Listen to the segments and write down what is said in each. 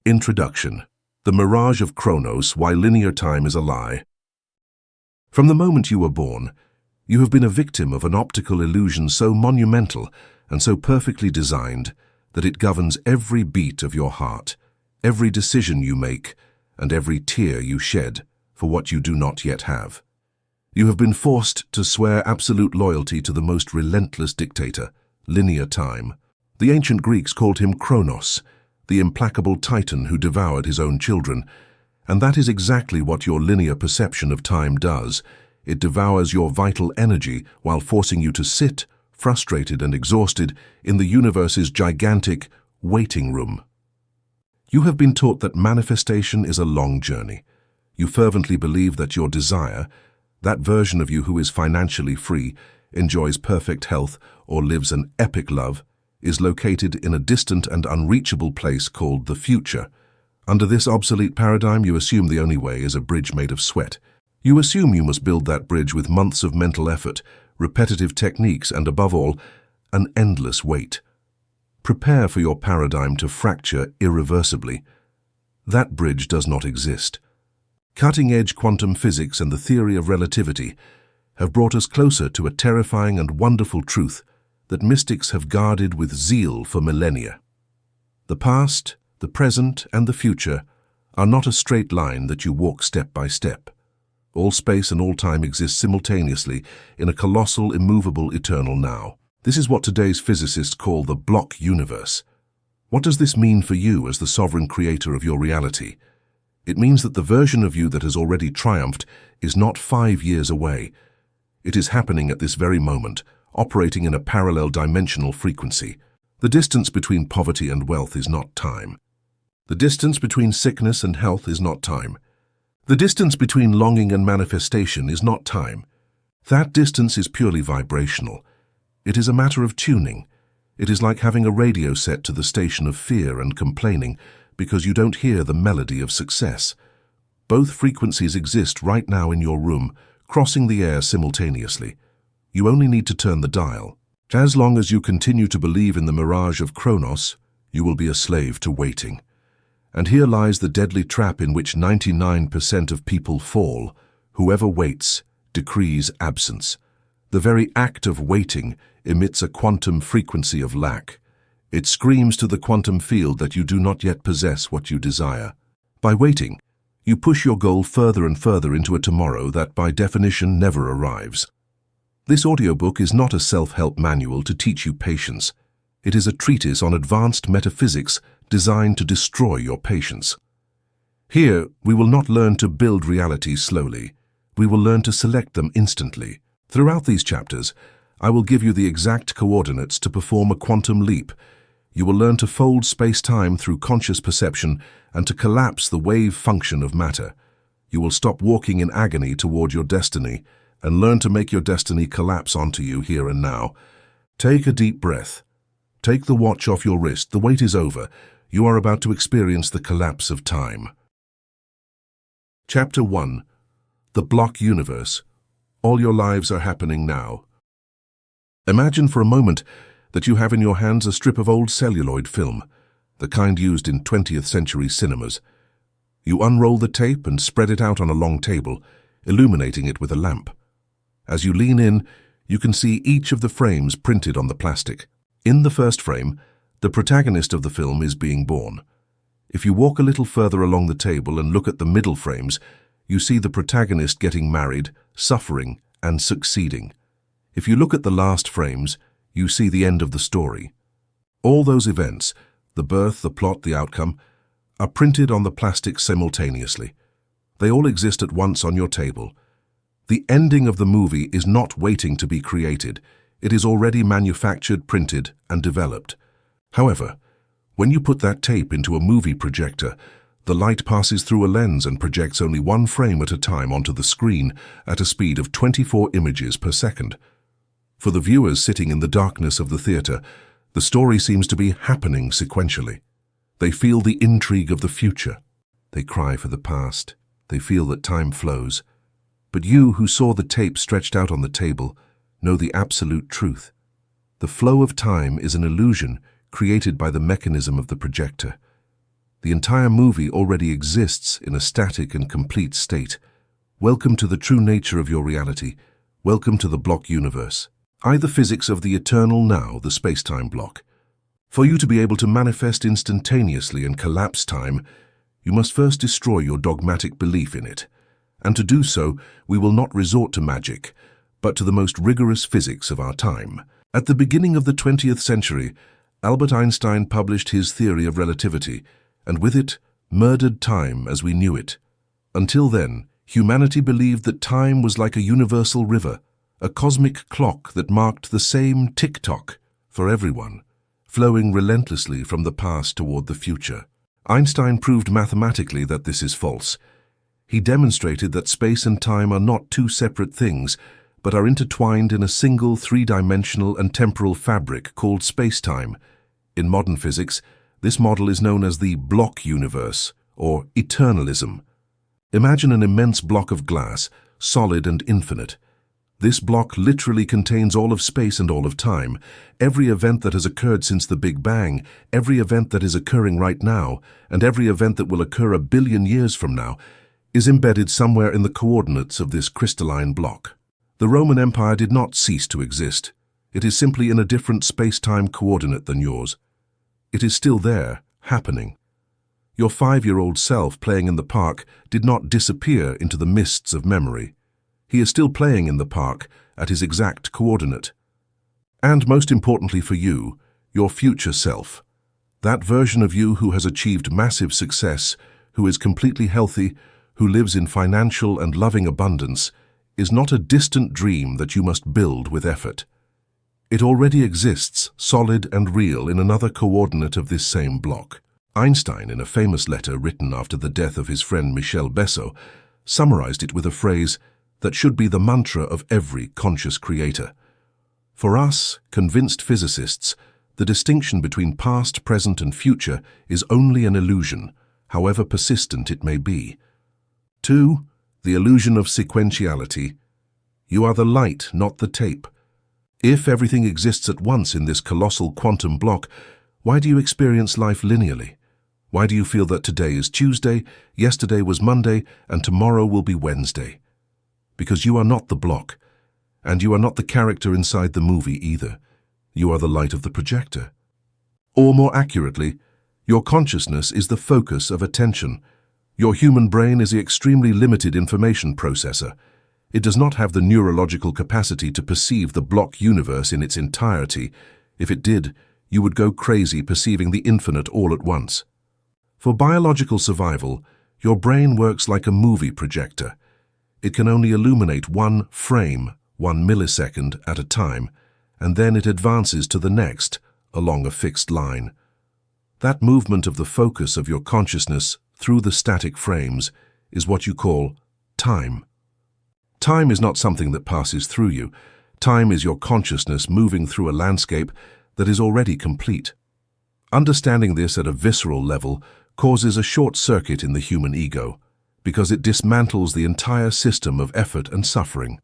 Introduction. The Mirage of Chronos, Why Linear Time is a Lie. From the moment you were born, you have been a victim of an optical illusion so monumental and so perfectly designed that it governs every beat of your heart, every decision you make, and every tear you shed for what you do not yet have. You have been forced to swear absolute loyalty to the most relentless dictator, linear time. The ancient Greeks called him Chronos, the implacable titan who devoured his own children, and that is exactly what your linear perception of time does. It devours your vital energy while forcing you to sit, frustrated and exhausted, in the universe's gigantic waiting room. You have been taught that manifestation is a long journey. You fervently believe that your desire, that version of you who is financially free, enjoys perfect health, or lives an epic love, is located in a distant and unreachable place called the future. Under this obsolete paradigm, you assume the only way is a bridge made of sweat. You assume you must build that bridge with months of mental effort, repetitive techniques, and above all, an endless wait. Prepare for your paradigm to fracture irreversibly. That bridge does not exist. Cutting-edge quantum physics and the theory of relativity have brought us closer to a terrifying and wonderful truth that mystics have guarded with zeal for millennia. The past, the present, and the future are not a straight line that you walk step by step. All space and all time exist simultaneously in a colossal, immovable, eternal now. This is what today's physicists call the block universe. What does this mean for you as the sovereign creator of your reality? It means that the version of you that has already triumphed is not 5 years away. It is happening at this very moment, operating in a parallel dimensional frequency. The distance between poverty and wealth is not time. The distance between sickness and health is not time. The distance between longing and manifestation is not time. That distance is purely vibrational. It is a matter of tuning. It is like having a radio set to the station of fear and complaining because you don't hear the melody of success. Both frequencies exist right now in your room, crossing the air simultaneously. You only need to turn the dial. As long as you continue to believe in the mirage of Chronos, you will be a slave to waiting. And here lies the deadly trap in which 99% of people fall. Whoever waits decrees absence. The very act of waiting emits a quantum frequency of lack. It screams to the quantum field that you do not yet possess what you desire. By waiting, you push your goal further and further into a tomorrow that by definition never arrives. This audiobook is not a self-help manual to teach you patience. It is a treatise on advanced metaphysics designed to destroy your patience. Here, we will not learn to build realities slowly. We will learn to select them instantly. Throughout these chapters, I will give you the exact coordinates to perform a quantum leap. You will learn to fold space-time through conscious perception and to collapse the wave function of matter. You will stop walking in agony toward your destiny and learn to make your destiny collapse onto you here and now. Take a deep breath. Take the watch off your wrist. The wait is over. You are about to experience the collapse of time. Chapter 1. The Block Universe. All your lives are happening now. Imagine for a moment that you have in your hands a strip of old celluloid film, the kind used in 20th century cinemas. You unroll the tape and spread it out on a long table, illuminating it with a lamp. As you lean in, you can see each of the frames printed on the plastic. In the first frame, the protagonist of the film is being born. If you walk a little further along the table and look at the middle frames, you see the protagonist getting married, suffering, and succeeding. If you look at the last frames, you see the end of the story. All those events, the birth, the plot, the outcome, are printed on the plastic simultaneously. They all exist at once on your table. The ending of the movie is not waiting to be created. It is already manufactured, printed, and developed. However, when you put that tape into a movie projector, the light passes through a lens and projects only one frame at a time onto the screen at a speed of 24 images per second. For the viewers sitting in the darkness of the theater, the story seems to be happening sequentially. They feel the intrigue of the future. They cry for the past. They feel that time flows. But you who saw the tape stretched out on the table know the absolute truth. The flow of time is an illusion created by the mechanism of the projector. The entire movie already exists in a static and complete state. Welcome to the true nature of your reality. Welcome to the block universe. I, the physics of the eternal now, the space-time block. For you to be able to manifest instantaneously and collapse time, you must first destroy your dogmatic belief in it. And to do so, we will not resort to magic, but to the most rigorous physics of our time. At the beginning of the 20th century, Albert Einstein published his theory of relativity, and with it, murdered time as we knew it. Until then, humanity believed that time was like a universal river, a cosmic clock that marked the same tick-tock for everyone, flowing relentlessly from the past toward the future. Einstein proved mathematically that this is false. He demonstrated that space and time are not two separate things, but are intertwined in a single three-dimensional and temporal fabric called space-time. In modern physics, this model is known as the block universe, or eternalism. Imagine an immense block of glass, solid and infinite. This block literally contains all of space and all of time. Every event that has occurred since the Big Bang, every event that is occurring right now, and every event that will occur 1 billion years from now, is embedded somewhere in the coordinates of this crystalline block. The Roman Empire did not cease to exist. It is simply in a different space-time coordinate than yours. It is still there, happening. Your 5-year-old self playing in the park did not disappear into the mists of memory. He is still playing in the park at his exact coordinate. And most importantly for you, your future self, that version of you who has achieved massive success, who is completely healthy, who lives in financial and loving abundance, is not a distant dream that you must build with effort. It already exists, solid and real, in another coordinate of this same block. Einstein, in a famous letter written after the death of his friend Michel Besso, summarized it with a phrase that should be the mantra of every conscious creator. For us, convinced physicists, the distinction between past, present, and future is only an illusion, however persistent it may be. 2. The illusion of sequentiality. You are the light, not the tape. If everything exists at once in this colossal quantum block, why do you experience life linearly? Why do you feel that today is Tuesday, yesterday was Monday, and tomorrow will be Wednesday? Because you are not the block, and you are not the character inside the movie either. You are the light of the projector. Or more accurately, your consciousness is the focus of attention. Your human brain is the extremely limited information processor. It does not have the neurological capacity to perceive the block universe in its entirety. If it did, you would go crazy perceiving the infinite all at once. For biological survival, your brain works like a movie projector. It can only illuminate one frame, 1 millisecond at a time, and then it advances to the next along a fixed line. That movement of the focus of your consciousness through the static frames is what you call time. Time is not something that passes through you. Time is your consciousness moving through a landscape that is already complete. Understanding this at a visceral level causes a short circuit in the human ego, because it dismantles the entire system of effort and suffering.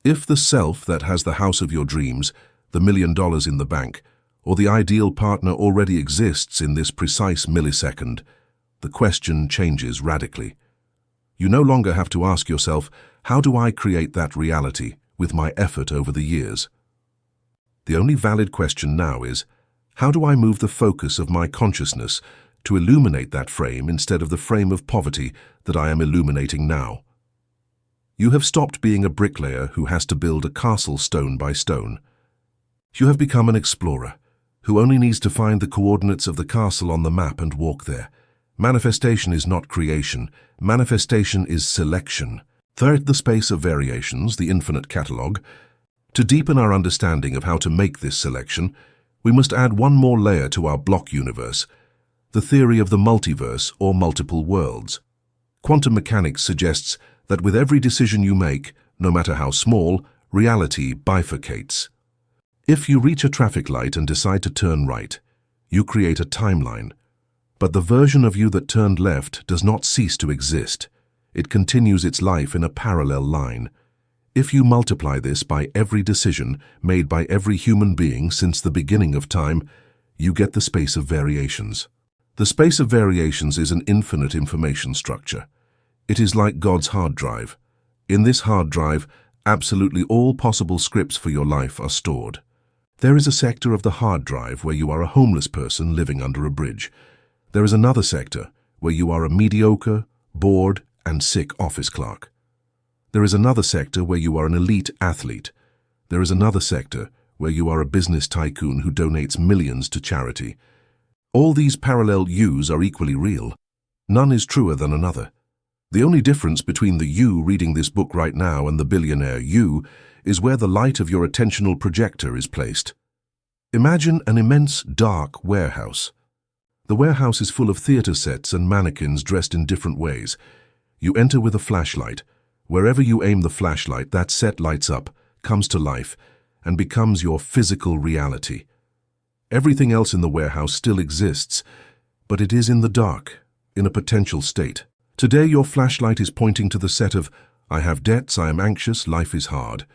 If the self that has the house of your dreams, the $1 million in the bank, or the ideal partner already exists in this precise millisecond, the question changes radically. You no longer have to ask yourself, how do I create that reality with my effort over the years? The only valid question now is, how do I move the focus of my consciousness to illuminate that frame instead of the frame of poverty that I am illuminating now? You have stopped being a bricklayer who has to build a castle stone by stone. You have become an explorer who only needs to find the coordinates of the castle on the map and walk there. Manifestation is not creation. Manifestation is selection. Third, the space of variations, the infinite catalog. To deepen our understanding of how to make this selection, we must add one more layer to our block universe, the theory of the multiverse or multiple worlds. Quantum mechanics suggests that with every decision you make, no matter how small, reality bifurcates. If you reach a traffic light and decide to turn right, you create a timeline. But the version of you that turned left does not cease to exist. It continues its life in a parallel line. If you multiply this by every decision made by every human being since the beginning of time, you get the space of variations. The space of variations is an infinite information structure. It is like God's hard drive. In this hard drive, absolutely all possible scripts for your life are stored. There is a sector of the hard drive where you are a homeless person living under a bridge. There is another sector where you are a mediocre, bored, and sick office clerk. There is another sector where you are an elite athlete. There is another sector where you are a business tycoon who donates millions to charity. All these parallel yous are equally real. None is truer than another. The only difference between the you reading this book right now and the billionaire you is where the light of your attentional projector is placed. Imagine an immense, dark warehouse. The warehouse is full of theater sets and mannequins dressed in different ways. You enter with a flashlight. Wherever you aim the flashlight, that set lights up, comes to life, and becomes your physical reality. Everything else in the warehouse still exists, but it is in the dark, in a potential state. Today your flashlight is pointing to the set of, I have debts, I am anxious, life is hard.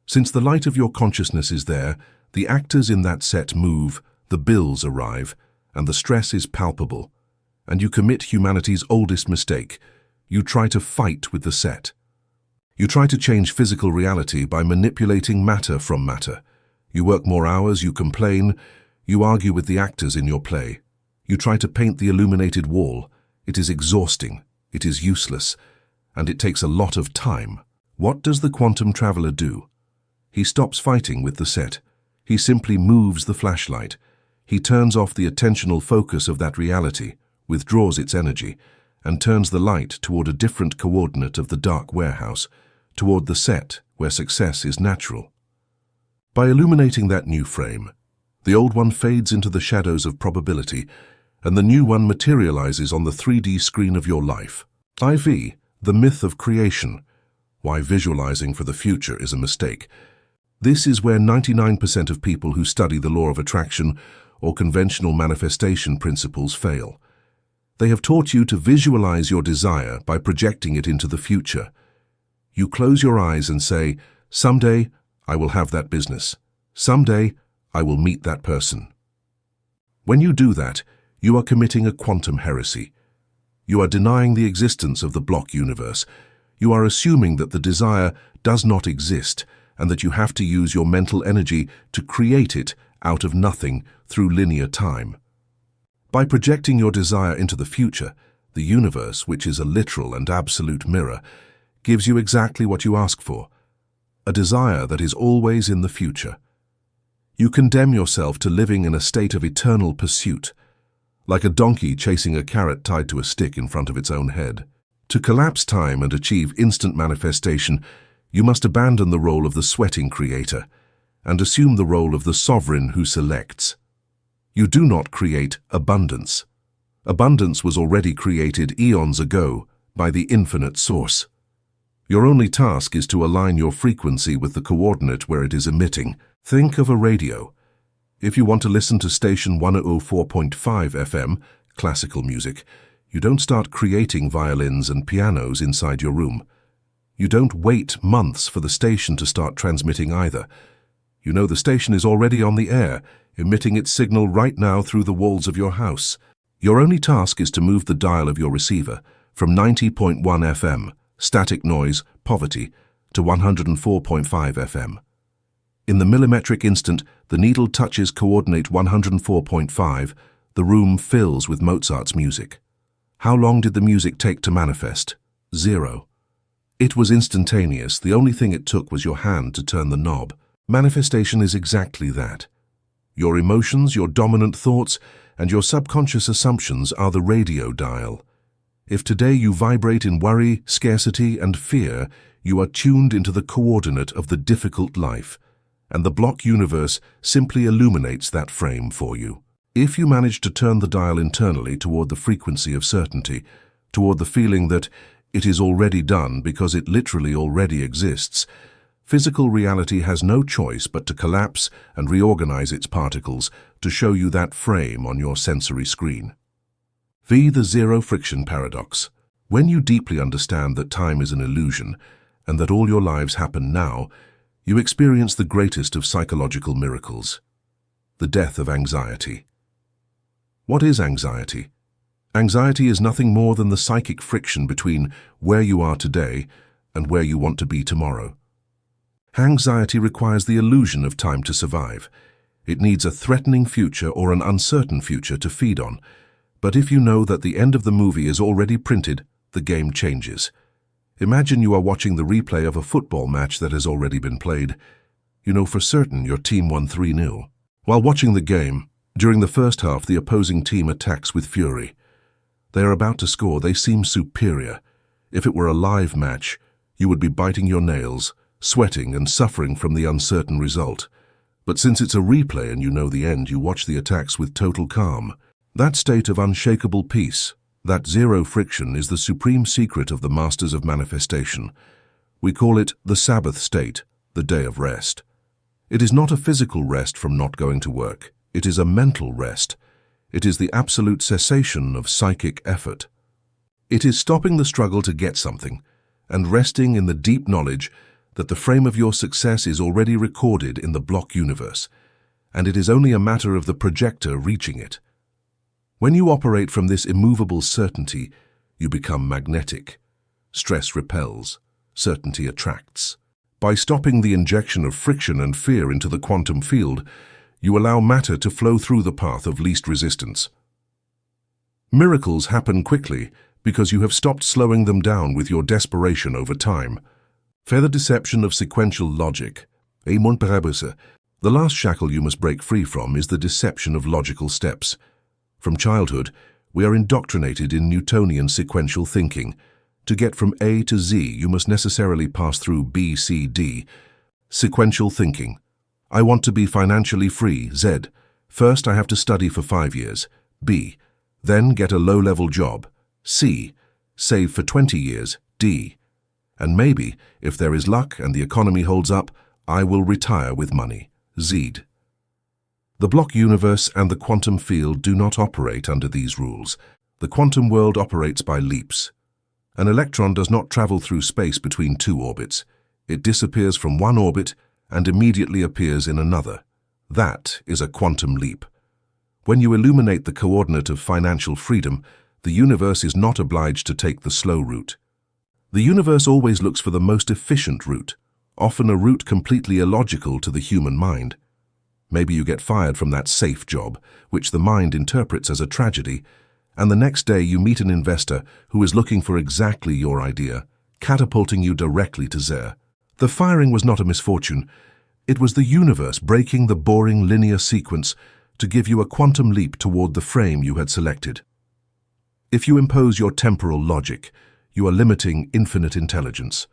Since the light of your consciousness is there, the actors in that set move, the bills arrive, and the stress is palpable. And you commit humanity's oldest mistake. You try to fight with the set. You try to change physical reality by manipulating matter from matter. You work more hours, you complain, you argue with the actors in your play. You try to paint the illuminated wall. It is exhausting, it is useless, and it takes a lot of time. What does the quantum traveler do? He stops fighting with the set. He simply moves the flashlight. He turns off the attentional focus of that reality, withdraws its energy, and turns the light toward a different coordinate of the dark warehouse, toward the set where success is natural. By illuminating that new frame, the old one fades into the shadows of probability, and the new one materializes on the 3D screen of your life. IV, the myth of creation. Why visualizing for the future is a mistake. This is where 99% of people who study the law of attraction or conventional manifestation principles fail. They have taught you to visualize your desire by projecting it into the future. You close your eyes and say, someday I will have that business. Someday I will meet that person. When you do that, you are committing a quantum heresy. You are denying the existence of the block universe. You are assuming that the desire does not exist and that you have to use your mental energy to create it out of nothing through linear time. By projecting your desire into the future, the universe, which is a literal and absolute mirror, gives you exactly what you ask for, a desire that is always in the future. You condemn yourself to living in a state of eternal pursuit, like a donkey chasing a carrot tied to a stick in front of its own head. To collapse time and achieve instant manifestation, you must abandon the role of the sweating creator and assume the role of the sovereign who selects. You do not create abundance. Abundance was already created eons ago by the infinite source. Your only task is to align your frequency with the coordinate where it is emitting. Think of a radio. If you want to listen to station 104.5 FM, classical music, you don't start creating violins and pianos inside your room. You don't wait months for the station to start transmitting either. You know the station is already on the air, emitting its signal right now through the walls of your house. Your only task is to move the dial of your receiver from 90.1 FM, static noise, poverty, to 104.5 FM. In the millimetric instant the needle touches coordinate 104.5, the room fills with Mozart's music. How long did the music take to manifest? 0. It was instantaneous. The only thing it took was your hand to turn the knob. Manifestation is exactly that. Your emotions, your dominant thoughts, and your subconscious assumptions are the radio dial. If today you vibrate in worry, scarcity, and fear, you are tuned into the coordinate of the difficult life, and the block universe simply illuminates that frame for you. If you manage to turn the dial internally toward the frequency of certainty, toward the feeling that it is already done because it literally already exists, physical reality has no choice but to collapse and reorganize its particles to show you that frame on your sensory screen. V. The zero friction paradox. When you deeply understand that time is an illusion and that all your lives happen now, you experience the greatest of psychological miracles, the death of anxiety. What is anxiety? Anxiety is nothing more than the psychic friction between where you are today and where you want to be tomorrow. Anxiety requires the illusion of time to survive. It needs a threatening future or an uncertain future to feed on. But if you know that the end of the movie is already printed, the game changes. Imagine you are watching the replay of a football match that has already been played. You know for certain your team won 3-0. While watching the game, during the first half the opposing team attacks with fury. They are about to score, they seem superior. If it were a live match, you would be biting your nails, sweating and suffering from the uncertain result. But since it's a replay and you know the end, you watch the attacks with total calm. That state of unshakable peace, that zero friction, is the supreme secret of the masters of manifestation. We call it the Sabbath state, the day of rest. It is not a physical rest from not going to work. It is a mental rest. It is the absolute cessation of psychic effort. It is stopping the struggle to get something and resting in the deep knowledge that the frame of your success is already recorded in the block universe, and it is only a matter of the projector reaching it. When you operate from this immovable certainty, you become magnetic. Stress repels, certainty attracts. By stopping the injection of friction and fear into the quantum field, you allow matter to flow through the path of least resistance. Miracles happen quickly because you have stopped slowing them down with your desperation over time. For the deception of sequential logic, the last shackle you must break free from is the deception of logical steps. From childhood, we are indoctrinated in Newtonian sequential thinking. To get from A to Z, you must necessarily pass through B, C, D. Sequential thinking. I want to be financially free, Z. First, I have to study for 5 years, B. Then get a low-level job, C. Save for 20 years, D. And maybe, if there is luck and the economy holds up, I will retire with money, Z. The block universe and the quantum field do not operate under these rules. The quantum world operates by leaps. An electron does not travel through space between two orbits. It disappears from one orbit and immediately appears in another. That is a quantum leap. When you illuminate the coordinate of financial freedom, the universe is not obliged to take the slow route. The universe always looks for the most efficient route, often a route completely illogical to the human mind. Maybe you get fired from that safe job, which the mind interprets as a tragedy, and the next day you meet an investor who is looking for exactly your idea, catapulting you directly to zero. The firing was not a misfortune. It was the universe breaking the boring linear sequence to give you a quantum leap toward the frame you had selected. If you impose your temporal logic, you are limiting infinite intelligence.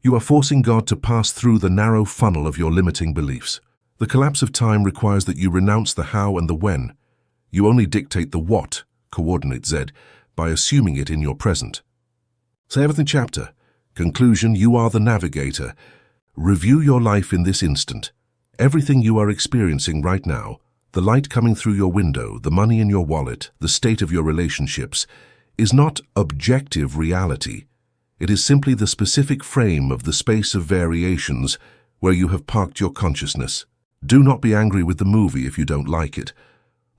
You are forcing God to pass through the narrow funnel of your limiting beliefs. The collapse of time requires that you renounce the how and the when. You only dictate the what, coordinate Z, by assuming it in your present. 7th chapter. Conclusion. You are the navigator. Review your life in this instant. Everything you are experiencing right now, the light coming through your window, the money in your wallet, the state of your relationships, is not objective reality. It is simply the specific frame of the space of variations where you have parked your consciousness. Do not be angry with the movie if you don't like it.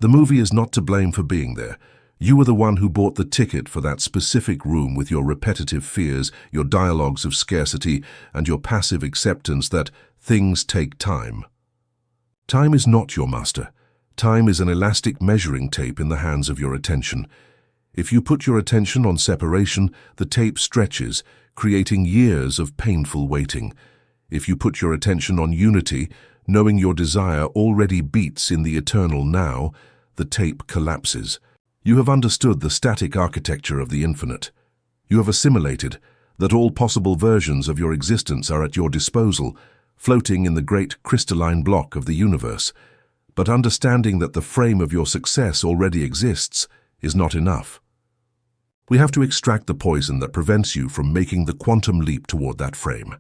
The movie is not to blame for being there. You are the one who bought the ticket for that specific room with your repetitive fears, your dialogues of scarcity, and your passive acceptance that things take time. Time is not your master. Time is an elastic measuring tape in the hands of your attention. If you put your attention on separation, the tape stretches, creating years of painful waiting. If you put your attention on unity, knowing your desire already beats in the eternal now, the tape collapses. You have understood the static architecture of the infinite. You have assimilated that all possible versions of your existence are at your disposal, floating in the great crystalline block of the universe. But understanding that the frame of your success already exists is not enough. We have to extract the poison that prevents you from making the quantum leap toward that frame.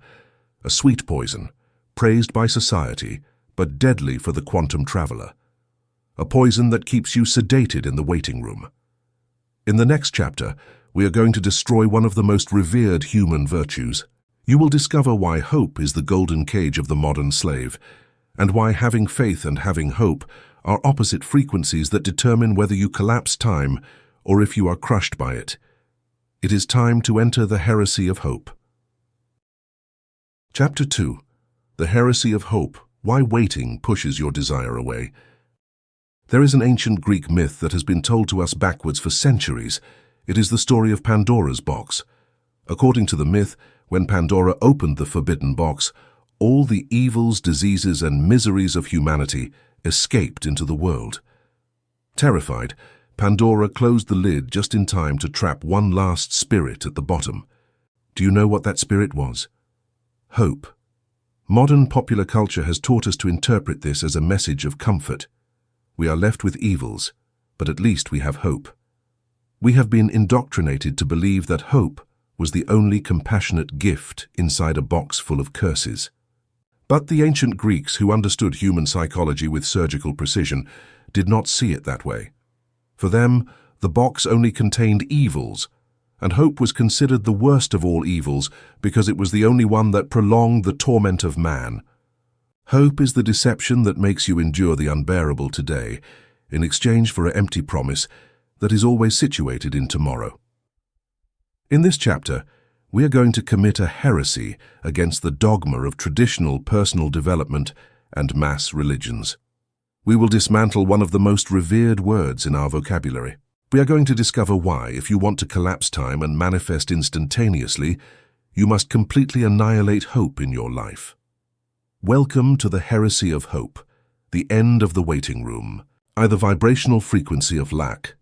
A sweet poison, praised by society, but deadly for the quantum traveler. A poison that keeps you sedated in the waiting room. In the next chapter, we are going to destroy one of the most revered human virtues. You will discover why hope is the golden cage of the modern slave, and why having faith and having hope are opposite frequencies that determine whether you collapse time or if you are crushed by it. It is time to enter the Heresy of Hope. Chapter 2. The Heresy of Hope. Why waiting pushes your desire away. There is an ancient Greek myth that has been told to us backwards for centuries. It is the story of Pandora's box. According to the myth, when Pandora opened the forbidden box, all the evils, diseases, and miseries of humanity escaped into the world. Terrified, Pandora closed the lid just in time to trap one last spirit at the bottom. Do you know what that spirit was? Hope. Modern popular culture has taught us to interpret this as a message of comfort. We are left with evils, but at least we have hope. We have been indoctrinated to believe that hope was the only compassionate gift inside a box full of curses. But the ancient Greeks, who understood human psychology with surgical precision, did not see it that way. For them, the box only contained evils, and hope was considered the worst of all evils because it was the only one that prolonged the torment of man. Hope is the deception that makes you endure the unbearable today in exchange for an empty promise that is always situated in tomorrow. In this chapter, we are going to commit a heresy against the dogma of traditional personal development and mass religions. We will dismantle one of the most revered words in our vocabulary. We are going to discover why, if you want to collapse time and manifest instantaneously, you must completely annihilate hope in your life. Welcome to the Heresy of Hope, the end of the waiting room, the vibrational frequency of lack.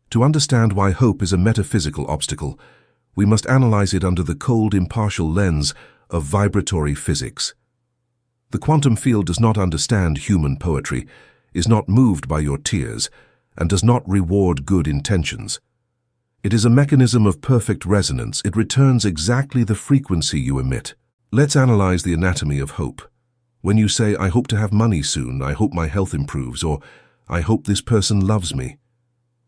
To understand why hope is a metaphysical obstacle, we must analyze it under the cold, impartial lens of vibratory physics. The quantum field does not understand human poetry, is not moved by your tears, and does not reward good intentions. It is a mechanism of perfect resonance. It returns exactly the frequency you emit. Let's analyze the anatomy of hope. When you say, "I hope to have money soon, I hope my health improves," or "I hope this person loves me,"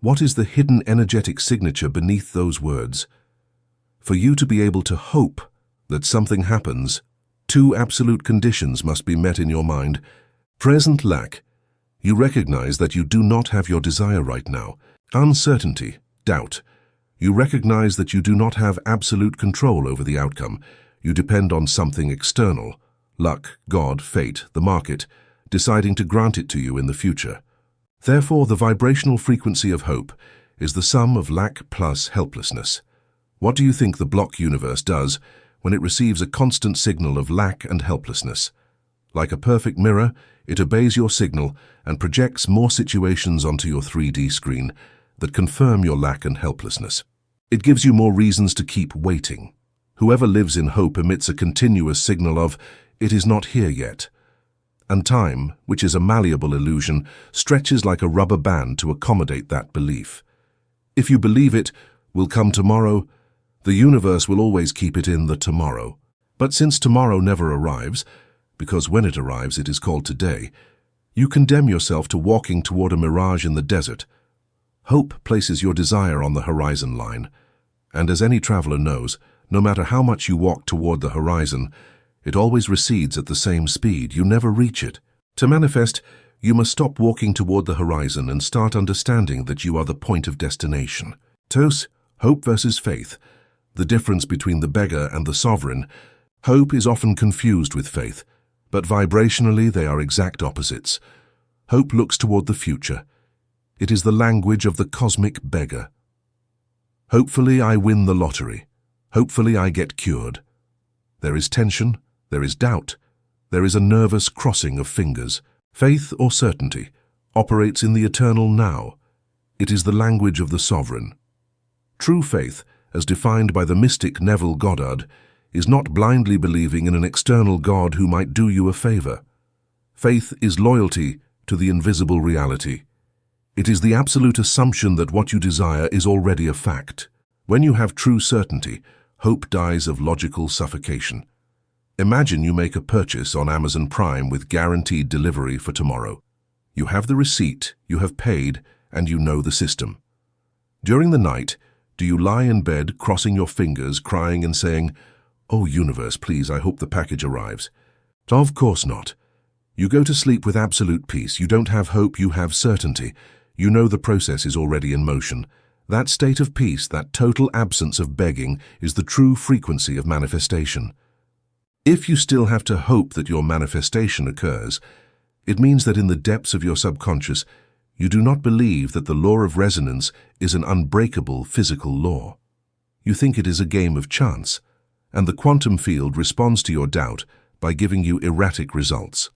what is the hidden energetic signature beneath those words? For you to be able to hope that something happens, two absolute conditions must be met in your mind. Present lack. You recognize that you do not have your desire right now. Uncertainty, doubt. You recognize that you do not have absolute control over the outcome. You depend on something external. Luck, God, fate, the market, deciding to grant it to you in the future. Therefore, the vibrational frequency of hope is the sum of lack plus helplessness. What do you think the block universe does when it receives a constant signal of lack and helplessness? Like a perfect mirror, it obeys your signal and projects more situations onto your 3D screen that confirm your lack and helplessness. It gives you more reasons to keep waiting. Whoever lives in hope emits a continuous signal of, "It is not here yet." And time, which is a malleable illusion, stretches like a rubber band to accommodate that belief. If you believe it will come tomorrow, the universe will always keep it in the tomorrow. But since tomorrow never arrives, because when it arrives it is called today, you condemn yourself to walking toward a mirage in the desert. Hope places your desire on the horizon line. And as any traveler knows, no matter how much you walk toward the horizon, it always recedes at the same speed. You never reach it. To manifest, you must stop walking toward the horizon and start understanding that you are the point of destination. Tos, hope versus faith. The difference between the beggar and the sovereign. Hope is often confused with faith, but vibrationally they are exact opposites. Hope looks toward the future. It is the language of the cosmic beggar. Hopefully I win the lottery. Hopefully I get cured. There is tension. There is doubt. There is a nervous crossing of fingers. Faith or certainty operates in the eternal now. It is the language of the sovereign. True faith, as defined by the mystic Neville Goddard, is not blindly believing in an external God who might do you a favor. Faith is loyalty to the invisible reality. It is the absolute assumption that what you desire is already a fact. When you have true certainty, hope dies of logical suffocation. Imagine you make a purchase on Amazon Prime with guaranteed delivery for tomorrow. You have the receipt, you have paid, and you know the system. During the night, do you lie in bed, crossing your fingers, crying and saying, "Oh universe, please, I hope the package arrives"? Of course not. You go to sleep with absolute peace. You don't have hope, you have certainty. You know the process is already in motion. That state of peace, that total absence of begging, is the true frequency of manifestation. If you still have to hope that your manifestation occurs, it means that in the depths of your subconscious, you do not believe that the law of resonance is an unbreakable physical law. You think it is a game of chance, and the quantum field responds to your doubt by giving you erratic results.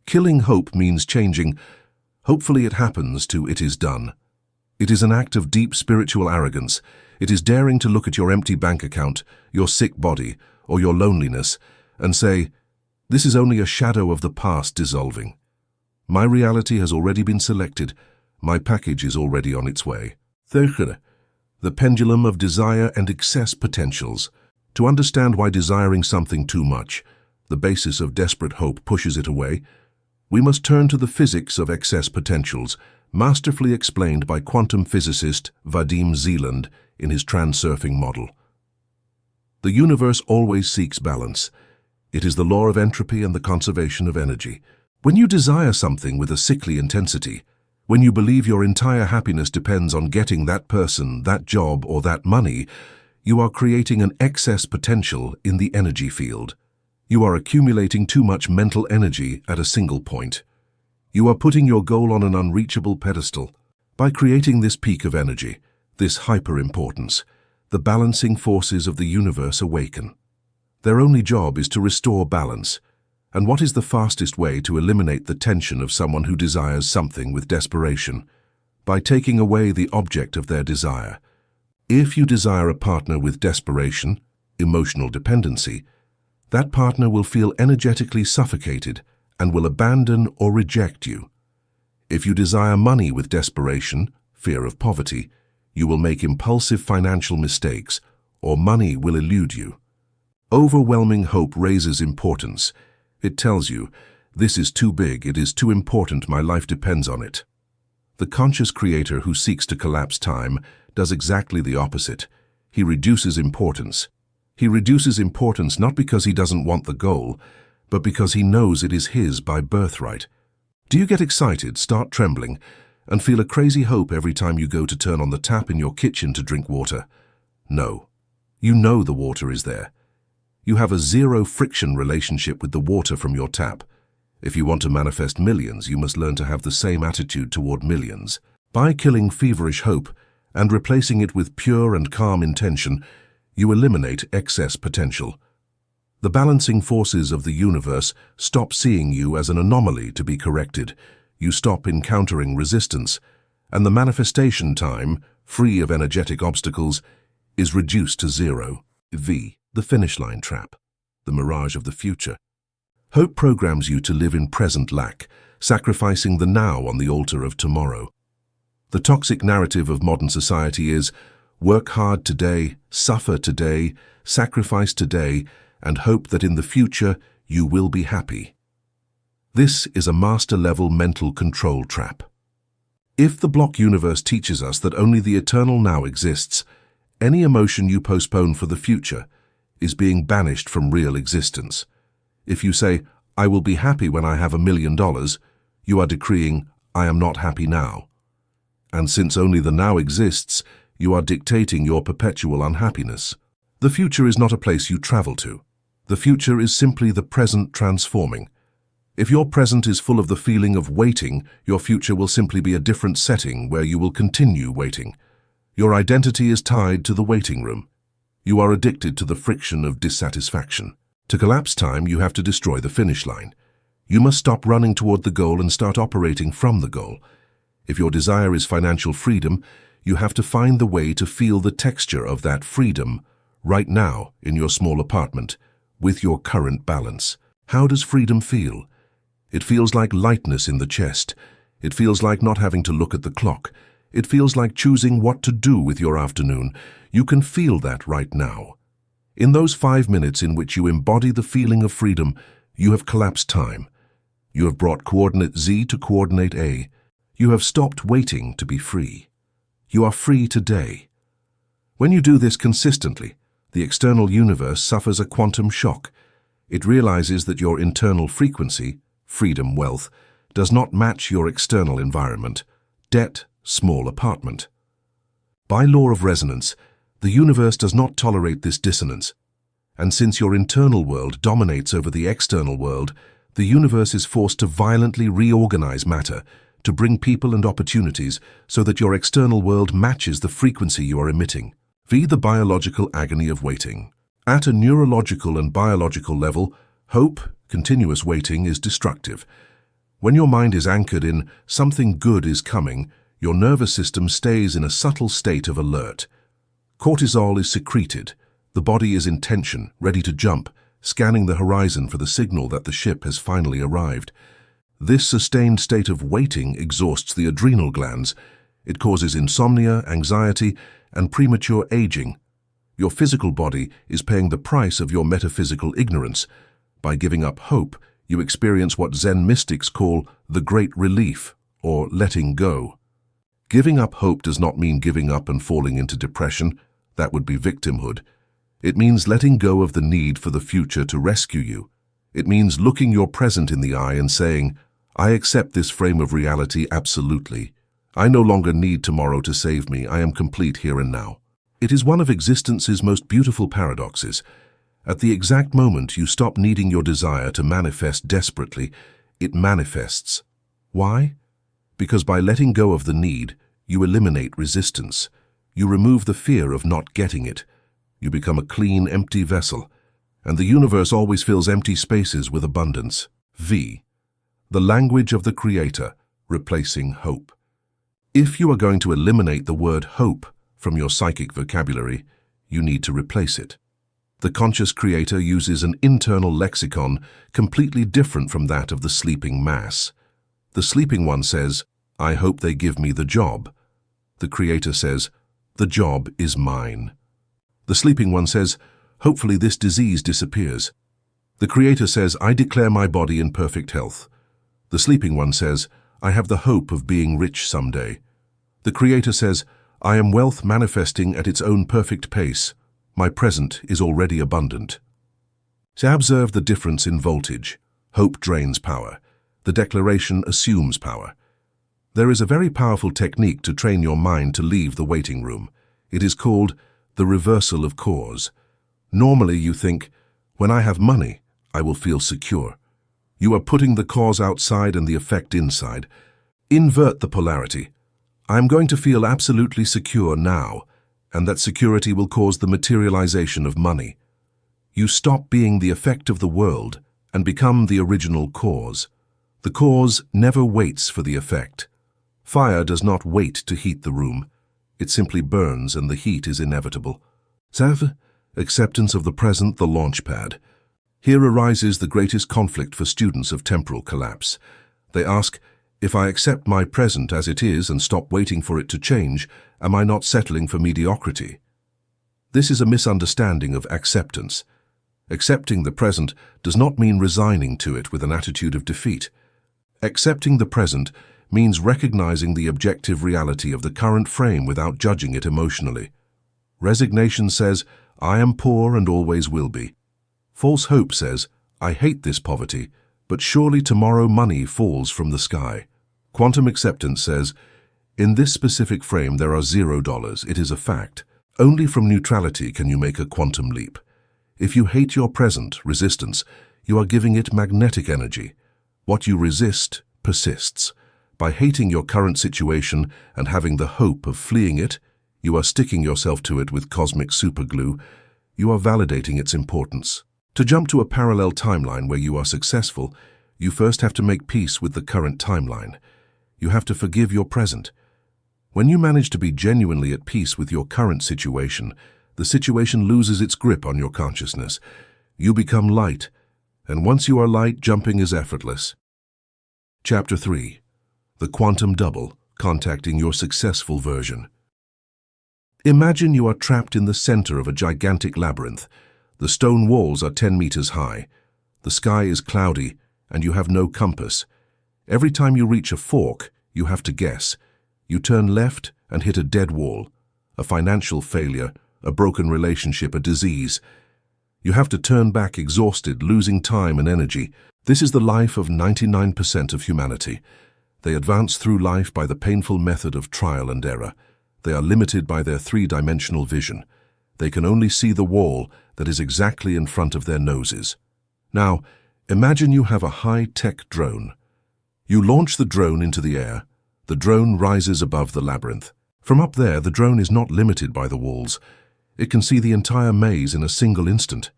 Killing hope means changing, "Hopefully it happens," to "it is done." It is an act of deep spiritual arrogance. It is daring to look at your empty bank account, your sick body, or your loneliness, and say, "This is only a shadow of the past dissolving. My reality has already been selected. My package is already on its way." The pendulum of desire and excess potentials. To understand why desiring something too much, the basis of desperate hope, pushes it away, we must turn to the physics of excess potentials, masterfully explained by quantum physicist Vadim Zeland in his transurfing model. The universe always seeks balance. It is the law of entropy and the conservation of energy. When you desire something with a sickly intensity, when you believe your entire happiness depends on getting that person, that job, or that money, you are creating an excess potential in the energy field. You are accumulating too much mental energy at a single point. You are putting your goal on an unreachable pedestal. By creating this peak of energy, this hyper-importance, the balancing forces of the universe awaken. Their only job is to restore balance. And what is the fastest way to eliminate the tension of someone who desires something with desperation? By taking away the object of their desire. If you desire a partner with desperation, emotional dependency, that partner will feel energetically suffocated and will abandon or reject you. If you desire money with desperation, fear of poverty, you will make impulsive financial mistakes, or money will elude you. Overwhelming hope raises importance. It tells you, "This is too big, it is too important, my life depends on it." The conscious creator who seeks to collapse time does exactly the opposite. He reduces importance. He reduces importance not because he doesn't want the goal, but because he knows it is his by birthright. Do you get excited, start trembling, and feel a crazy hope every time you go to turn on the tap in your kitchen to drink water? No. You know the water is there. You have a zero-friction relationship with the water from your tap. If you want to manifest millions, you must learn to have the same attitude toward millions. By killing feverish hope and replacing it with pure and calm intention, you eliminate excess potential. The balancing forces of the universe stop seeing you as an anomaly to be corrected. You stop encountering resistance, and the manifestation time, free of energetic obstacles, is reduced to zero. The finish line trap, the mirage of the future. Hope programs you to live in present lack, sacrificing the now on the altar of tomorrow. The toxic narrative of modern society is work hard today, suffer today, sacrifice today, and hope that in the future you will be happy. This is a master-level mental control trap. If the block universe teaches us that only the eternal now exists, any emotion you postpone for the future is being banished from real existence. If you say, "I will be happy when I have $1 million," you are decreeing, "I am not happy now." And since only the now exists, you are dictating your perpetual unhappiness. The future is not a place you travel to. The future is simply the present transforming. If your present is full of the feeling of waiting, your future will simply be a different setting where you will continue waiting. Your identity is tied to the waiting room. You are addicted to the friction of dissatisfaction. To collapse time, you have to destroy the finish line. You must stop running toward the goal and start operating from the goal. If your desire is financial freedom, you have to find the way to feel the texture of that freedom right now in your small apartment with your current balance. How does freedom feel? It feels like lightness in the chest. It feels like not having to look at the clock. It feels like choosing what to do with your afternoon. You can feel that right now. In those 5 minutes in which you embody the feeling of freedom, you have collapsed time. You have brought coordinate Z to coordinate A. You have stopped waiting to be free. You are free today. When you do this consistently, the external universe suffers a quantum shock. It realizes that your internal frequency, freedom, wealth, does not match your external environment, debt, small apartment. By law of resonance, the universe does not tolerate this dissonance, and since your internal world dominates over the external world, the universe is forced to violently reorganize matter to bring people and opportunities so that your external world matches the frequency you are emitting. The biological agony of waiting. At a neurological and biological level, hope, continuous waiting, is destructive. When your mind is anchored in something good is coming, your nervous system stays in a subtle state of alert. Cortisol is secreted. The body is in tension, ready to jump, scanning the horizon for the signal that the ship has finally arrived. This sustained state of waiting exhausts the adrenal glands. It causes insomnia, anxiety, and premature aging. Your physical body is paying the price of your metaphysical ignorance. By giving up hope, you experience what Zen mystics call the great relief, or letting go. Giving up hope does not mean giving up and falling into depression. That would be victimhood. It means letting go of the need for the future to rescue you. It means looking your present in the eye and saying, I accept this frame of reality absolutely. I no longer need tomorrow to save me. I am complete here and now. It is one of existence's most beautiful paradoxes. At the exact moment you stop needing your desire to manifest desperately, it manifests. Why? Because by letting go of the need, you eliminate resistance. You remove the fear of not getting it. You become a clean, empty vessel, and the universe always fills empty spaces with abundance. The language of the Creator, replacing hope. If you are going to eliminate the word hope from your psychic vocabulary, you need to replace it. The conscious Creator uses an internal lexicon completely different from that of the sleeping mass. The sleeping one says, I hope they give me the job. The Creator says, the job is mine. The sleeping one says, hopefully this disease disappears. The Creator says, I declare my body in perfect health. The sleeping one says, I have the hope of being rich someday. The Creator says, I am wealth manifesting at its own perfect pace. My present is already abundant. So observe the difference in voltage. Hope drains power. The declaration assumes power. There is a very powerful technique to train your mind to leave the waiting room. It is called the reversal of cause. Normally you think, when I have money, I will feel secure. You are putting the cause outside and the effect inside. Invert the polarity. I am going to feel absolutely secure now, and that security will cause the materialization of money. You stop being the effect of the world and become the original cause. The cause never waits for the effect. Fire does not wait to heat the room. It simply burns and the heat is inevitable. Acceptance of the present, the launch pad. Here arises the greatest conflict for students of temporal collapse. They ask, if I accept my present as it is and stop waiting for it to change, am I not settling for mediocrity? This is a misunderstanding of acceptance. Accepting the present does not mean resigning to it with an attitude of defeat. Accepting the present means recognizing the objective reality of the current frame without judging it emotionally. Resignation says, I am poor and always will be. False hope says, I hate this poverty, but surely tomorrow money falls from the sky. Quantum acceptance says, in this specific frame there are $0. It is a fact. Only from neutrality can you make a quantum leap. If you hate your present, resistance, you are giving it magnetic energy. What you resist persists. By hating your current situation and having the hope of fleeing it, you are sticking yourself to it with cosmic superglue. You are validating its importance. To jump to a parallel timeline where you are successful, you first have to make peace with the current timeline. You have to forgive your present. When you manage to be genuinely at peace with your current situation, the situation loses its grip on your consciousness. You become light, and once you are light, jumping is effortless. Chapter 3. The Quantum Double, Contacting Your Successful Version. Imagine you are trapped in the center of a gigantic labyrinth. The stone walls are 10 meters high. The sky is cloudy, and you have no compass. Every time you reach a fork, you have to guess. You turn left and hit a dead wall, a financial failure, a broken relationship, a disease. You have to turn back exhausted, losing time and energy. This is the life of 99% of humanity. They advance through life by the painful method of trial and error. They are limited by their three-dimensional vision. They can only see the wall that is exactly in front of their noses. Now, imagine you have a high-tech drone. You launch the drone into the air. The drone rises above the labyrinth. From up there, the drone is not limited by the walls. It can see the entire maze in a single instant.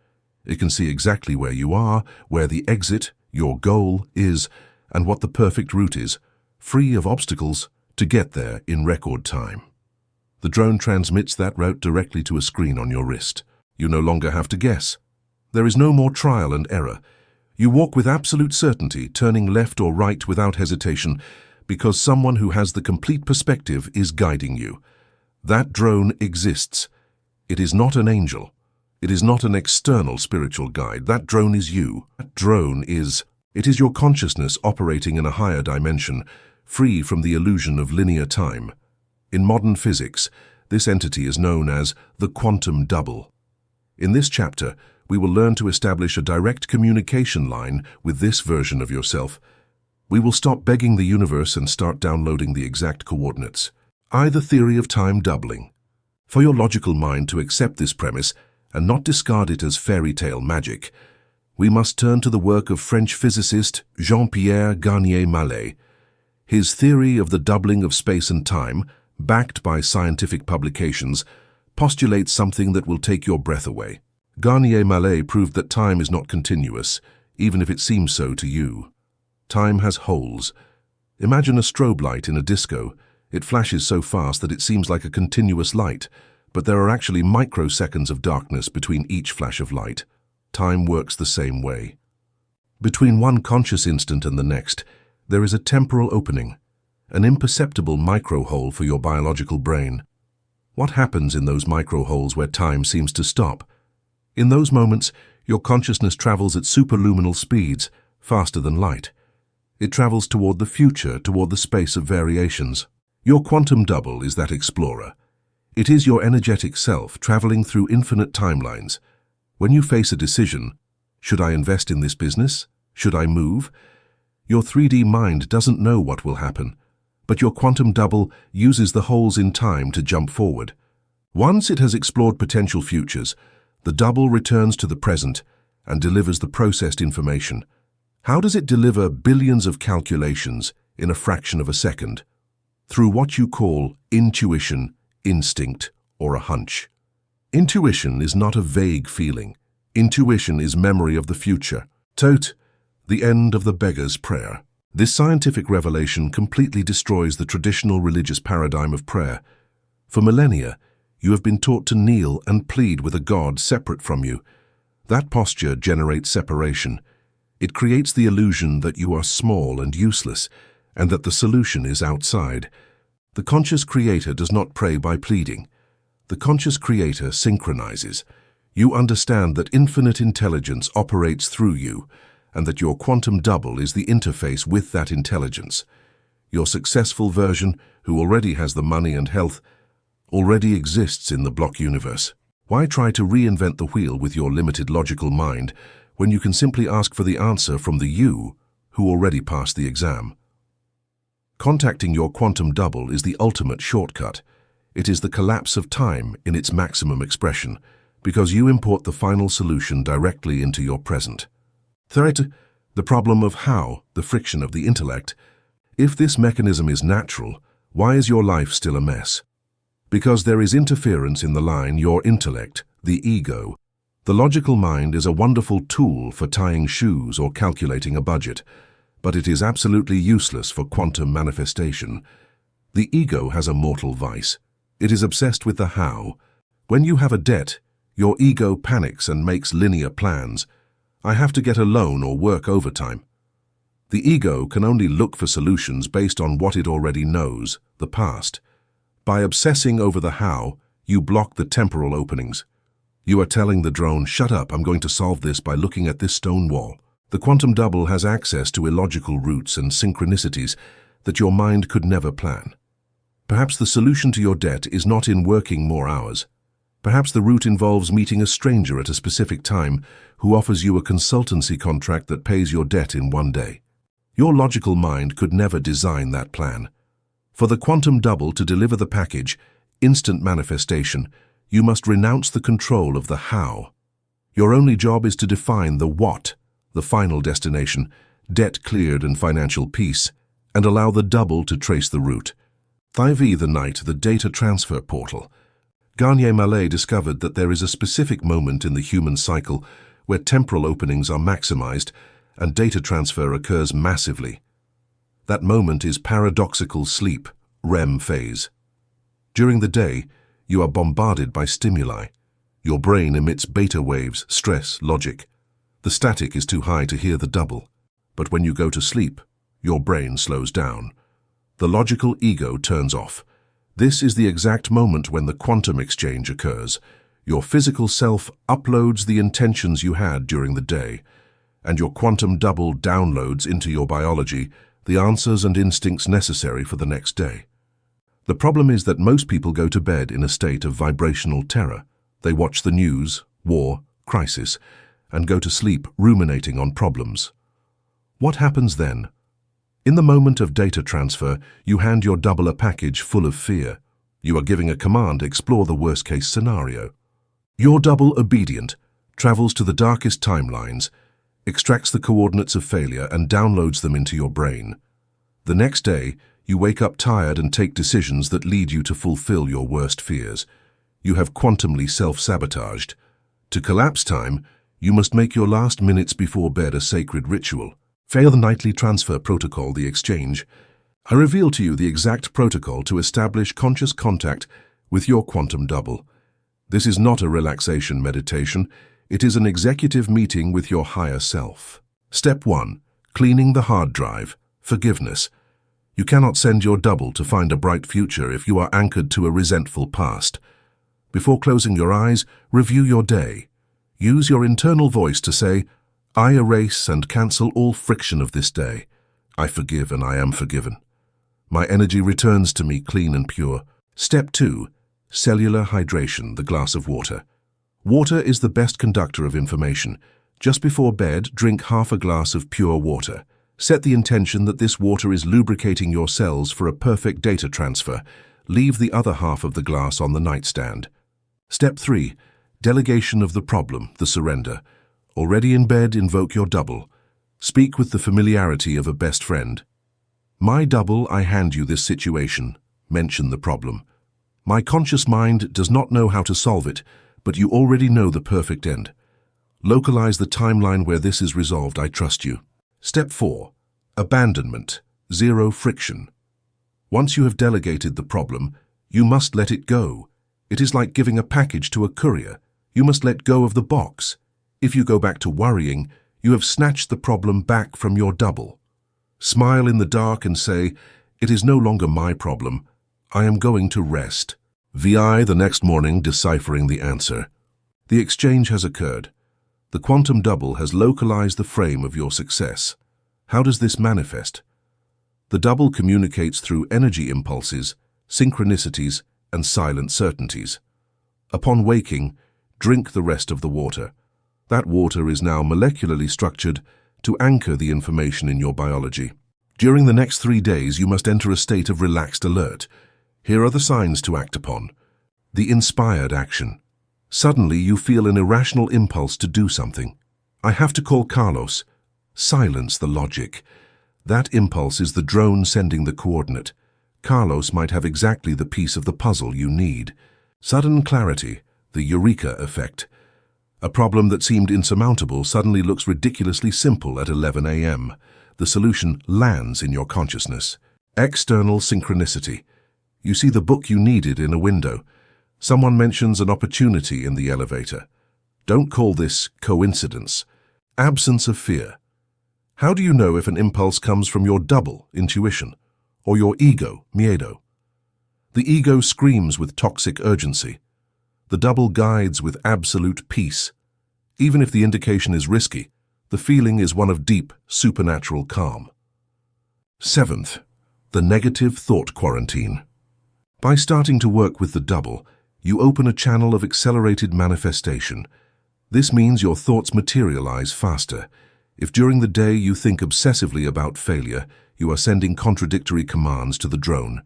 It can see exactly where you are, where the exit, your goal, is, and what the perfect route is, free of obstacles, to get there in record time. The drone transmits that route directly to a screen on your wrist. You no longer have to guess. There is no more trial and error. You walk with absolute certainty, turning left or right without hesitation, because someone who has the complete perspective is guiding you. That drone exists. It is not an angel. It is not an external spiritual guide. That drone is you. That drone is... It is your consciousness operating in a higher dimension, free from the illusion of linear time. In modern physics, this entity is known as the quantum double. In this chapter, we will learn to establish a direct communication line with this version of yourself. We will stop begging the universe and start downloading the exact coordinates. The theory of time doubling. For your logical mind to accept this premise and not discard it as fairy tale magic, we must turn to the work of French physicist Jean-Pierre Garnier-Mallet. His theory of the doubling of space and time, backed by scientific publications, postulates something that will take your breath away. Garnier-Mallet proved that time is not continuous, even if it seems so to you. Time has holes. Imagine a strobe light in a disco. It flashes so fast that it seems like a continuous light, but there are actually microseconds of darkness between each flash of light. Time works the same way. Between one conscious instant and the next, there is a temporal opening, an imperceptible micro-hole for your biological brain. What happens in those micro-holes where time seems to stop? In those moments, your consciousness travels at superluminal speeds, faster than light. It travels toward the future, toward the space of variations. Your quantum double is that explorer. It is your energetic self traveling through infinite timelines. When you face a decision, should I invest in this business? Should I move? Your 3D mind doesn't know what will happen, but your quantum double uses the holes in time to jump forward. Once it has explored potential futures, the double returns to the present and delivers the processed information. How does it deliver billions of calculations in a fraction of a second? Through what you call intuition, instinct, or a hunch. Intuition is not a vague feeling. Intuition is memory of the future. Tote, the end of the beggar's prayer. This scientific revelation completely destroys the traditional religious paradigm of prayer. For millennia, you have been taught to kneel and plead with a God separate from you. That posture generates separation. It creates the illusion that you are small and useless, and that the solution is outside. The conscious creator does not pray by pleading. The conscious creator synchronizes. You understand that infinite intelligence operates through you, and that your quantum double is the interface with that intelligence. Your successful version, who already has the money and health, already exists in the block universe. Why try to reinvent the wheel with your limited logical mind when you can simply ask for the answer from the you who already passed the exam? Contacting your quantum double is the ultimate shortcut. It is the collapse of time in its maximum expression, because you import the final solution directly into your present. Third, the problem of how, the friction of the intellect. If this mechanism is natural, why is your life still a mess? Because there is interference in the line your intellect, the ego. The logical mind is a wonderful tool for tying shoes or calculating a budget, but it is absolutely useless for quantum manifestation. The ego has a mortal vice. It is obsessed with the how. When you have a debt, your ego panics and makes linear plans. I have to get a loan or work overtime. The ego can only look for solutions based on what it already knows, the past. By obsessing over the how, you block the temporal openings. You are telling the drone, shut up, I'm going to solve this by looking at this stone wall. The quantum double has access to illogical routes and synchronicities that your mind could never plan. Perhaps the solution to your debt is not in working more hours. Perhaps the route involves meeting a stranger at a specific time who offers you a consultancy contract that pays your debt in one day. Your logical mind could never design that plan. For the quantum double to deliver the package, instant manifestation, you must renounce the control of the how. Your only job is to define the what, the final destination, debt cleared and financial peace, and allow the double to trace the route. 5e the night, the data transfer portal. Garnier Mallet discovered that there is a specific moment in the human cycle where temporal openings are maximized and data transfer occurs massively. That moment is paradoxical sleep, REM phase. During the day, you are bombarded by stimuli. Your brain emits beta waves, stress, logic. The static is too high to hear the double. But when you go to sleep, your brain slows down. The logical ego turns off. This is the exact moment when the quantum exchange occurs. Your physical self uploads the intentions you had during the day, and your quantum double downloads into your biology the answers and instincts necessary for the next day. The problem is that most people go to bed in a state of vibrational terror. They watch the news, war, crisis, and go to sleep ruminating on problems. What happens then? In the moment of data transfer, you hand your double a package full of fear. You are giving a command, explore the worst-case scenario. Your double, obedient, travels to the darkest timelines, extracts the coordinates of failure and downloads them into your brain. The next day, you wake up tired and take decisions that lead you to fulfill your worst fears. You have quantumly self-sabotaged. To collapse time, you must make your last minutes before bed a sacred ritual. Fail the nightly transfer protocol, the exchange. I reveal to you the exact protocol to establish conscious contact with your quantum double. This is not a relaxation meditation. It is an executive meeting with your higher self. Step 1. Cleaning the hard drive. Forgiveness. You cannot send your double to find a bright future if you are anchored to a resentful past. Before closing your eyes, review your day. Use your internal voice to say, I erase and cancel all friction of this day. I forgive and I am forgiven. My energy returns to me clean and pure. Step 2. Cellular hydration, the glass of water. Water is the best conductor of information. Just before bed, drink half a glass of pure water. Set the intention that this water is lubricating your cells for a perfect data transfer. Leave the other half of the glass on the nightstand. Step 3. Delegation of the problem, the surrender. Already in bed, invoke your double. Speak with the familiarity of a best friend. My double, I hand you this situation. Mention the problem. My conscious mind does not know how to solve it, but you already know the perfect end. Localize the timeline where this is resolved, I trust you. Step 4. Abandonment, zero friction. Once you have delegated the problem, you must let it go. It is like giving a package to a courier. You must let go of the box. If you go back to worrying, you have snatched the problem back from your double. Smile in the dark and say, it is no longer my problem. I am going to rest. VI the next morning deciphering the answer. The exchange has occurred. The quantum double has localized the frame of your success. How does this manifest? The double communicates through energy impulses, synchronicities, and silent certainties. Upon waking, drink the rest of the water. That water is now molecularly structured to anchor the information in your biology. During the next 3 days, you must enter a state of relaxed alert. Here are the signs to act upon. The inspired action. Suddenly, you feel an irrational impulse to do something. I have to call Carlos. Silence the logic. That impulse is the drone sending the coordinate. Carlos might have exactly the piece of the puzzle you need. Sudden clarity, the eureka effect. A problem that seemed insurmountable suddenly looks ridiculously simple at 11 a.m. The solution lands in your consciousness. External synchronicity. You see the book you needed in a window. Someone mentions an opportunity in the elevator. Don't call this coincidence. Absence of fear. How do you know if an impulse comes from your double, intuition, or your ego, miedo? The ego screams with toxic urgency. The double guides with absolute peace. Even if the indication is risky, the feeling is one of deep, supernatural calm. 7th, the negative thought quarantine. By starting to work with the double, You open a channel of accelerated manifestation. This means your thoughts materialize faster. If during the day you think obsessively about failure, you are sending contradictory commands to the drone.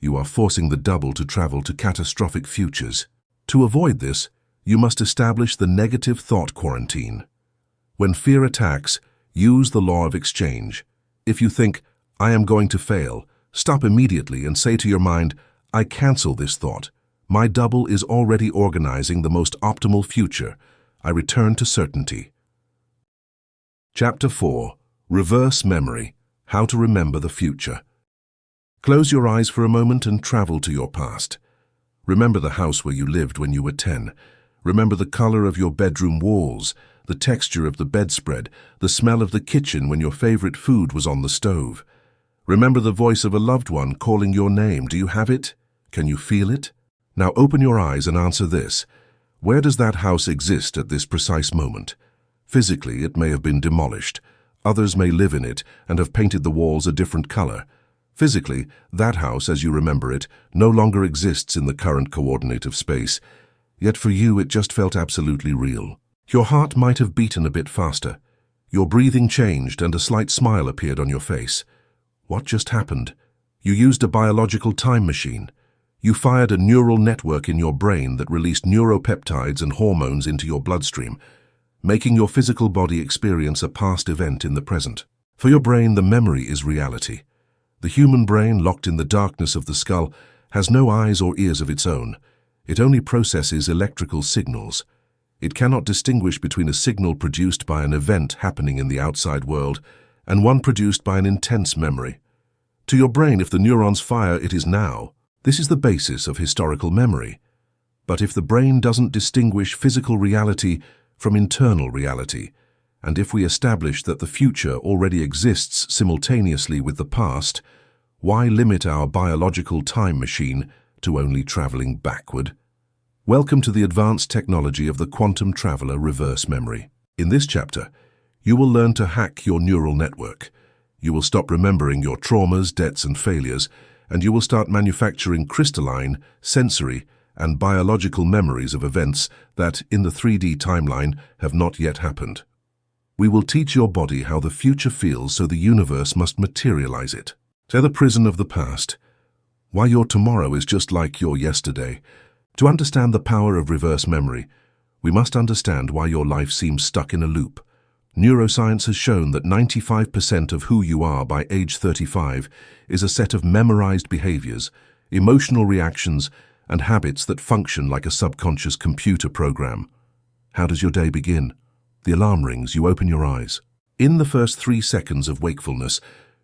You are forcing the double to travel to catastrophic futures. To avoid this, you must establish the negative thought quarantine. When fear attacks, use the law of exchange. If you think, "I am going to fail," stop immediately and say to your mind, "I cancel this thought. My double is already organizing the most optimal future. I return to certainty." Chapter 4. Reverse Memory. How to Remember the Future. Close your eyes for a moment and travel to your past. Remember the house where you lived when you were 10. Remember the color of your bedroom walls, the texture of the bedspread, the smell of the kitchen when your favorite food was on the stove. Remember the voice of a loved one calling your name. Do you have it? Can you feel it? Now open your eyes and answer this. Where does that house exist at this precise moment? Physically, it may have been demolished. Others may live in it and have painted the walls a different color. Physically, that house, as you remember it, no longer exists in the current coordinate of space. Yet for you, it just felt absolutely real. Your heart might have beaten a bit faster. Your breathing changed and a slight smile appeared on your face. What just happened? You used a biological time machine. You fired a neural network in your brain that released neuropeptides and hormones into your bloodstream, making your physical body experience a past event in the present. For your brain, the memory is reality. The human brain, locked in the darkness of the skull, has no eyes or ears of its own. It only processes electrical signals. It cannot distinguish between a signal produced by an event happening in the outside world and one produced by an intense memory. To your brain, if the neurons fire, it is now. This is the basis of historical memory. But if the brain doesn't distinguish physical reality from internal reality, and if we establish that the future already exists simultaneously with the past, why limit our biological time machine to only traveling backward? Welcome to the advanced technology of the quantum traveler reverse memory. In this chapter, you will learn to hack your neural network. You will stop remembering your traumas, debts, and failures, and you will start manufacturing crystalline, sensory, and biological memories of events that, in the 3D timeline, have not yet happened. We will teach your body how the future feels so the universe must materialize it. To the prison of the past. Why your tomorrow is just like your yesterday. To understand the power of reverse memory, we must understand why your life seems stuck in a loop. Neuroscience has shown that 95% of who you are by age 35 is a set of memorized behaviors, emotional reactions, and habits that function like a subconscious computer program. How does your day begin? The alarm rings, you open your eyes. In the first 3 seconds of wakefulness,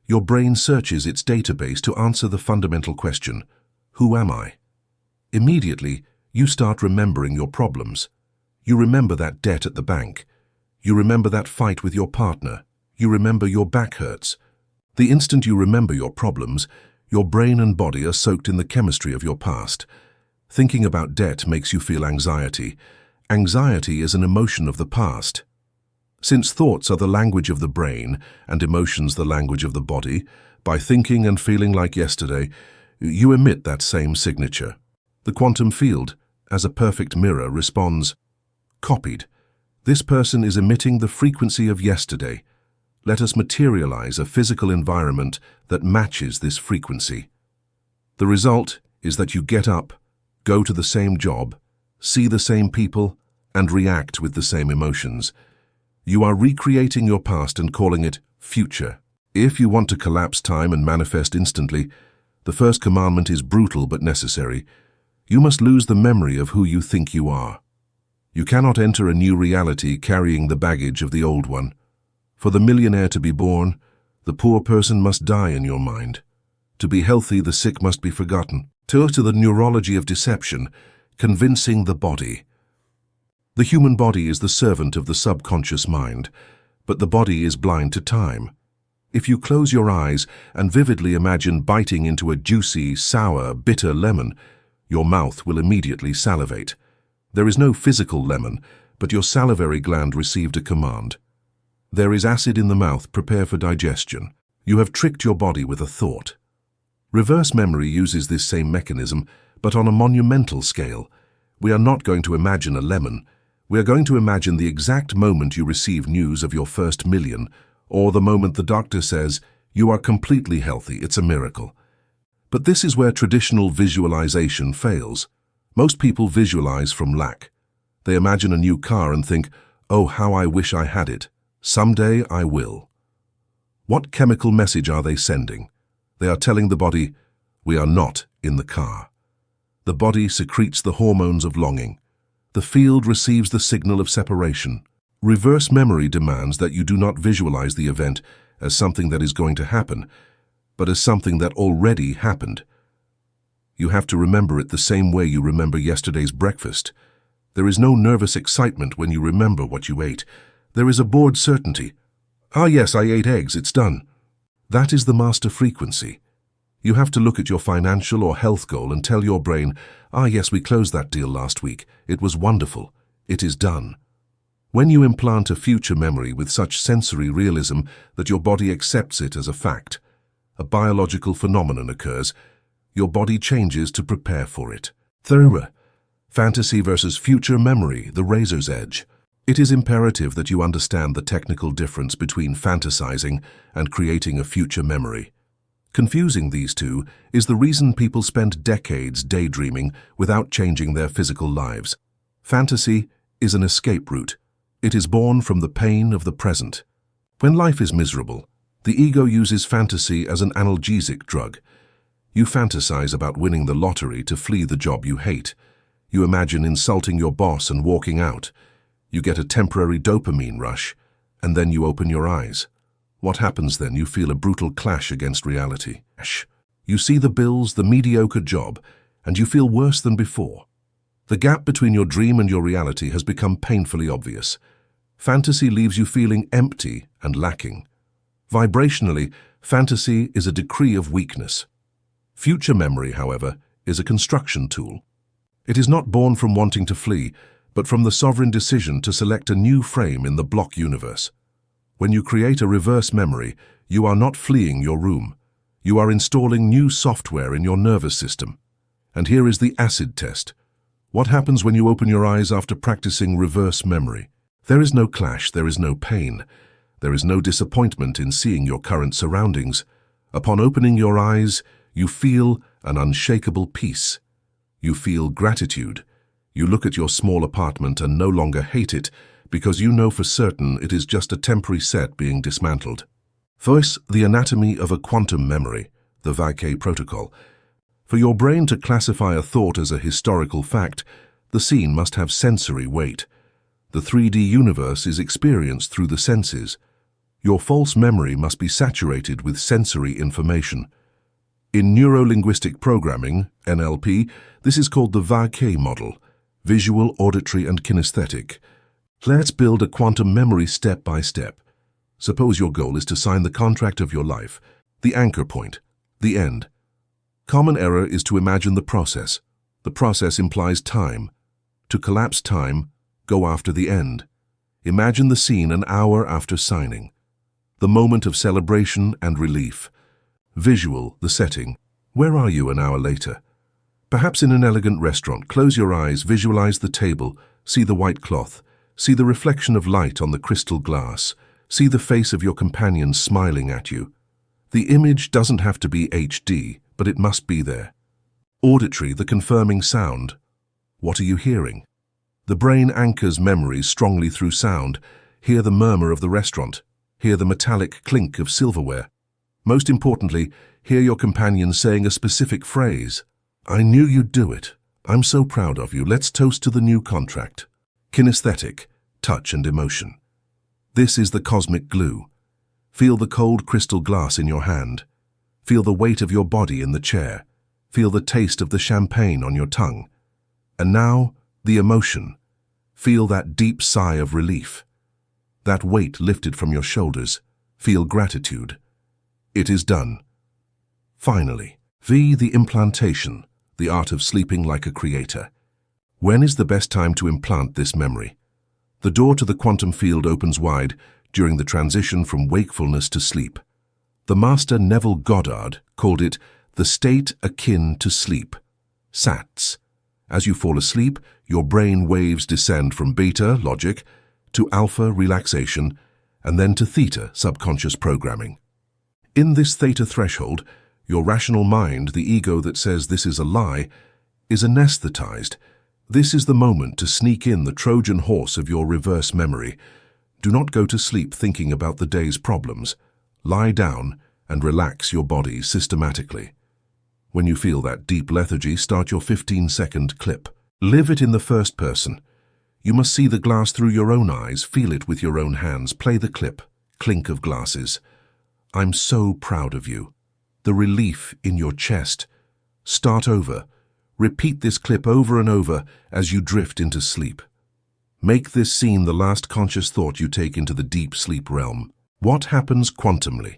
your brain searches its database to answer the fundamental question, who am I? Immediately, you start remembering your problems. You remember that debt at the bank. You remember that fight with your partner. You remember your back hurts. The instant you remember your problems, your brain and body are soaked in the chemistry of your past. Thinking about debt makes you feel anxiety. Anxiety is an emotion of the past. Since thoughts are the language of the brain and emotions the language of the body, by thinking and feeling like yesterday, you emit that same signature. The quantum field, as a perfect mirror, responds, "Copied. This person is emitting the frequency of yesterday. Let us materialize a physical environment that matches this frequency." The result is that you get up, go to the same job, see the same people, and react with the same emotions. You are recreating your past and calling it future. If you want to collapse time and manifest instantly, the first commandment is brutal but necessary. You must lose the memory of who you think you are. You cannot enter a new reality carrying the baggage of the old one. For the millionaire to be born, the poor person must die in your mind. To be healthy, the sick must be forgotten. To the neurology of deception, convincing the body. The human body is the servant of the subconscious mind, but the body is blind to time. If you close your eyes and vividly imagine biting into a juicy, sour, bitter lemon, your mouth will immediately salivate. There is no physical lemon, but your salivary gland received a command. There is acid in the mouth, prepare for digestion. You have tricked your body with a thought. Reverse memory uses this same mechanism, but on a monumental scale. We are not going to imagine a lemon. We are going to imagine the exact moment you receive news of your first million, or the moment the doctor says, "You are completely healthy, it's a miracle." But this is where traditional visualization fails. Most people visualize from lack. They imagine a new car and think, "Oh, how I wish I had it. Someday I will." What chemical message are they sending? They are telling the body, "We are not in the car." The body secretes the hormones of longing. The field receives the signal of separation. Reverse memory demands that you do not visualize the event as something that is going to happen, but as something that already happened. You have to remember it the same way you remember yesterday's breakfast. There is no nervous excitement when you remember what you ate. There is a bored certainty. "Ah yes, I ate eggs, it's done." That is the master frequency. You have to look at your financial or health goal and tell your brain, "Ah yes, we closed that deal last week. It was wonderful. It is done." When you implant a future memory with such sensory realism that your body accepts it as a fact, a biological phenomenon occurs. Your body changes to prepare for it. Third, fantasy versus future memory, the razor's edge. It is imperative that you understand the technical difference between fantasizing and creating a future memory. Confusing these two is the reason people spend decades daydreaming without changing their physical lives. Fantasy is an escape route. It is born from the pain of the present. When life is miserable, the ego uses fantasy as an analgesic drug. You fantasize about winning the lottery to flee the job you hate. You imagine insulting your boss and walking out. You get a temporary dopamine rush, and then you open your eyes. What happens then? You feel a brutal clash against reality. You see the bills, the mediocre job, and you feel worse than before. The gap between your dream and your reality has become painfully obvious. Fantasy leaves you feeling empty and lacking. Vibrationally, fantasy is a decree of weakness. Future memory, however, is a construction tool. It is not born from wanting to flee, but from the sovereign decision to select a new frame in the block universe. When you create a reverse memory, you are not fleeing your room. You are installing new software in your nervous system. And here is the acid test. What happens when you open your eyes after practicing reverse memory? There is no clash, there is no pain. There is no disappointment in seeing your current surroundings. Upon opening your eyes, you feel an unshakable peace. You feel gratitude. You look at your small apartment and no longer hate it, because you know for certain it is just a temporary set being dismantled. First, the anatomy of a quantum memory, the Vaquet protocol. For your brain to classify a thought as a historical fact, the scene must have sensory weight. The 3D universe is experienced through the senses. Your false memory must be saturated with sensory information. In neuro-linguistic programming, NLP, this is called the Vaquet model, visual, auditory, and kinesthetic. Let's build a quantum memory step by step. Suppose your goal is to sign the contract of your life, the anchor point, the end. Common error is to imagine the process. The process implies time. To collapse time, go after the end. Imagine the scene an hour after signing. The moment of celebration and relief. Visual, the setting. Where are you an hour later? Perhaps in an elegant restaurant. Close your eyes, visualize the table, see the white cloth. See the reflection of light on the crystal glass. See the face of your companion smiling at you. The image doesn't have to be HD, but it must be there. Auditory, the confirming sound. What are you hearing? The brain anchors memories strongly through sound. Hear the murmur of the restaurant. Hear the metallic clink of silverware. Most importantly, hear your companion saying a specific phrase. "I knew you'd do it. I'm so proud of you. Let's toast to the new contract." Kinesthetic, touch and emotion. This is the cosmic glue. Feel the cold crystal glass in your hand. Feel the weight of your body in the chair. Feel the taste of the champagne on your tongue. And now, the emotion. Feel that deep sigh of relief. That weight lifted from your shoulders. Feel gratitude. It is done. Finally, the implantation, the art of sleeping like a creator. When is the best time to implant this memory? The door to the quantum field opens wide during the transition from wakefulness to sleep. The master Neville Goddard called it the state akin to sleep, SATS. As you fall asleep, your brain waves descend from beta, logic, to alpha, relaxation, and then to theta, subconscious programming. In this theta threshold, your rational mind, the ego that says this is a lie, is anesthetized. This is the moment to sneak in the Trojan horse of your reverse memory. Do not go to sleep thinking about the day's problems. Lie down and relax your body systematically. When you feel that deep lethargy, start your 15-second clip. Live it in the first person. You must see the glass through your own eyes, feel it with your own hands. Play the clip. Clink of glasses. I'm so proud of you. The relief in your chest. Start over. Repeat this clip over and over as you drift into sleep. Make this scene the last conscious thought you take into the deep sleep realm. What happens quantumly?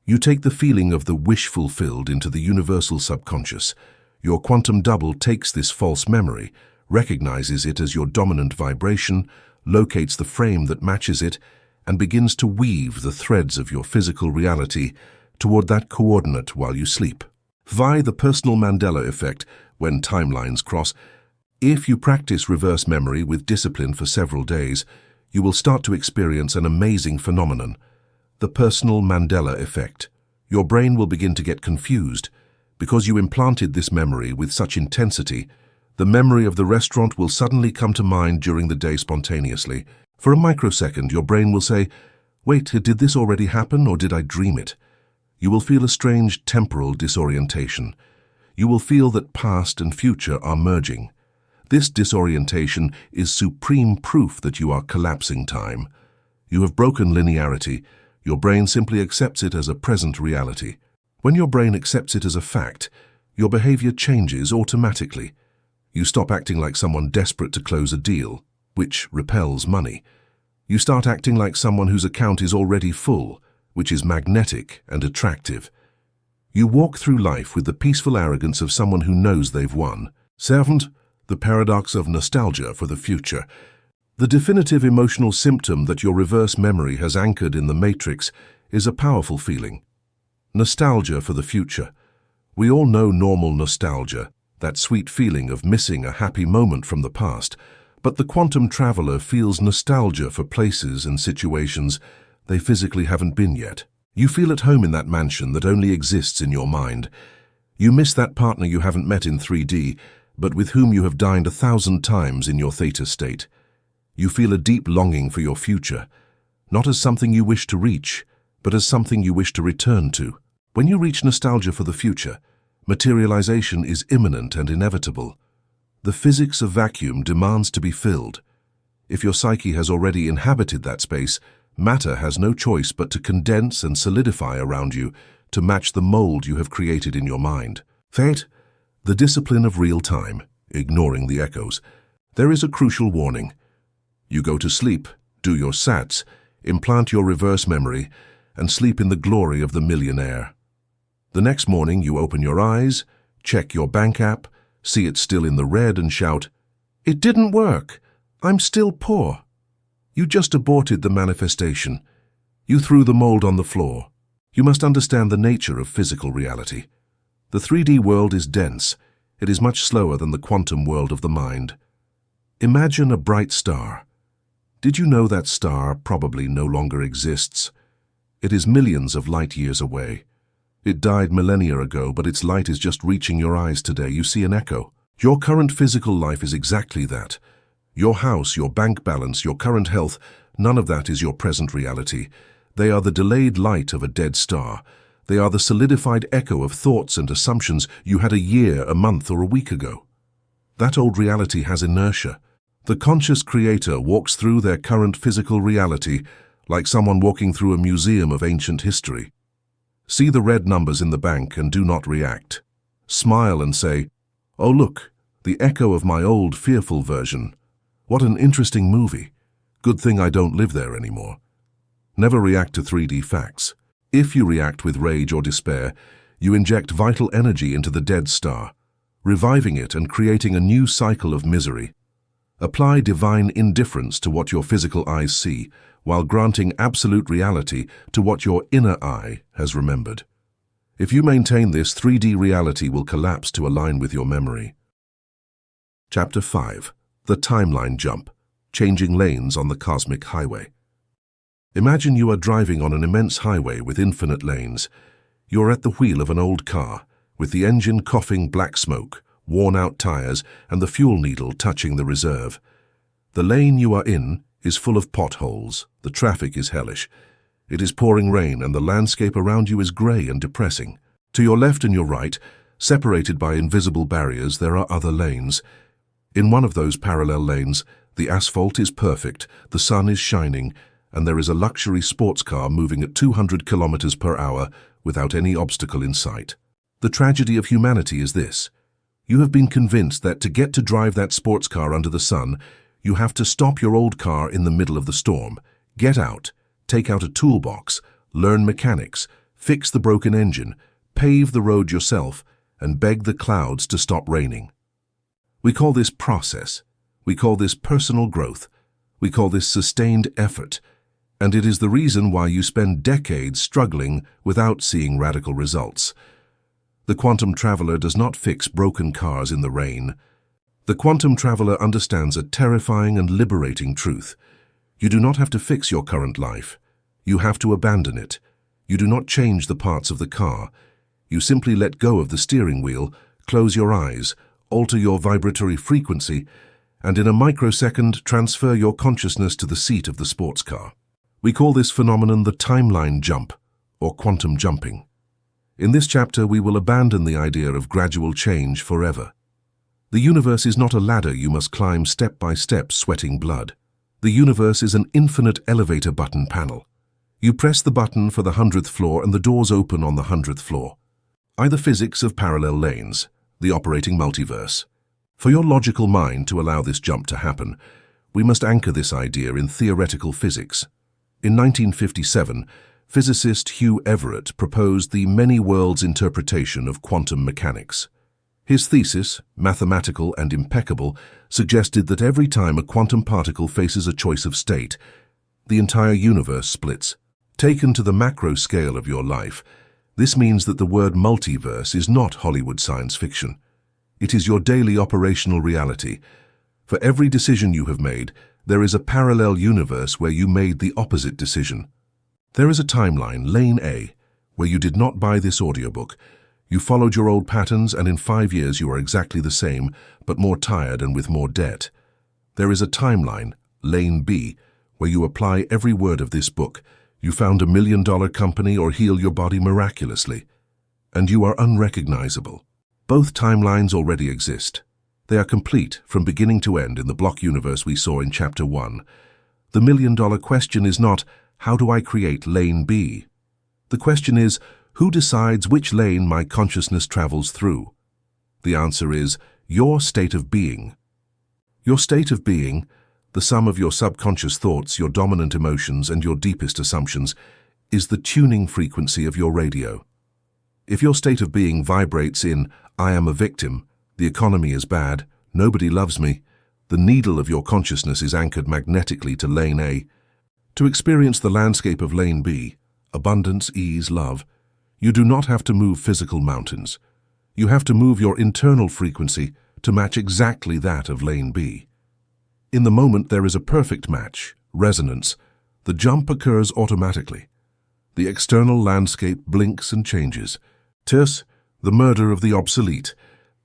You take the feeling of the wish fulfilled into the universal subconscious. Your quantum double takes this false memory, recognizes it as your dominant vibration, locates the frame that matches it, and begins to weave the threads of your physical reality toward that coordinate while you sleep. Via the personal Mandela effect, when timelines cross, if you practice reverse memory with discipline for several days, you will start to experience an amazing phenomenon, the personal Mandela effect. Your brain will begin to get confused. Because you implanted this memory with such intensity, the memory of the restaurant will suddenly come to mind during the day spontaneously. For a microsecond, your brain will say, "Wait, did this already happen or did I dream it?" You will feel a strange temporal disorientation. You will feel that past and future are merging. This disorientation is supreme proof that you are collapsing time. You have broken linearity. Your brain simply accepts it as a present reality. When your brain accepts it as a fact, your behavior changes automatically. You stop acting like someone desperate to close a deal, which repels money. You start acting like someone whose account is already full, which is magnetic and attractive. You walk through life with the peaceful arrogance of someone who knows they've won. Servant, the paradox of nostalgia for the future. The definitive emotional symptom that your reverse memory has anchored in the matrix is a powerful feeling. Nostalgia for the future. We all know normal nostalgia, that sweet feeling of missing a happy moment from the past, but the quantum traveler feels nostalgia for places and situations they physically haven't been yet. You feel at home in that mansion that only exists in your mind. You miss that partner you haven't met in 3D, but with whom you have dined 1,000 times in your theta state. You feel a deep longing for your future, not as something you wish to reach, but as something you wish to return to. When you reach nostalgia for the future, materialization is imminent and inevitable. The physics of vacuum demands to be filled. If your psyche has already inhabited that space, matter has no choice but to condense and solidify around you to match the mold you have created in your mind. Fate, the discipline of real time, ignoring the echoes. There is a crucial warning. You go to sleep, do your sats, implant your reverse memory, and sleep in the glory of the millionaire. The next morning you open your eyes, check your bank app, see it still in the red and shout, "It didn't work. I'm still poor." You just aborted the manifestation. You threw the mold on the floor. You must understand the nature of physical reality. The 3D world is dense. It is much slower than the quantum world of the mind. Imagine a bright star. Did you know that star probably no longer exists? It is millions of light years away. It died millennia ago, but its light is just reaching your eyes today. You see an echo. Your current physical life is exactly that. Your house, your bank balance, your current health, none of that is your present reality. They are the delayed light of a dead star. They are the solidified echo of thoughts and assumptions you had a year, a month, or a week ago. That old reality has inertia. The conscious creator walks through their current physical reality like someone walking through a museum of ancient history. See the red numbers in the bank and do not react. Smile and say, "Oh look, the echo of my old fearful version. What an interesting movie. Good thing I don't live there anymore." Never react to 3D facts. If you react with rage or despair, you inject vital energy into the dead star, reviving it and creating a new cycle of misery. Apply divine indifference to what your physical eyes see, while granting absolute reality to what your inner eye has remembered. If you maintain this, 3D reality will collapse to align with your memory. Chapter 5. The Timeline Jump. Changing Lanes on the Cosmic Highway. Imagine you are driving on an immense highway with infinite lanes. You are at the wheel of an old car, with the engine coughing black smoke, worn-out tires, and the fuel needle touching the reserve. The lane you are in is full of potholes. The traffic is hellish. It is pouring rain, and the landscape around you is grey and depressing. To your left and your right, separated by invisible barriers, there are other lanes. In one of those parallel lanes, the asphalt is perfect, the sun is shining, and there is a luxury sports car moving at 200 kilometers per hour without any obstacle in sight. The tragedy of humanity is this. You have been convinced that to get to drive that sports car under the sun, you have to stop your old car in the middle of the storm, get out, take out a toolbox, learn mechanics, fix the broken engine, pave the road yourself, and beg the clouds to stop raining. We call this process. We call this personal growth. We call this sustained effort. And it is the reason why you spend decades struggling without seeing radical results. The quantum traveler does not fix broken cars in the rain. The quantum traveler understands a terrifying and liberating truth. You do not have to fix your current life. You have to abandon it. You do not change the parts of the car. You simply let go of the steering wheel, close your eyes, alter your vibratory frequency, and in a microsecond transfer your consciousness to the seat of the sports car. We call this phenomenon the timeline jump, or quantum jumping. In this chapter, we will abandon the idea of gradual change forever. The universe is not a ladder you must climb step by step, sweating blood. The universe is an infinite elevator button panel. You press the button for the 100th floor and the doors open on the 100th floor. The physics of parallel lanes, the operating multiverse. For your logical mind to allow this jump to happen, we must anchor this idea in theoretical physics. In 1957, physicist Hugh Everett proposed the many worlds interpretation of quantum mechanics. His thesis, mathematical and impeccable, suggested that every time a quantum particle faces a choice of state, the entire universe splits. Taken to the macro scale of your life, this means that the word multiverse is not Hollywood science fiction. It is your daily operational reality. For every decision you have made, there is a parallel universe where you made the opposite decision. There is a timeline, Lane A, where you did not buy this audiobook. You followed your old patterns, and in 5 years you are exactly the same, but more tired and with more debt. There is a timeline, Lane B, where you apply every word of this book. You found $1 million company or heal your body miraculously. And you are unrecognizable. Both timelines already exist. They are complete from beginning to end in the block universe we saw in Chapter 1. The $1 million question is not, how do I create Lane B? The question is, who decides which lane my consciousness travels through? The answer is, your state of being. Your state of being, the sum of your subconscious thoughts, your dominant emotions, and your deepest assumptions, is the tuning frequency of your radio. If your state of being vibrates in, I am a victim, the economy is bad, nobody loves me, the needle of your consciousness is anchored magnetically to Lane A. To experience the landscape of Lane B, abundance, ease, love, you do not have to move physical mountains. You have to move your internal frequency to match exactly that of Lane B. In the moment there is a perfect match, resonance. The jump occurs automatically. The external landscape blinks and changes. Tis, the murder of the obsolete.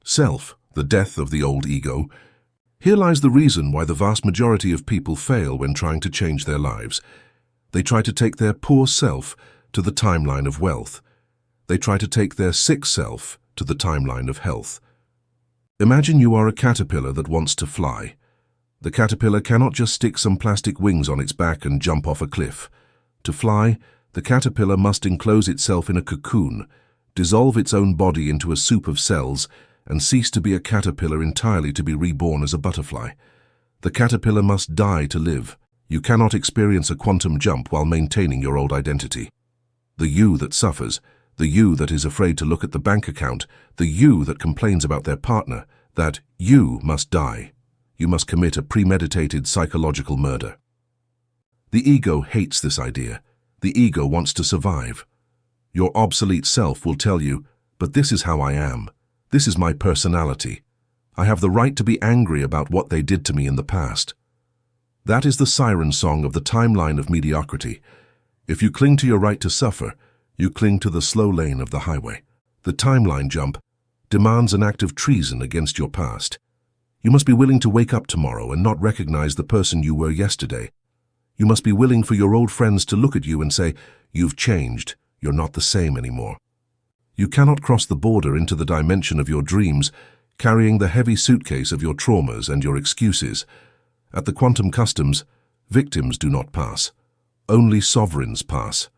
Self, the death of the old ego. Here lies the reason why the vast majority of people fail when trying to change their lives. They try to take their poor self to the timeline of wealth. They try to take their sick self to the timeline of health. Imagine you are a caterpillar that wants to fly. The caterpillar cannot just stick some plastic wings on its back and jump off a cliff. To fly, the caterpillar must enclose itself in a cocoon, dissolve its own body into a soup of cells, and cease to be a caterpillar entirely to be reborn as a butterfly. The caterpillar must die to live. You cannot experience a quantum jump while maintaining your old identity. The you that suffers, the you that is afraid to look at the bank account, the you that complains about their partner, that you must die. You must commit a premeditated psychological murder. The ego hates this idea. The ego wants to survive. Your obsolete self will tell you, but this is how I am. This is my personality. I have the right to be angry about what they did to me in the past. That is the siren song of the timeline of mediocrity. If you cling to your right to suffer, you cling to the slow lane of the highway. The timeline jump demands an act of treason against your past. You must be willing to wake up tomorrow and not recognize the person you were yesterday. You must be willing for your old friends to look at you and say, "You've changed, you're not the same anymore." You cannot cross the border into the dimension of your dreams, carrying the heavy suitcase of your traumas and your excuses. At the quantum customs, victims do not pass. Only sovereigns pass.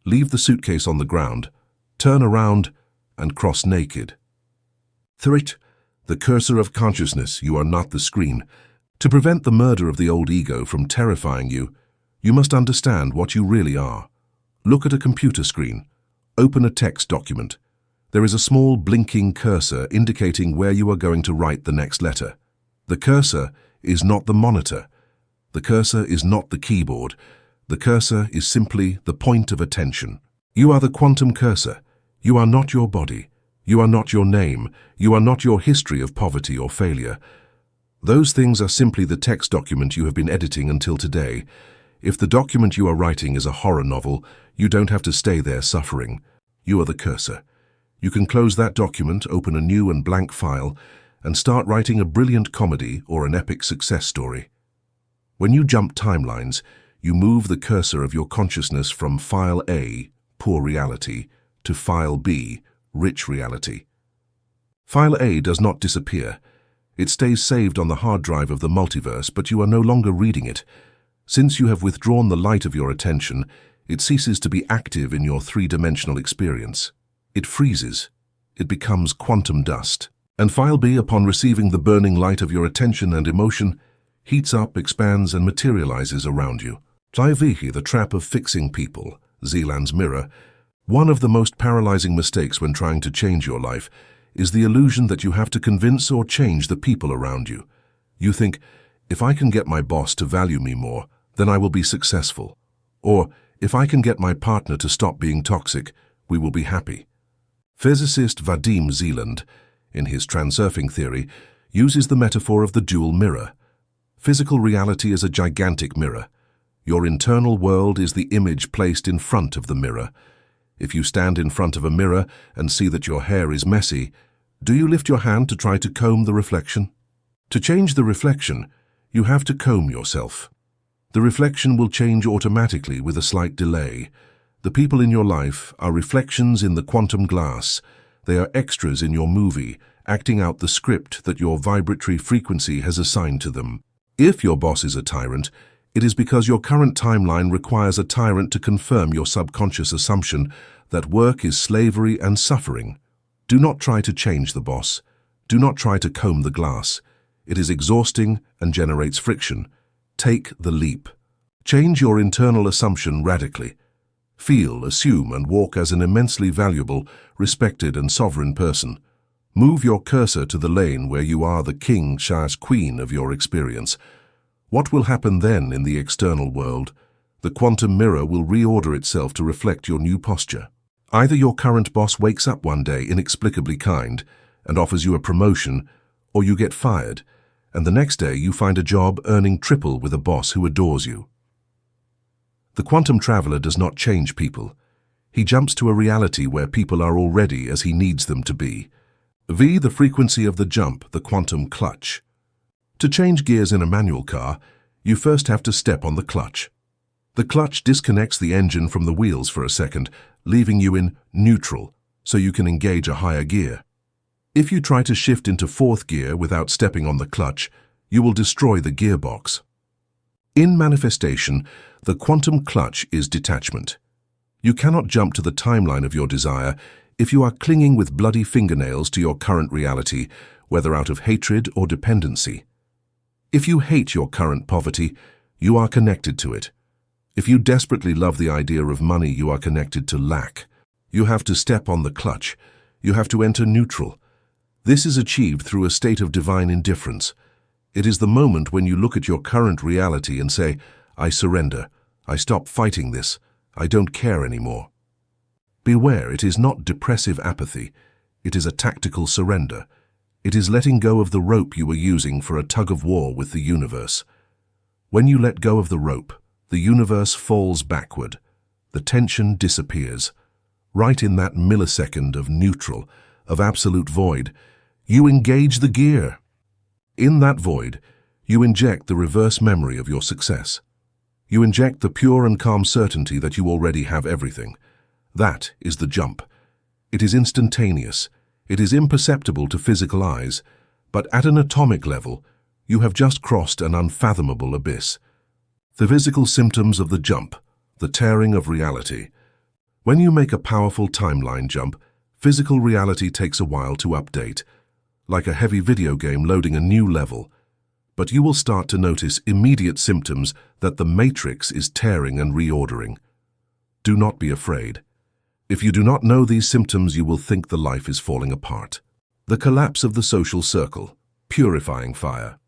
Leave the suitcase on the ground, turn around, and cross naked. 3. The cursor of consciousness, you are not the screen. To prevent the murder of the old ego from terrifying you, you must understand what you really are. Look at a computer screen. Open a text document. There is a small blinking cursor indicating where you are going to write the next letter. The cursor is not the monitor. The cursor is not the keyboard. The cursor is simply the point of attention. You are the quantum cursor. You are not your body. You are not your name. You are not your history of poverty or failure. Those things are simply the text document you have been editing until today. If the document you are writing is a horror novel, you don't have to stay there suffering. You are the cursor. You can close that document, open a new and blank file, and start writing a brilliant comedy or an epic success story. When you jump timelines, you move the cursor of your consciousness from File A, poor reality, to File B, rich reality. File A does not disappear. It stays saved on the hard drive of the multiverse, but you are no longer reading it. Since you have withdrawn the light of your attention, it ceases to be active in your three-dimensional experience. It freezes. It becomes quantum dust. And File B, upon receiving the burning light of your attention and emotion, heats up, expands, and materializes around you. Taivihi, the trap of fixing people, Zeland's mirror. One of the most paralyzing mistakes when trying to change your life is the illusion that you have to convince or change the people around you. You think, if I can get my boss to value me more, then I will be successful. Or, if I can get my partner to stop being toxic, we will be happy. Physicist Vadim Zeland, in his transurfing theory, uses the metaphor of the dual mirror. Physical reality is a gigantic mirror. Your internal world is the image placed in front of the mirror. If you stand in front of a mirror and see that your hair is messy, do you lift your hand to try to comb the reflection? To change the reflection, you have to comb yourself. The reflection will change automatically with a slight delay. The people in your life are reflections in the quantum glass. They are extras in your movie, acting out the script that your vibratory frequency has assigned to them. If your boss is a tyrant, it is because your current timeline requires a tyrant to confirm your subconscious assumption that work is slavery and suffering. Do not try to change the boss. Do not try to comb the glass. It is exhausting and generates friction. Take the leap. Change your internal assumption radically. Feel, assume, and walk as an immensely valuable, respected, and sovereign person. Move your cursor to the lane where you are the king/queen of your experience. What will happen then in the external world? The quantum mirror will reorder itself to reflect your new posture. Either your current boss wakes up one day inexplicably kind and offers you a promotion, or you get fired, and the next day you find a job earning triple with a boss who adores you. The quantum traveler does not change people. He jumps to a reality where people are already as he needs them to be. V, the frequency of the jump, the quantum clutch. To change gears in a manual car, you first have to step on the clutch. The clutch disconnects the engine from the wheels for a second, leaving you in neutral, so you can engage a higher gear. If you try to shift into fourth gear without stepping on the clutch, you will destroy the gearbox. In manifestation, the quantum clutch is detachment. You cannot jump to the timeline of your desire if you are clinging with bloody fingernails to your current reality, whether out of hatred or dependency. If you hate your current poverty, you are connected to it. If you desperately love the idea of money, you are connected to lack. You have to step on the clutch. You have to enter neutral. This is achieved through a state of divine indifference. It is the moment when you look at your current reality and say, I surrender. I stop fighting this. I don't care anymore. Beware, it is not depressive apathy. It is a tactical surrender. It is letting go of the rope you were using for a tug-of-war with the universe. When you let go of the rope, the universe falls backward. The tension disappears. Right in that millisecond of neutral, of absolute void, you engage the gear. In that void, you inject the reverse memory of your success. You inject the pure and calm certainty that you already have everything. That is the jump. It is instantaneous. It is imperceptible to physical eyes, but at an atomic level, you have just crossed an unfathomable abyss. The physical symptoms of the jump, the tearing of reality. When you make a powerful timeline jump, physical reality takes a while to update, like a heavy video game loading a new level. But you will start to notice immediate symptoms that the matrix is tearing and reordering. Do not be afraid. If you do not know these symptoms, you will think the life is falling apart. The collapse of the social circle, purifying fire.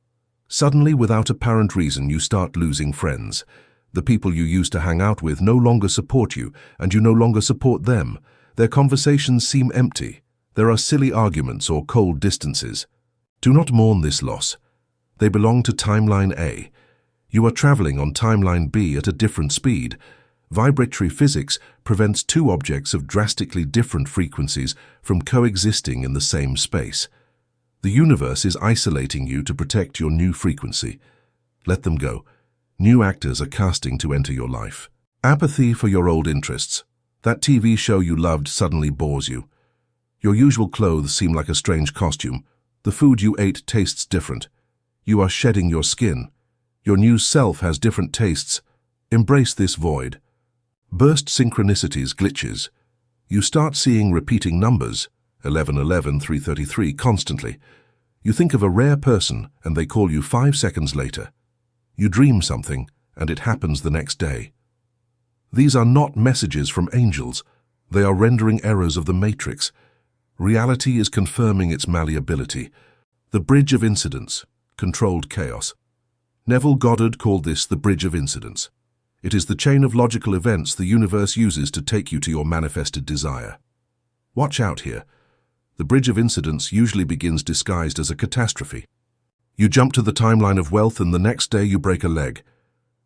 Suddenly, without apparent reason, you start losing friends. The people you used to hang out with no longer support you, and you no longer support them. Their conversations seem empty. There are silly arguments or cold distances. Do not mourn this loss. They belong to timeline A. You are traveling on timeline B at a different speed. Vibratory physics prevents two objects of drastically different frequencies from coexisting in the same space. The universe is isolating you to protect your new frequency. Let them go. New actors are casting to enter your life. Apathy for your old interests. That TV show you loved suddenly bores you. Your usual clothes seem like a strange costume. The food you ate tastes different. You are shedding your skin. Your new self has different tastes. Embrace this void. Burst synchronicities, glitches. You start seeing repeating numbers, 1111, 333, constantly. You think of a rare person and they call you 5 seconds later. You dream something and it happens the next day. These are not messages from angels. They are rendering errors of the matrix. Reality is confirming its malleability. The bridge of incidents, controlled chaos. Neville Goddard called this the bridge of incidents. It is the chain of logical events the universe uses to take you to your manifested desire. Watch out here. The bridge of incidents usually begins disguised as a catastrophe. You jump to the timeline of wealth and the next day you break a leg.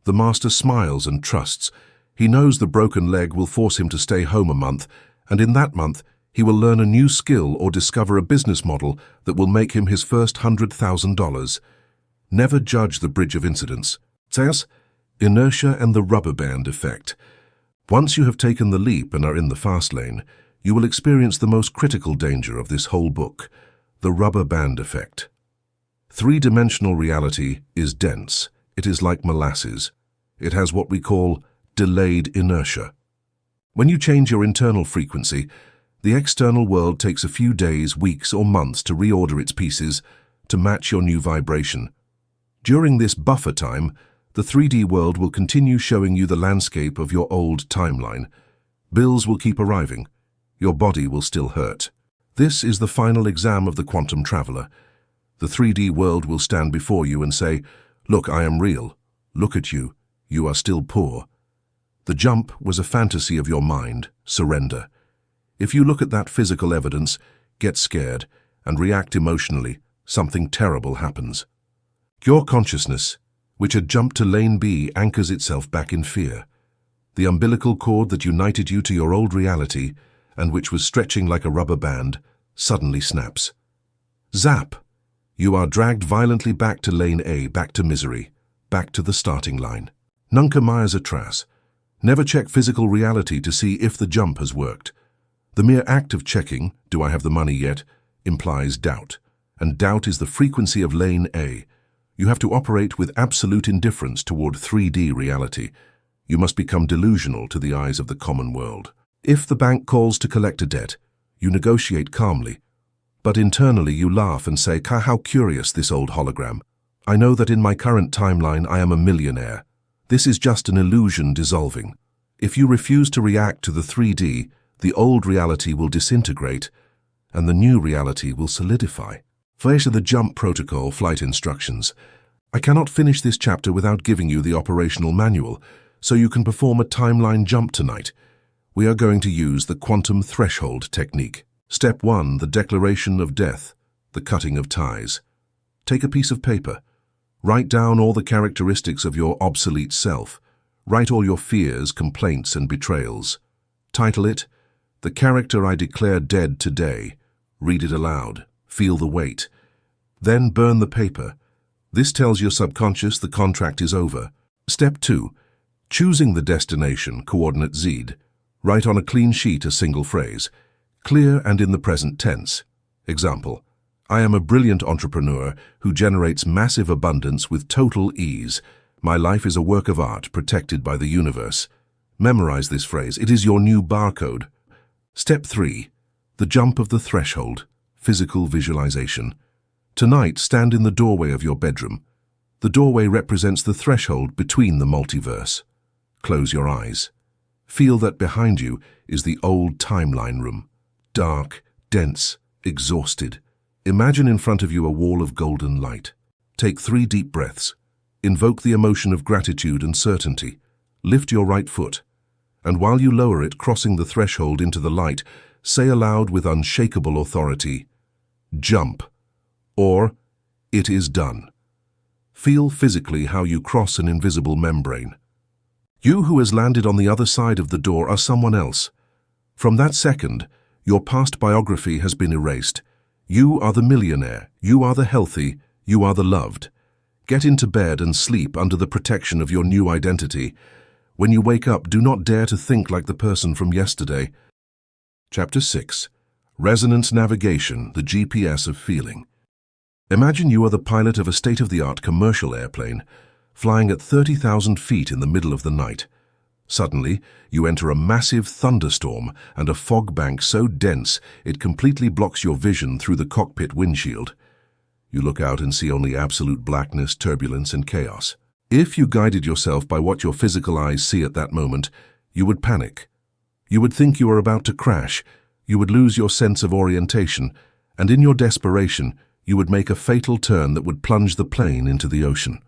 The master smiles and trusts. He knows the broken leg will force him to stay home a month, and in that month he will learn a new skill or discover a business model that will make him his first $100,000. Never judge the bridge of incidents. Says, inertia and the rubber band effect. Once you have taken the leap and are in the fast lane, you will experience the most critical danger of this whole book, the rubber band effect. Three-dimensional reality is dense. It is like molasses. It has what we call delayed inertia. When you change your internal frequency, the external world takes a few days, weeks, or months to reorder its pieces to match your new vibration. During this buffer time, the 3D world will continue showing you the landscape of your old timeline. Bills will keep arriving. Your body will still hurt. This is the final exam of the quantum traveler. The 3D world will stand before you and say, "Look, I am real. Look at you. You are still poor." The jump was a fantasy of your mind. Surrender. If you look at that physical evidence, get scared, and react emotionally, something terrible happens. Your consciousness, which had jumped to lane B, anchors itself back in fear. The umbilical cord that united you to your old reality, and which was stretching like a rubber band, suddenly snaps. Zap! You are dragged violently back to lane A, back to misery, back to the starting line. Nunca mais atrás. Never check physical reality to see if the jump has worked. The mere act of checking, do I have the money yet, implies doubt. And doubt is the frequency of lane A. You have to operate with absolute indifference toward 3D reality. You must become delusional to the eyes of the common world. If the bank calls to collect a debt, you negotiate calmly. But internally you laugh and say, how curious this old hologram. I know that in my current timeline I am a millionaire. This is just an illusion dissolving. If you refuse to react to the 3D, the old reality will disintegrate, and the new reality will solidify. Via the jump protocol flight instructions. I cannot finish this chapter without giving you the operational manual, so you can perform a timeline jump tonight. We are going to use the quantum threshold technique. Step 1, the declaration of death. the cutting of ties. Take a piece of paper. Write down all the characteristics of your obsolete self. Write all your fears, complaints, and betrayals. Title it, "The Character I Declare Dead Today." Read it aloud. Feel the weight. Then burn the paper. This tells your subconscious the contract is over. Step 2. Choosing the destination, coordinate Z. Write on a clean sheet a single phrase, clear and in the present tense. Example, I am a brilliant entrepreneur who generates massive abundance with total ease. My life is a work of art protected by the universe. Memorize this phrase. It is your new barcode. Step 3. The jump of the threshold, physical visualization. Tonight, stand in the doorway of your bedroom. The doorway represents the threshold between the multiverse. Close your eyes. Feel that behind you is the old timeline room. Dark, dense, exhausted. Imagine in front of you a wall of golden light. Take 3 deep breaths. Invoke the emotion of gratitude and certainty. Lift your right foot. And while you lower it, crossing the threshold into the light, say aloud with unshakable authority, "Jump," or "It is done." Feel physically how you cross an invisible membrane. You who has landed on the other side of the door are someone else. From that second, your past biography has been erased. You are the millionaire, you are the healthy, you are the loved. Get into bed and sleep under the protection of your new identity. When you wake up, do not dare to think like the person from yesterday. Chapter 6. Resonance Navigation, the GPS of Feeling. Imagine you are the pilot of a state-of-the-art commercial airplane, flying at 30,000 feet in the middle of the night. Suddenly, you enter a massive thunderstorm and a fog bank so dense it completely blocks your vision through the cockpit windshield. You look out and see only absolute blackness, turbulence, and chaos. If you guided yourself by what your physical eyes see at that moment, you would panic. You would think you are about to crash, you would lose your sense of orientation, and in your desperation, you would make a fatal turn that would plunge the plane into the ocean.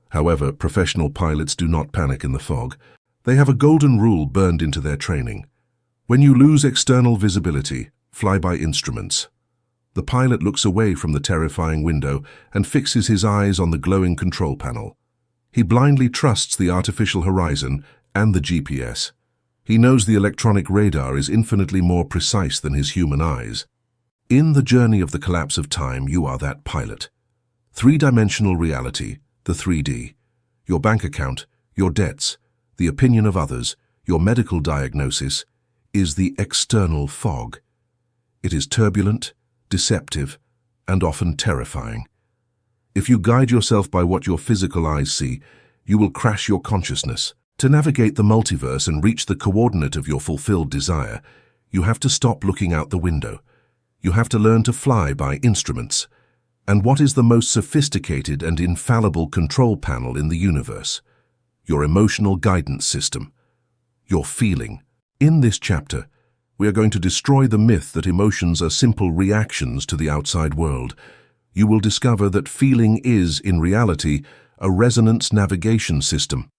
However, professional pilots do not panic in the fog. They have a golden rule burned into their training. When you lose external visibility, fly by instruments. The pilot looks away from the terrifying window and fixes his eyes on the glowing control panel. He blindly trusts the artificial horizon and the GPS. He knows the electronic radar is infinitely more precise than his human eyes. In the journey of the collapse of time, you are that pilot. Three-dimensional reality, the 3D. Your bank account, your debts, the opinion of others, your medical diagnosis, is the external fog. It is turbulent, deceptive, and often terrifying. If you guide yourself by what your physical eyes see, you will crash your consciousness. To navigate the multiverse and reach the coordinate of your fulfilled desire, you have to stop looking out the window. You have to learn to fly by instruments. And what is the most sophisticated and infallible control panel in the universe? Your emotional guidance system. Your feeling. In this chapter, we are going to destroy the myth that emotions are simple reactions to the outside world. You will discover that feeling is, in reality, a resonance navigation system.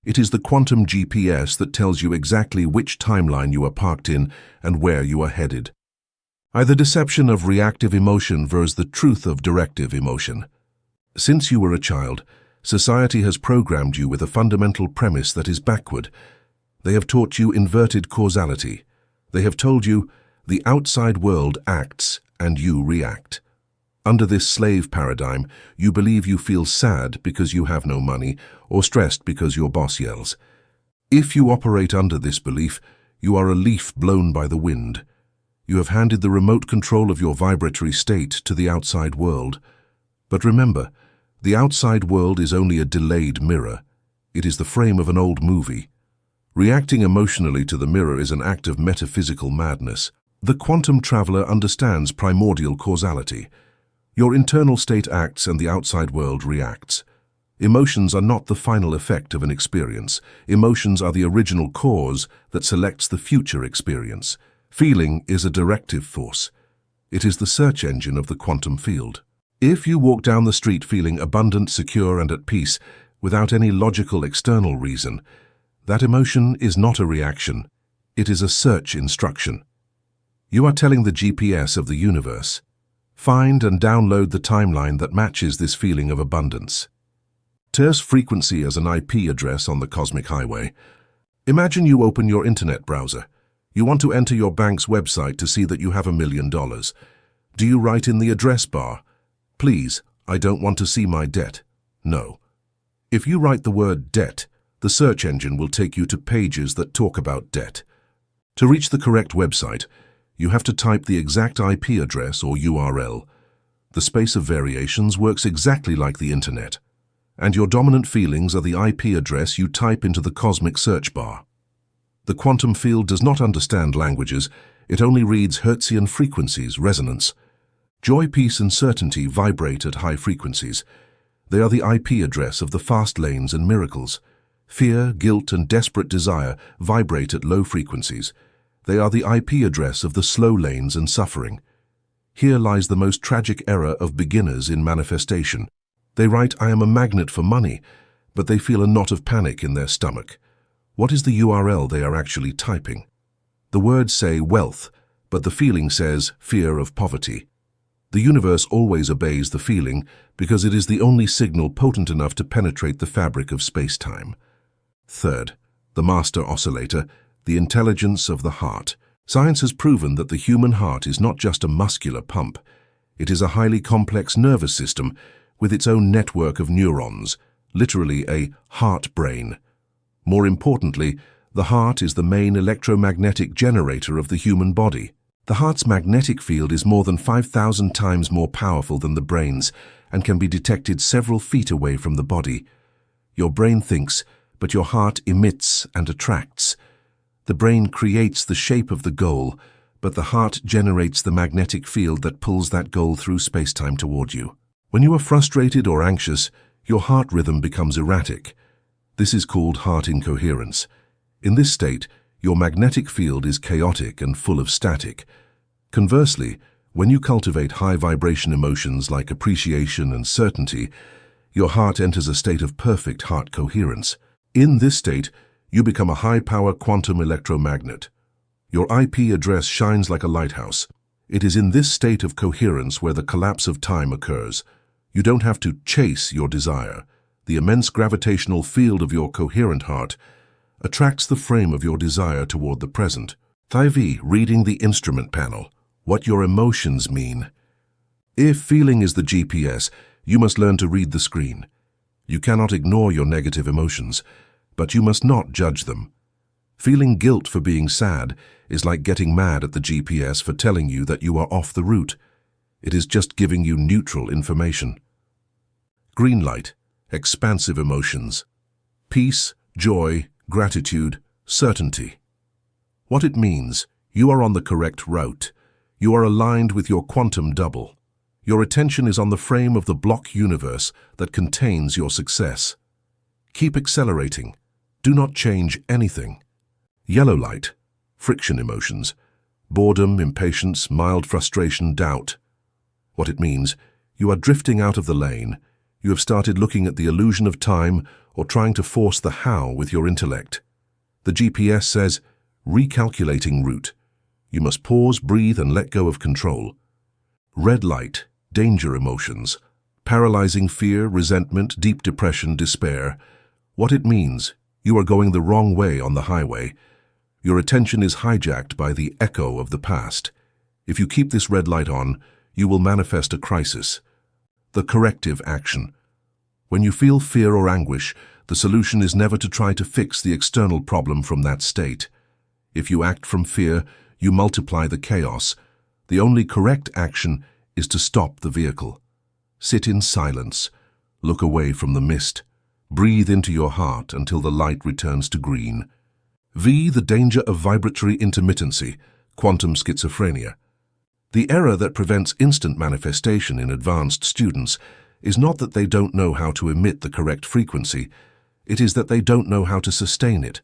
It is the quantum GPS that tells you exactly which timeline you are parked in and where you are headed. The deception of reactive emotion versus the truth of directive emotion. Since you were a child, society has programmed you with a fundamental premise that is backward. They have taught you inverted causality. They have told you the outside world acts and you react. Under this slave paradigm, you believe you feel sad because you have no money or stressed because your boss yells. If you operate under this belief, you are a leaf blown by the wind. You have handed the remote control of your vibratory state to the outside world. But remember, the outside world is only a delayed mirror. It is the frame of an old movie. Reacting emotionally to the mirror is an act of metaphysical madness. The quantum traveler understands primordial causality. Your internal state acts and the outside world reacts. Emotions are not the final effect of an experience. Emotions are the original cause that selects the future experience. Feeling is a directive force. It is the search engine of the quantum field. If you walk down the street feeling abundant, secure, and at peace, without any logical external reason, that emotion is not a reaction. It is a search instruction. You are telling the GPS of the universe, Find and download the timeline that matches this feeling of abundance. Terse frequency as an IP address on the cosmic highway. Imagine you open your internet browser. You want to enter your bank's website to see that you have $1 million. Do you write in the address bar, "Please, I don't want to see my debt"? No. If you write the word debt, the search engine will take you to pages that talk about debt. To reach the correct website, you have to type the exact IP address or URL. The space of variations works exactly like the internet, and your dominant feelings are the IP address you type into the cosmic search bar. The quantum field does not understand languages, it only reads Hertzian frequencies, resonance. Joy, peace, and certainty vibrate at high frequencies. They are the IP address of the fast lanes and miracles. Fear, guilt, and desperate desire vibrate at low frequencies. They are the IP address of the slow lanes and suffering. Here lies the most tragic error of beginners in manifestation. They write, "I am a magnet for money," but they feel a knot of panic in their stomach. What is the URL they are actually typing? The words say wealth, but the feeling says fear of poverty. The universe always obeys the feeling because it is the only signal potent enough to penetrate the fabric of space-time. Third, the master oscillator, the intelligence of the heart. Science has proven that the human heart is not just a muscular pump. It is a highly complex nervous system with its own network of neurons, literally a heart-brain. More importantly, the heart is the main electromagnetic generator of the human body. The heart's magnetic field is more than 5,000 times more powerful than the brain's and can be detected several feet away from the body. Your brain thinks, but your heart emits and attracts. The brain creates the shape of the goal, but the heart generates the magnetic field that pulls that goal through space-time toward you. When you are frustrated or anxious, your heart rhythm becomes erratic. This is called heart incoherence. In this state, your magnetic field is chaotic and full of static. Conversely, when you cultivate high-vibration emotions like appreciation and certainty, your heart enters a state of perfect heart coherence. In this state, you become a high-power quantum electromagnet. Your IP address shines like a lighthouse. It is in this state of coherence where the collapse of time occurs. You don't have to chase your desire. The immense gravitational field of your coherent heart attracts the frame of your desire toward the present. 5e, reading the instrument panel. What your emotions mean. If feeling is the GPS, you must learn to read the screen. You cannot ignore your negative emotions, but you must not judge them. Feeling guilt for being sad is like getting mad at the GPS for telling you that you are off the route. It is just giving you neutral information. Green light, expansive emotions. Peace, joy, gratitude, certainty. What it means, you are on the correct route. You are aligned with your quantum double. Your attention is on the frame of the block universe that contains your success. Keep accelerating. Do not change anything. Yellow light, friction emotions. Boredom, impatience, mild frustration, doubt. What it means, you are drifting out of the lane. You have started looking at the illusion of time or trying to force the how with your intellect. The GPS says, recalculating route. You must pause, breathe, and let go of control. Red light, danger emotions. Paralyzing fear, resentment, deep depression, despair. What it means, you are going the wrong way on the highway. Your attention is hijacked by the echo of the past. If you keep this red light on, you will manifest a crisis. The corrective action. When you feel fear or anguish, the solution is never to try to fix the external problem from that state. If you act from fear, you multiply the chaos. The only correct action is to stop the vehicle. Sit in silence. Look away from the mist. Breathe into your heart until the light returns to green. V, the danger of vibratory intermittency, quantum schizophrenia. The error that prevents instant manifestation in advanced students is not that they don't know how to emit the correct frequency, it is that they don't know how to sustain it.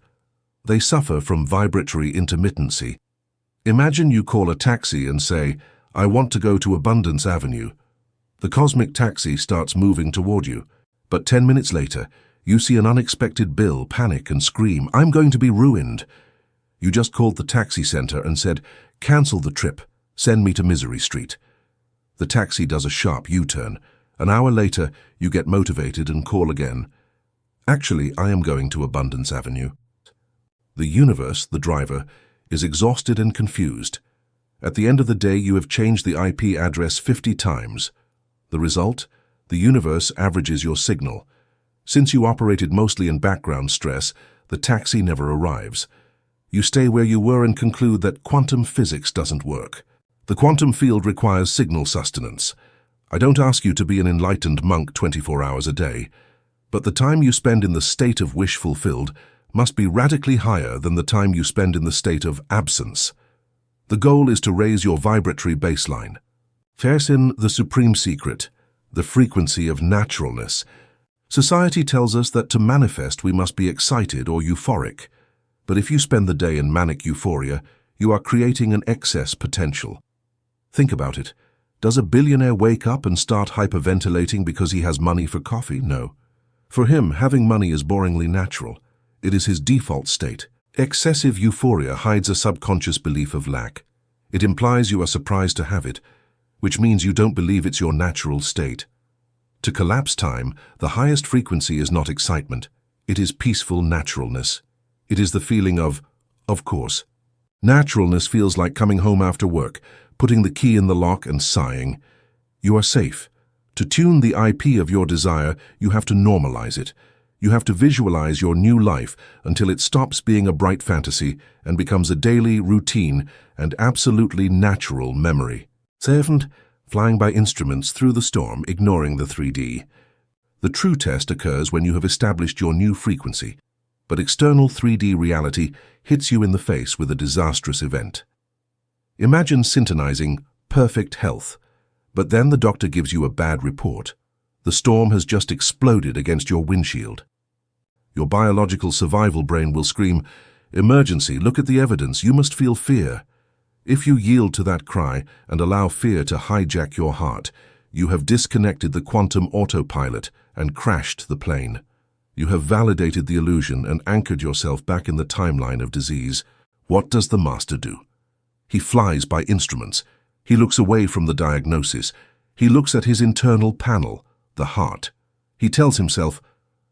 They suffer from vibratory intermittency. Imagine you call a taxi and say, "I want to go to Abundance Avenue." The cosmic taxi starts moving toward you, but 10 minutes later, you see an unexpected bill, panic, and scream, "I'm going to be ruined." You just called the taxi center and said, "Cancel the trip, send me to Misery Street." The taxi does a sharp U-turn. An hour later, you get motivated and call again. Actually, I am going to Abundance Avenue. The universe, the driver, is exhausted and confused. At the end of the day, you have changed the IP address 50 times. The result? The universe averages your signal. Since you operated mostly in background stress, the taxi never arrives. You stay where you were and conclude that quantum physics doesn't work. The quantum field requires signal sustenance. I don't ask you to be an enlightened monk 24 hours a day, but the time you spend in the state of wish fulfilled must be radically higher than the time you spend in the state of absence. The goal is to raise your vibratory baseline. There's in the supreme secret, the frequency of naturalness. Society tells us that to manifest we must be excited or euphoric. But if you spend the day in manic euphoria, you are creating an excess potential. Think about it. Does a billionaire wake up and start hyperventilating because he has money for coffee? No. For him, having money is boringly natural. It is his default state. Excessive euphoria hides a subconscious belief of lack. It implies you are surprised to have it, which means you don't believe it's your natural state. To collapse time, the highest frequency is not excitement. It is peaceful naturalness. It is the feeling of course. Naturalness feels like coming home after work, putting the key in the lock and sighing. You are safe. To tune the IP of your desire, you have to normalize it. You have to visualize your new life until it stops being a bright fantasy and becomes a daily routine and absolutely natural memory. 7. Flying by instruments through the storm, ignoring the 3D. The true test occurs when you have established your new frequency, but external 3D reality hits you in the face with a disastrous event. Imagine syntonizing perfect health, but then the doctor gives you a bad report. The storm has just exploded against your windshield. Your biological survival brain will scream, "Emergency, look at the evidence, you must feel fear." If you yield to that cry and allow fear to hijack your heart, you have disconnected the quantum autopilot and crashed the plane. You have validated the illusion and anchored yourself back in the timeline of disease. What does the master do? He flies by instruments. He looks away from the diagnosis. He looks at his internal panel, the heart. He tells himself,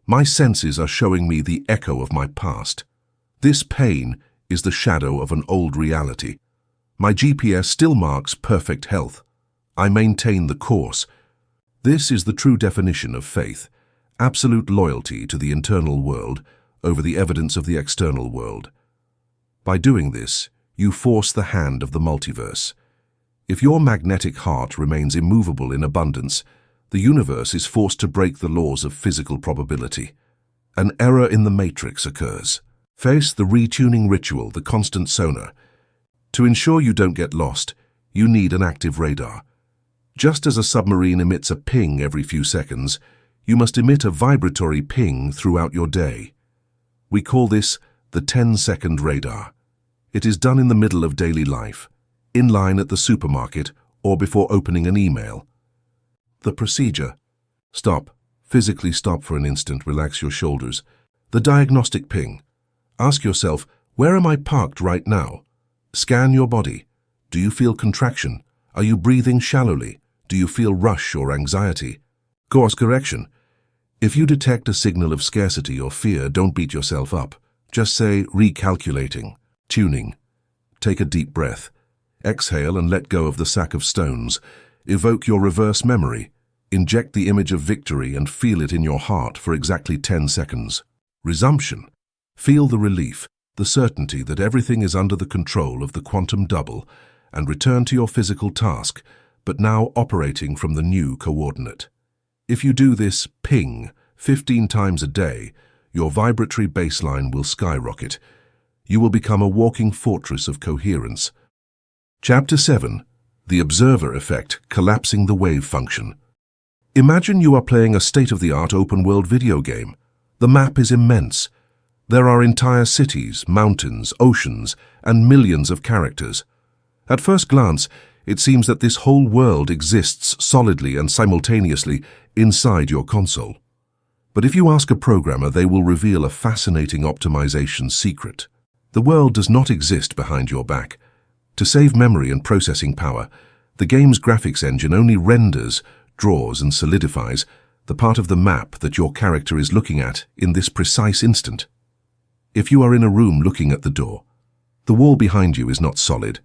"My senses are showing me the echo of my past. This pain is the shadow of an old reality. My GPS still marks perfect health. I maintain the course." This is the true definition of faith, absolute loyalty to the internal world over the evidence of the external world. By doing this, you force the hand of the multiverse. If your magnetic heart remains immovable in abundance, the universe is forced to break the laws of physical probability. An error in the matrix occurs. Face the retuning ritual, the constant sonar. To ensure you don't get lost, you need an active radar. Just as a submarine emits a ping every few seconds, you must emit a vibratory ping throughout your day. We call this the 10-second radar. It is done in the middle of daily life, in line at the supermarket or before opening an email. The procedure. Stop. Physically stop for an instant, relax your shoulders. The diagnostic ping. Ask yourself, where am I parked right now? Scan your body. Do you feel contraction? Are you breathing shallowly? Do you feel rush or anxiety? Course correction. If you detect a signal of scarcity or fear, don't beat yourself up. Just say, recalculating, tuning. Take a deep breath. Exhale and let go of the sack of stones. Evoke your reverse memory. Inject the image of victory and feel it in your heart for exactly 10 seconds. Resumption. Feel the relief, the certainty that everything is under the control of the quantum double, and return to your physical task, but now operating from the new coordinate. If you do this ping 15 times a day, your vibratory baseline will skyrocket. You will become a walking fortress of coherence. Chapter 7. The Observer Effect, Collapsing the Wave Function. Imagine you are playing a state-of-the-art open-world video game. The map is immense. There are entire cities, mountains, oceans, and millions of characters. At first glance, it seems that this whole world exists solidly and simultaneously inside your console. But if you ask a programmer, they will reveal a fascinating optimization secret. The world does not exist behind your back. To save memory and processing power, The game's graphics engine only renders, draws, and solidifies the part of the map that your character is looking at in this precise instant. If you are in a room looking at the door, the wall behind you is not solid.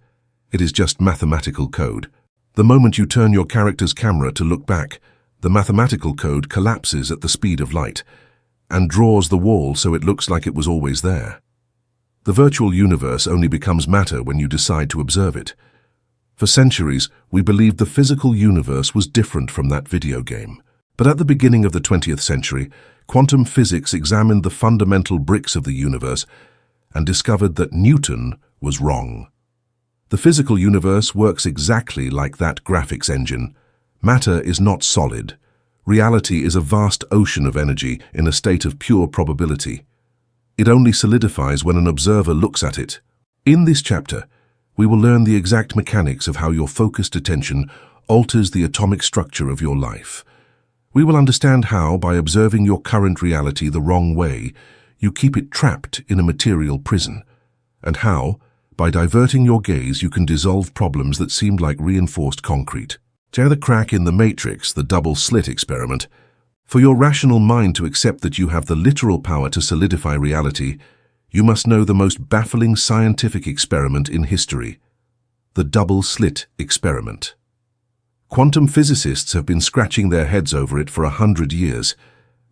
It is just mathematical code. The moment you turn your character's camera to look back, the mathematical code collapses at the speed of light and draws the wall so it looks like it was always there. The virtual universe only becomes matter when you decide to observe it. For centuries, we believed the physical universe was different from that video game. But at the beginning of the 20th century, quantum physics examined the fundamental bricks of the universe and discovered that Newton was wrong. The physical universe works exactly like that graphics engine. Matter is not solid. Reality is a vast ocean of energy in a state of pure probability. It only solidifies when an observer looks at it. In this chapter, we will learn the exact mechanics of how your focused attention alters the atomic structure of your life. We will understand how, by observing your current reality the wrong way, you keep it trapped in a material prison, and how, by diverting your gaze, you can dissolve problems that seemed like reinforced concrete. Tear the crack in the matrix, the double-slit experiment. For your rational mind to accept that you have the literal power to solidify reality, you must know the most baffling scientific experiment in history, the double-slit experiment. Quantum physicists have been scratching their heads over it for 100 years,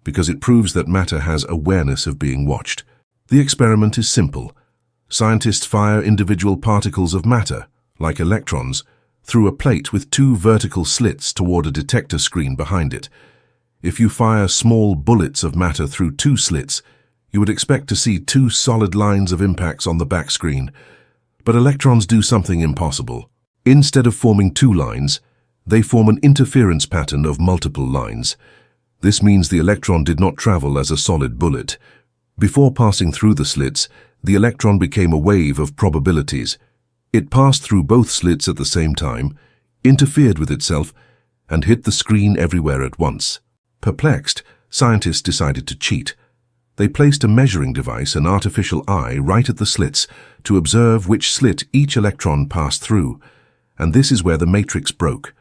because it proves that matter has awareness of being watched. The experiment is simple. Scientists fire individual particles of matter, like electrons, through a plate with two vertical slits toward a detector screen behind it. If you fire small bullets of matter through two slits, you would expect to see two solid lines of impacts on the back screen. But electrons do something impossible. Instead of forming two lines, they form an interference pattern of multiple lines. This means the electron did not travel as a solid bullet. Before passing through the slits, the electron became a wave of probabilities. It passed through both slits at the same time, interfered with itself, and hit the screen everywhere at once. Perplexed, scientists decided to cheat. They placed a measuring device, an artificial eye, right at the slits to observe which slit each electron passed through, and this is where the matrix broke.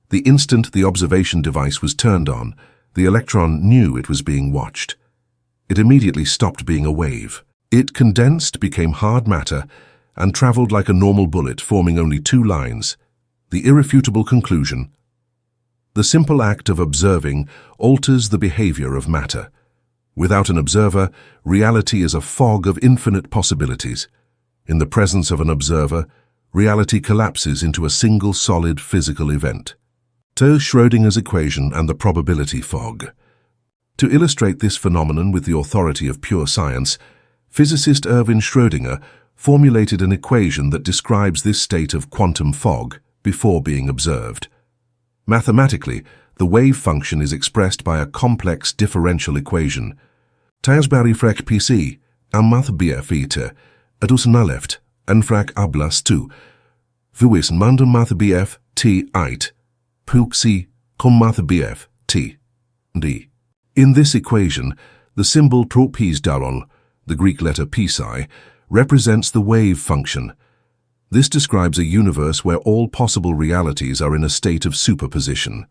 The instant the observation device was turned on, the electron knew it was being watched. It immediately stopped being a wave. It condensed, became hard matter, and traveled like a normal bullet, forming only two lines. The irrefutable conclusion: the simple act of observing alters the behavior of matter. Without an observer, reality is a fog of infinite possibilities. In the presence of an observer, reality collapses into a single solid physical event. To Schrödinger's equation and the probability fog. To illustrate this phenomenon with the authority of pure science, physicist Erwin Schrödinger formulated an equation that describes this state of quantum fog before being observed. Mathematically, the wave function is expressed by a complex differential equation. Tasbari frek pc, amath bf adus naleft, and frek ablas tu. Vuis mandum math bf t ait. Puxi commath bf t d. In this equation, the symbol tropes daron, the Greek letter psi, represents the wave function. This describes a universe where all possible realities are in a state of superposition.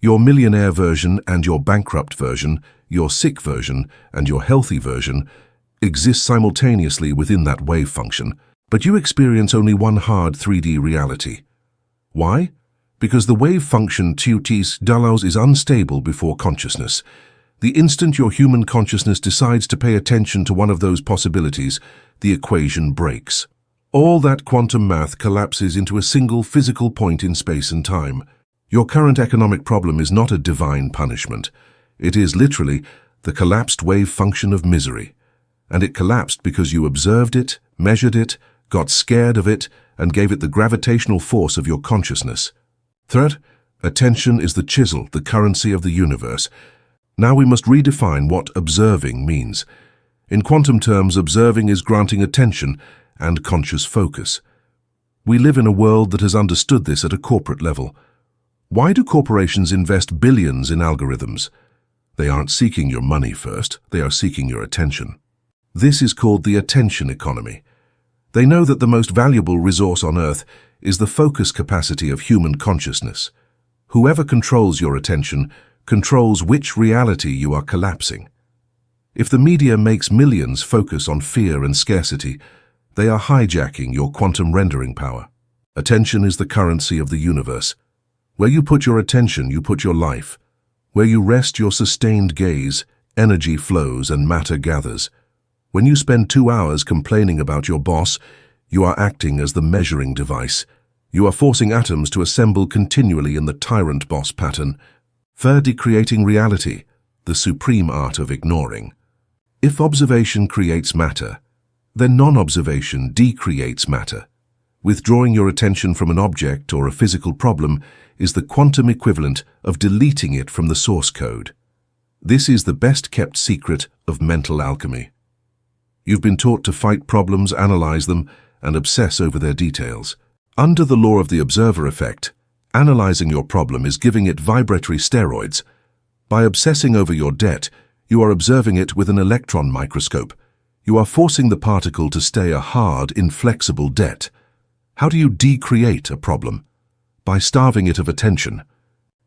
Your millionaire version and your bankrupt version, your sick version and your healthy version, exist simultaneously within that wave function, but you experience only one hard 3D reality. Why? Because the wave function treatise is unstable before consciousness. The instant your human consciousness decides to pay attention to one of those possibilities, the equation breaks. All that quantum math collapses into a single physical point in space and time. Your current economic problem is not a divine punishment. It is literally the collapsed wave function of misery. And it collapsed because you observed it, measured it, got scared of it, and gave it the gravitational force of your consciousness. Third, attention is the chisel, the currency of the universe. Now we must redefine what observing means. In quantum terms, observing is granting attention and conscious focus. We live in a world that has understood this at a corporate level. Why do corporations invest billions in algorithms? They aren't seeking your money first, they are seeking your attention. This is called the attention economy. They know that the most valuable resource on Earth is the focus capacity of human consciousness. Whoever controls your attention controls which reality you are collapsing. If the media makes millions focus on fear and scarcity, they are hijacking your quantum rendering power. Attention is the currency of the universe. Where you put your attention, you put your life. Where you rest your sustained gaze, energy flows and matter gathers. When you spend 2 hours complaining about your boss, you are acting as the measuring device. You are forcing atoms to assemble continually in the tyrant boss pattern, further creating reality, the supreme art of ignoring. If observation creates matter, then non-observation decreates matter. Withdrawing your attention from an object or a physical problem is the quantum equivalent of deleting it from the source code. This is the best-kept secret of mental alchemy. You've been taught to fight problems, analyze them, and obsess over their details. Under the law of the observer effect, analyzing your problem is giving it vibratory steroids. By obsessing over your debt, you are observing it with an electron microscope. You are forcing the particle to stay a hard, inflexible debt. How do you decreate a problem? By starving it of attention.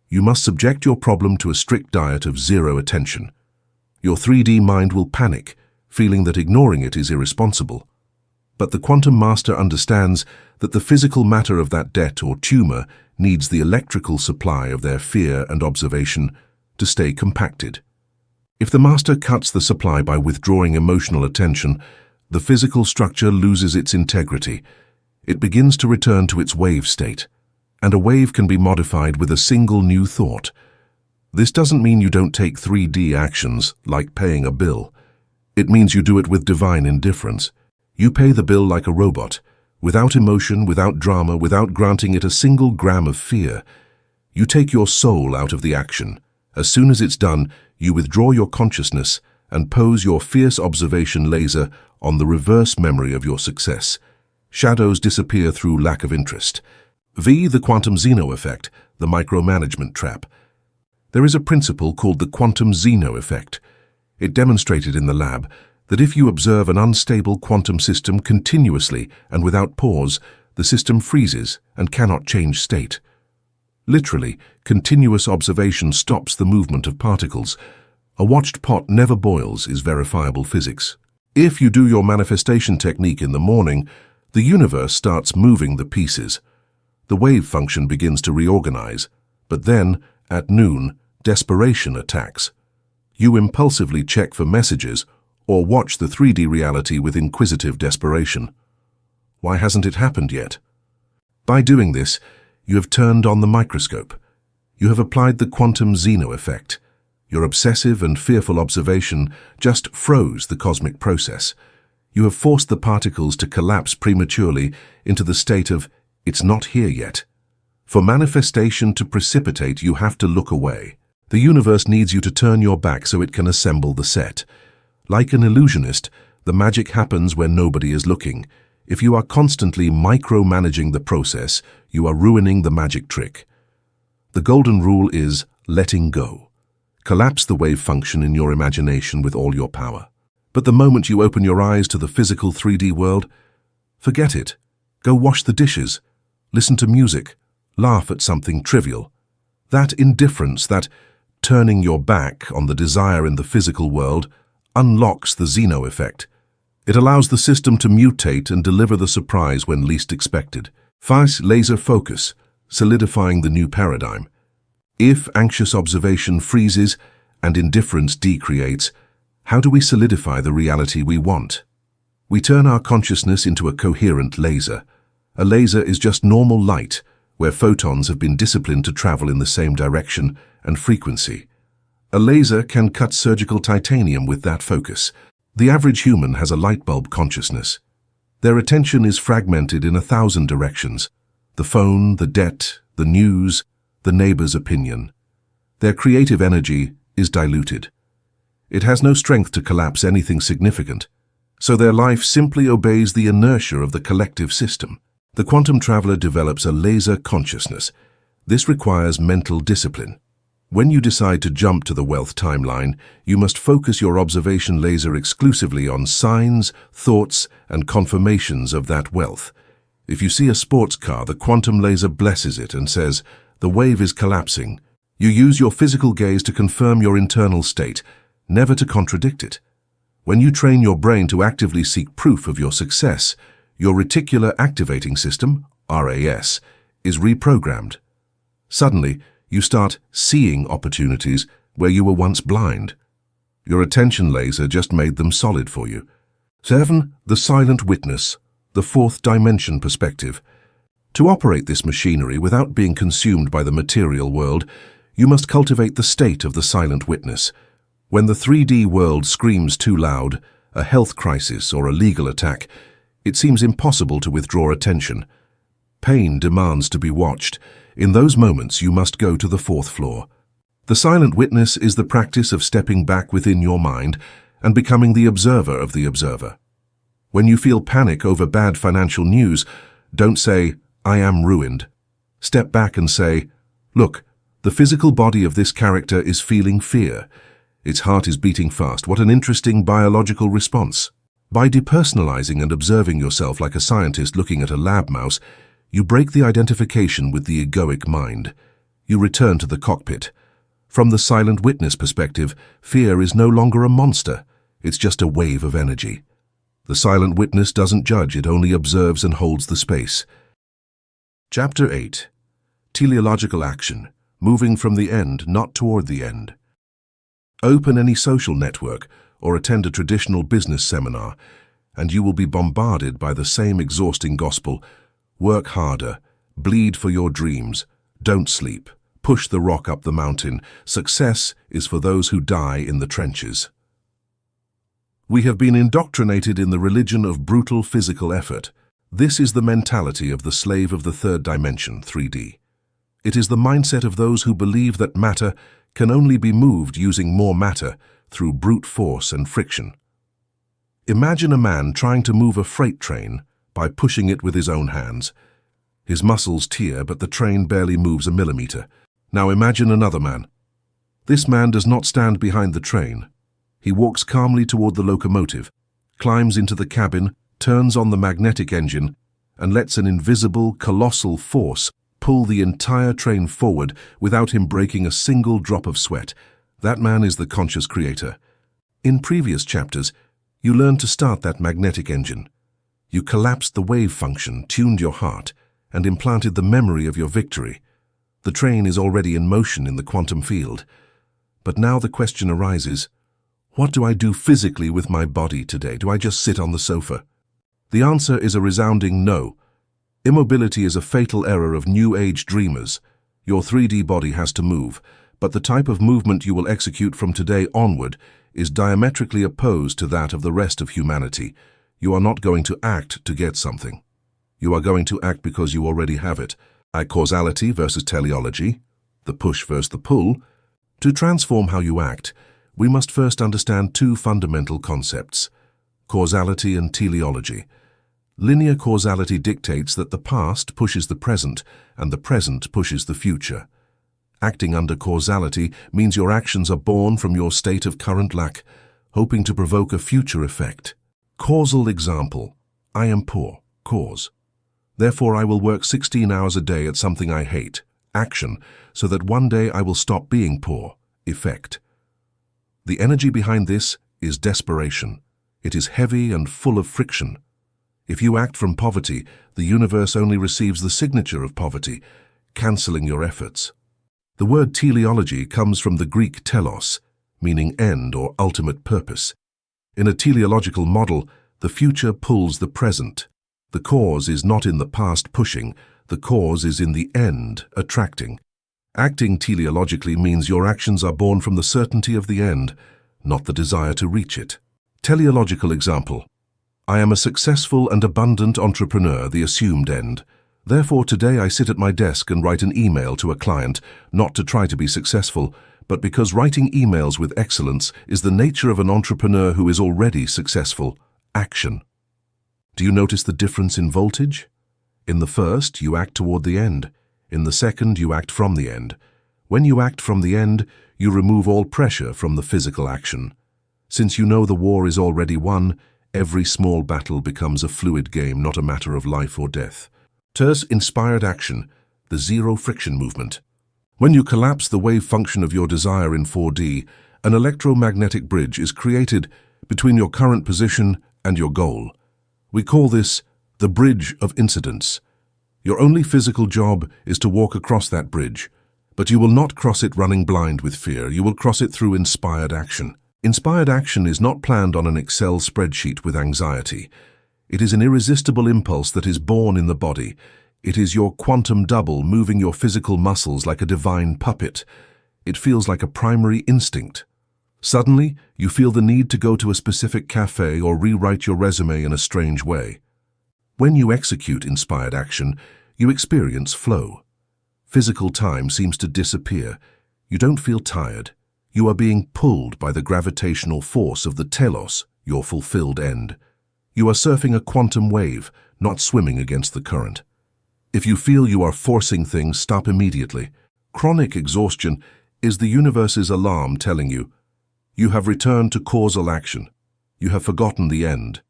You must subject your problem to a strict diet of zero attention. Your 3D mind will panic, feeling that ignoring it is irresponsible. But the quantum master understands that the physical matter of that debt or tumor needs the electrical supply of their fear and observation to stay compacted. If the master cuts the supply by withdrawing emotional attention, the physical structure loses its integrity. It begins to return to its wave state, and a wave can be modified with a single new thought. This doesn't mean you don't take 3D actions, like paying a bill. It means you do it with divine indifference. You pay the bill like a robot, without emotion, without drama, without granting it a single gram of fear. You take your soul out of the action. As soon as it's done, you withdraw your consciousness and pose your fierce observation laser on the reverse memory of your success. Shadows disappear through lack of interest. The quantum Zeno effect, the micromanagement trap. There is a principle called the quantum Zeno effect. It demonstrated in the lab that if you observe an unstable quantum system continuously and without pause, the system freezes and cannot change state. Literally, continuous observation stops the movement of particles. A watched pot never boils is verifiable physics. If you do your manifestation technique in the morning, the universe starts moving the pieces. The wave function begins to reorganize, but then, at noon, desperation attacks. You impulsively check for messages or watch the 3D reality with inquisitive desperation. Why hasn't it happened yet? By doing this, you have turned on the microscope. You have applied the quantum Zeno effect. Your obsessive and fearful observation just froze the cosmic process. You have forced the particles to collapse prematurely into the state of, it's not here yet. For manifestation to precipitate, you have to look away. The universe needs you to turn your back so it can assemble the set. Like an illusionist, the magic happens when nobody is looking. If you are constantly micromanaging the process, you are ruining the magic trick. The golden rule is letting go. Collapse the wave function in your imagination with all your power. But the moment you open your eyes to the physical 3D world, forget it. Go wash the dishes, listen to music, laugh at something trivial. That indifference, that turning your back on the desire in the physical world, unlocks the Zeno effect. It allows the system to mutate and deliver the surprise when least expected. Fast laser focus, solidifying the new paradigm. If anxious observation freezes and indifference decreates, how do we solidify the reality we want? We turn our consciousness into a coherent laser. A laser is just normal light, where photons have been disciplined to travel in the same direction and frequency. A laser can cut surgical titanium with that focus. The average human has a light bulb consciousness. Their attention is fragmented in 1,000 directions. The phone, the debt, the news, the neighbor's opinion. Their creative energy is diluted. It has no strength to collapse anything significant, so their life simply obeys the inertia of the collective system. The quantum traveler develops a laser consciousness. This requires mental discipline. When you decide to jump to the wealth timeline, you must focus your observation laser exclusively on signs, thoughts, and confirmations of that wealth. If you see a sports car, the quantum laser blesses it and says, "The wave is collapsing." You use your physical gaze to confirm your internal state, never to contradict it. When you train your brain to actively seek proof of your success, your reticular activating system, RAS, is reprogrammed. Suddenly, you start seeing opportunities where you were once blind. Your attention laser just made them solid for you. 7. The silent witness, the fourth dimension perspective. To operate this machinery without being consumed by the material world, you must cultivate the state of the silent witness. When the 3D world screams too loud, a health crisis or a legal attack, it seems impossible to withdraw attention. Pain demands to be watched. In those moments, you must go to the fourth floor. The silent witness is the practice of stepping back within your mind and becoming the observer of the observer. When you feel panic over bad financial news, don't say, "I am ruined." Step back and say, "Look, the physical body of this character is feeling fear. Its heart is beating fast. What an interesting biological response." By depersonalizing and observing yourself like a scientist looking at a lab mouse, you break the identification with the egoic mind. You return to the cockpit. From the silent witness perspective, fear is no longer a monster. It's just a wave of energy. The silent witness doesn't judge, it only observes and holds the space. Chapter 8. Teleological Action, moving from the end, not toward the end. Open any social network or attend a traditional business seminar, and you will be bombarded by the same exhausting gospel. Work harder, bleed for your dreams, don't sleep, push the rock up the mountain. Success is for those who die in the trenches. We have been indoctrinated in the religion of brutal physical effort. This is the mentality of the slave of the third dimension, 3D. It is the mindset of those who believe that matter can only be moved using more matter through brute force and friction. Imagine a man trying to move a freight train by pushing it with his own hands. His muscles tear, but the train barely moves a millimeter. Now imagine another man. This man does not stand behind the train. He walks calmly toward the locomotive, climbs into the cabin, turns on the magnetic engine, and lets an invisible, colossal force pull the entire train forward without him breaking a single drop of sweat. That man is the conscious creator. In previous chapters, you learned to start that magnetic engine. You collapsed the wave function, tuned your heart, and implanted the memory of your victory. The train is already in motion in the quantum field. But now the question arises, what do I do physically with my body today? Do I just sit on the sofa? The answer is a resounding no. Immobility is a fatal error of New Age dreamers. Your 3D body has to move, but the type of movement you will execute from today onward is diametrically opposed to that of the rest of humanity. You are not going to act to get something. You are going to act because you already have it. Causality versus teleology, the push versus the pull. To transform how you act, we must first understand two fundamental concepts: causality and teleology. Linear causality dictates that the past pushes the present and the present pushes the future. Acting under causality means your actions are born from your state of current lack, hoping to provoke a future effect. Causal example: I am poor. Cause: therefore I will work 16 hours a day at something I hate. Action: so that one day I will stop being poor. Effect: the energy behind this is desperation. It is heavy and full of friction. If you act from poverty, the universe only receives the signature of poverty, cancelling your efforts. The word teleology comes from the Greek telos, meaning end or ultimate purpose. In a teleological model, the future pulls the present. The cause is not in the past pushing, the cause is in the end attracting. Acting teleologically means your actions are born from the certainty of the end, not the desire to reach it. Teleological example: I am a successful and abundant entrepreneur, the assumed end. Therefore today I sit at my desk and write an email to a client, not to try to be successful, but because writing emails with excellence is the nature of an entrepreneur who is already successful. Action. Do you notice the difference in voltage? In the first, you act toward the end. In the second, you act from the end. When you act from the end, you remove all pressure from the physical action. Since you know the war is already won, every small battle becomes a fluid game, not a matter of life or death. Terse inspired action, the zero friction movement. When you collapse the wave function of your desire in 4D, an electromagnetic bridge is created between your current position and your goal. We call this the bridge of incidence. Your only physical job is to walk across that bridge, but you will not cross it running blind with fear. You will cross it through inspired action. Inspired action is not planned on an Excel spreadsheet with anxiety. It is an irresistible impulse that is born in the body. It is your quantum double moving your physical muscles like a divine puppet. It feels like a primary instinct. Suddenly, you feel the need to go to a specific cafe or rewrite your resume in a strange way. When you execute inspired action, you experience flow. Physical time seems to disappear. You don't feel tired. You are being pulled by the gravitational force of the telos, your fulfilled end. You are surfing a quantum wave, not swimming against the current. If you feel you are forcing things, stop immediately. Chronic exhaustion is the universe's alarm telling you, you have returned to causal action. You have forgotten the end.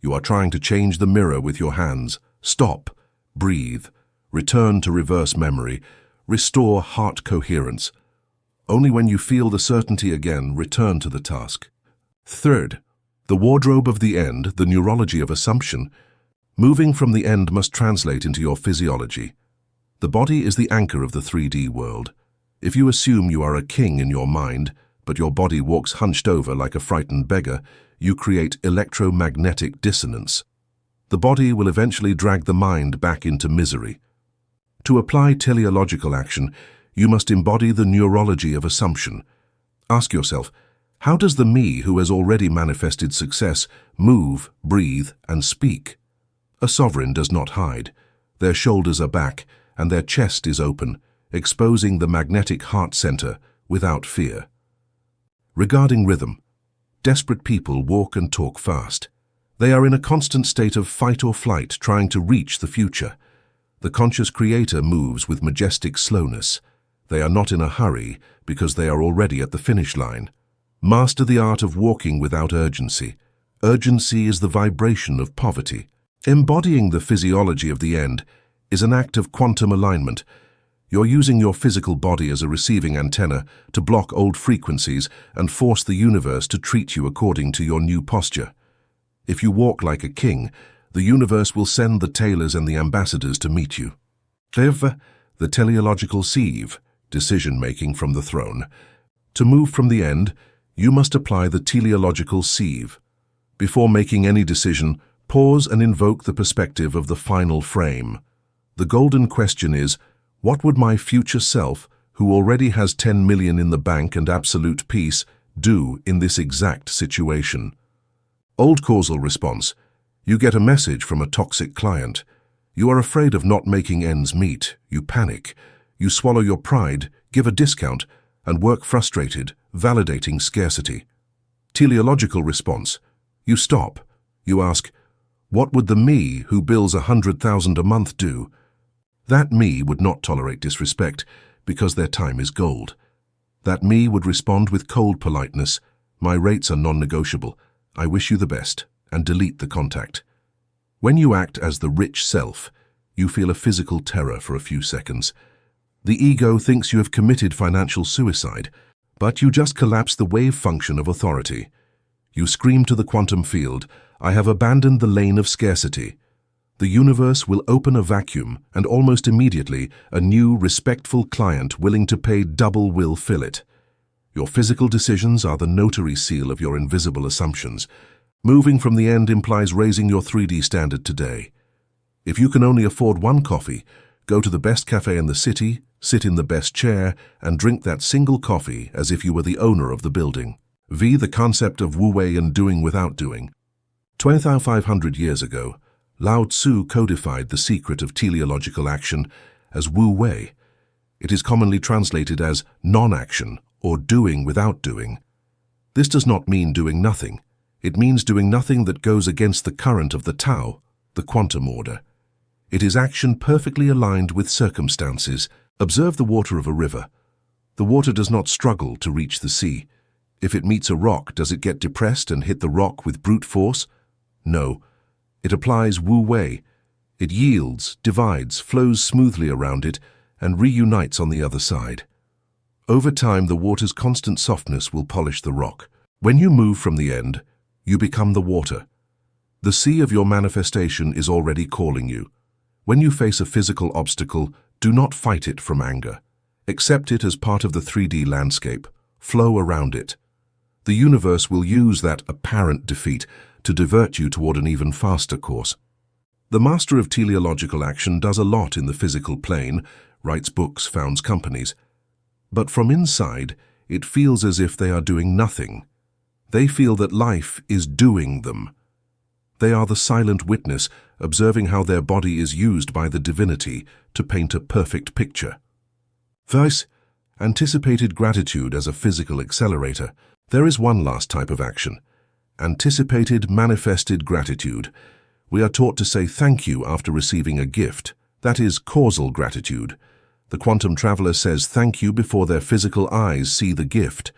You are trying to change the mirror with your hands. Stop, breathe, return to reverse memory, restore heart coherence. Only when you feel the certainty again, return to the task. Third, the wardrobe of the end, the neurology of assumption. Moving from the end must translate into your physiology. The body is the anchor of the 3D world. If you assume you are a king in your mind, but your body walks hunched over like a frightened beggar, you create electromagnetic dissonance. The body will eventually drag the mind back into misery. To apply teleological action, you must embody the neurology of assumption. Ask yourself, how does the me who has already manifested success move, breathe, and speak? A sovereign does not hide. Their shoulders are back, and their chest is open, exposing the magnetic heart center without fear. Regarding rhythm, desperate people walk and talk fast. They are in a constant state of fight or flight, trying to reach the future. The conscious creator moves with majestic slowness. They are not in a hurry because they are already at the finish line. Master the art of walking without urgency. Urgency is the vibration of poverty. Embodying the physiology of the end is an act of quantum alignment. You're using your physical body as a receiving antenna to block old frequencies and force the universe to treat you according to your new posture. If you walk like a king, the universe will send the tailors and the ambassadors to meet you. Clever, the teleological sieve, decision-making from the throne. To move from the end, you must apply the teleological sieve. Before making any decision, pause and invoke the perspective of the final frame. The golden question is, what would my future self, who already has 10 million in the bank and absolute peace, do in this exact situation? Old causal response. You get a message from a toxic client. You are afraid of not making ends meet. You panic. You swallow your pride, give a discount, and work frustrated, validating scarcity. Teleological response. You stop. You ask, what would the me who bills 100,000 a month do? That me would not tolerate disrespect because their time is gold. That me would respond with cold politeness. My rates are non-negotiable. I wish you the best, and delete the contact. When you act as the rich self, you feel a physical terror for a few seconds. The ego thinks you have committed financial suicide, but you just collapse the wave function of authority. You scream to the quantum field, I have abandoned the lane of scarcity. The universe will open a vacuum, and almost immediately, a new, respectful client willing to pay double will fill it. Your physical decisions are the notary seal of your invisible assumptions. Moving from the end implies raising your 3D standard today. If you can only afford one coffee, go to the best cafe in the city, sit in the best chair, and drink that single coffee as if you were the owner of the building. The concept of wu-wei and doing without doing. 2,500 years ago, Lao Tzu codified the secret of teleological action as wu-wei. It is commonly translated as non-action or doing without doing. This does not mean doing nothing. It means doing nothing that goes against the current of the Tao, the quantum order. It is action perfectly aligned with circumstances. Observe the water of a river. The water does not struggle to reach the sea. If it meets a rock, does it get depressed and hit the rock with brute force? No. It applies wu-wei. It yields, divides, flows smoothly around it, and reunites on the other side. Over time, the water's constant softness will polish the rock. When you move from the end, you become the water. The sea of your manifestation is already calling you. When you face a physical obstacle, do not fight it from anger. Accept it as part of the 3D landscape. Flow around it. The universe will use that apparent defeat to divert you toward an even faster course. The master of teleological action does a lot in the physical plane, writes books, founds companies. But from inside, it feels as if they are doing nothing. They feel that life is doing them. They are the silent witness, observing how their body is used by the divinity to paint a perfect picture. Thus, anticipated gratitude as a physical accelerator. There is one last type of action. Anticipated manifested gratitude. We are taught to say thank you after receiving a gift. That is causal gratitude. The quantum traveler says thank you before their physical eyes see the gift.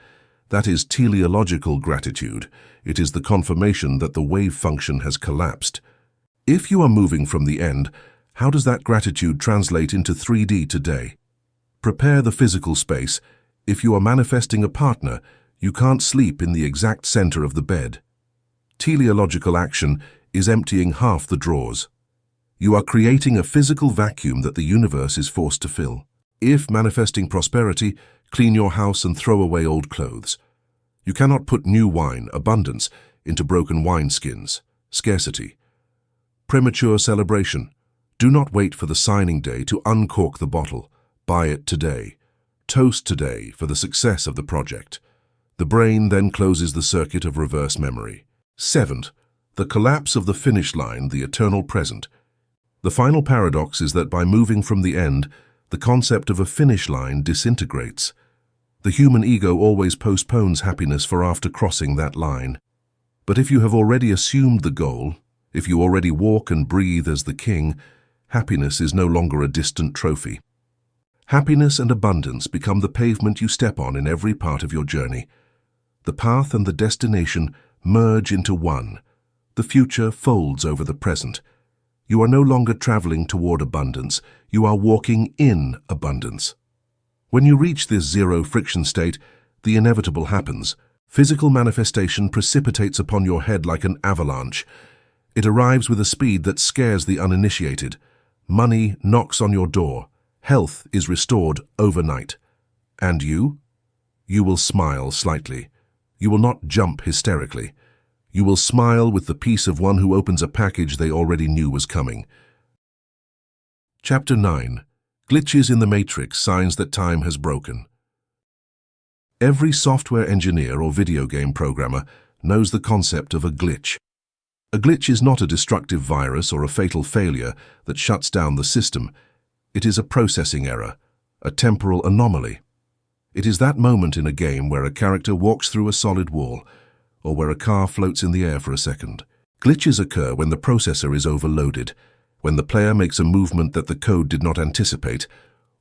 That is teleological gratitude. It is the confirmation that the wave function has collapsed. If you are moving from the end, how does that gratitude translate into 3D today? Prepare the physical space. If you are manifesting a partner, you can't sleep in the exact center of the bed. Teleological action is emptying half the drawers. You are creating a physical vacuum that the universe is forced to fill. If manifesting prosperity, clean your house and throw away old clothes. You cannot put new wine, abundance, into broken wineskins, scarcity. Premature celebration. Do not wait for the signing day to uncork the bottle. Buy it today. Toast today for the success of the project. The brain then closes the circuit of reverse memory. 7th, the collapse of the finish line, the eternal present. The final paradox is that by moving from the end, the concept of a finish line disintegrates. The human ego always postpones happiness for after crossing that line. But if you have already assumed the goal, if you already walk and breathe as the king, happiness is no longer a distant trophy. Happiness and abundance become the pavement you step on in every part of your journey. The path and the destination merge into one. The future folds over the present. You are no longer traveling toward abundance, you are walking in abundance. When you reach this zero friction state, the inevitable happens. Physical manifestation precipitates upon your head like an avalanche. It arrives with a speed that scares the uninitiated. Money knocks on your door. Health is restored overnight. And you? You will smile slightly. You will not jump hysterically. You will smile with the peace of one who opens a package they already knew was coming. Chapter 9. Glitches in the Matrix, Signs that Time has Broken. Every software engineer or video game programmer knows the concept of a glitch. A glitch is not a destructive virus or a fatal failure that shuts down the system. It is a processing error, a temporal anomaly. It is that moment in a game where a character walks through a solid wall, or where a car floats in the air for a second. Glitches occur when the processor is overloaded, when the player makes a movement that the code did not anticipate,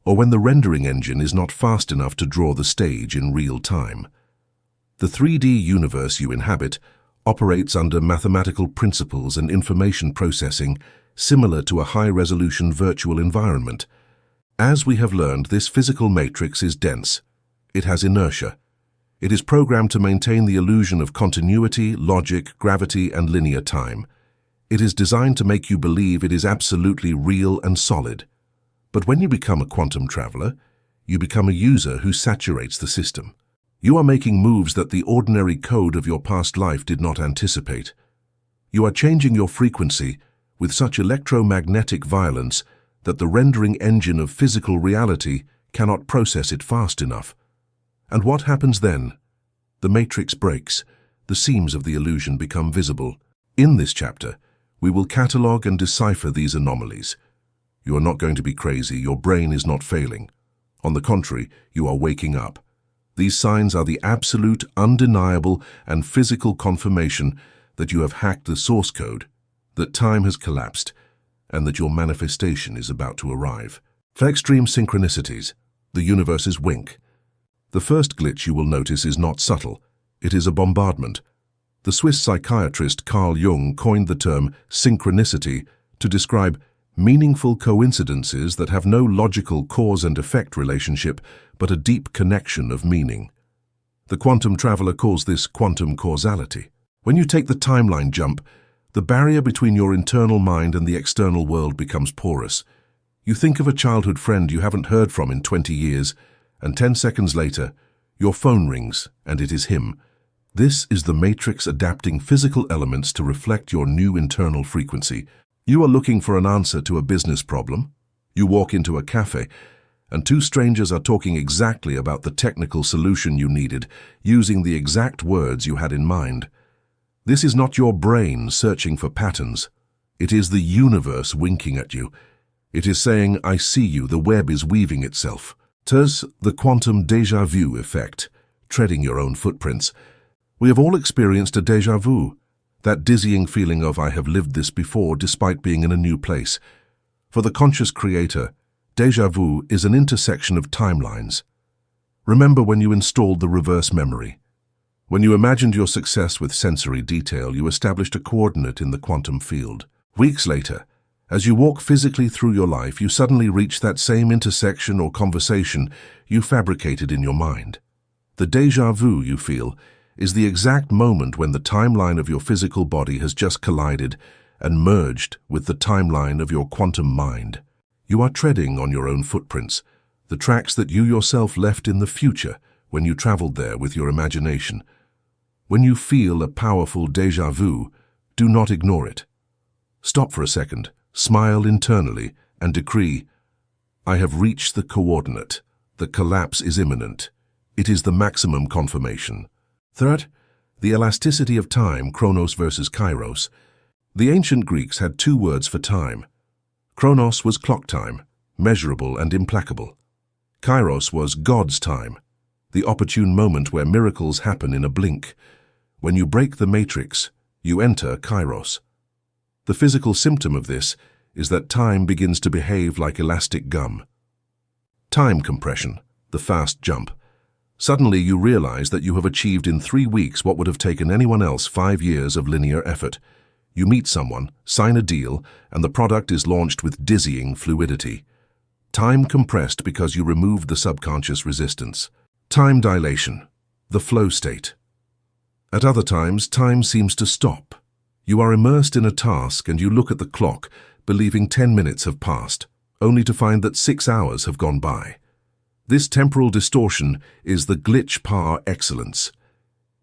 or when the rendering engine is not fast enough to draw the stage in real time. The 3D universe you inhabit operates under mathematical principles and information processing similar to a high-resolution virtual environment. As we have learned, this physical matrix is dense. It has inertia. It is programmed to maintain the illusion of continuity, logic, gravity, and linear time. It is designed to make you believe it is absolutely real and solid. But when you become a quantum traveler, you become a user who saturates the system. You are making moves that the ordinary code of your past life did not anticipate. You are changing your frequency with such electromagnetic violence that the rendering engine of physical reality cannot process it fast enough. And what happens then? The matrix breaks. The seams of the illusion become visible. In this chapter, we will catalog and decipher these anomalies. You are not going to be crazy. Your brain is not failing. On the contrary, you are waking up. These signs are the absolute, undeniable, and physical confirmation that you have hacked the source code, that time has collapsed, and that your manifestation is about to arrive. For extreme synchronicities, the universe's wink. The first glitch you will notice is not subtle. It is a bombardment. The Swiss psychiatrist Carl Jung coined the term synchronicity to describe meaningful coincidences that have no logical cause and effect relationship, but a deep connection of meaning. The quantum traveler calls this quantum causality. When you take the timeline jump, the barrier between your internal mind and the external world becomes porous. You think of a childhood friend you haven't heard from in 20 years, and 10 seconds later, your phone rings, and it is him. This is the matrix adapting physical elements to reflect your new internal frequency. You are looking for an answer to a business problem. You walk into a cafe, and two strangers are talking exactly about the technical solution you needed, using the exact words you had in mind. This is not your brain searching for patterns. It is the universe winking at you. It is saying, I see you, the web is weaving itself. 'Tis the quantum déjà vu effect, treading your own footprints. We have all experienced a déjà vu, that dizzying feeling of I have lived this before despite being in a new place. For the conscious creator, déjà vu is an intersection of timelines. Remember when you installed the reverse memory. When you imagined your success with sensory detail, you established a coordinate in the quantum field. Weeks later, as you walk physically through your life, you suddenly reach that same intersection or conversation you fabricated in your mind. The déjà vu you feel is the exact moment when the timeline of your physical body has just collided and merged with the timeline of your quantum mind. You are treading on your own footprints, the tracks that you yourself left in the future when you traveled there with your imagination. When you feel a powerful déjà vu, do not ignore it. Stop for a second, smile internally, and decree, I have reached the coordinate. The collapse is imminent. It is the maximum confirmation. Third, the elasticity of time, Chronos versus Kairos. The ancient Greeks had two words for time. Chronos was clock time, measurable and implacable. Kairos was God's time, the opportune moment where miracles happen in a blink. When you break the matrix, you enter Kairos. The physical symptom of this is that time begins to behave like elastic gum. Time compression, the fast jump. Suddenly you realize that you have achieved in 3 weeks what would have taken anyone else 5 years of linear effort. You meet someone, sign a deal, and the product is launched with dizzying fluidity. Time compressed because you removed the subconscious resistance. Time dilation, the flow state. At other times, time seems to stop. You are immersed in a task and you look at the clock, believing 10 minutes have passed, only to find that 6 hours have gone by. This temporal distortion is the glitch par excellence.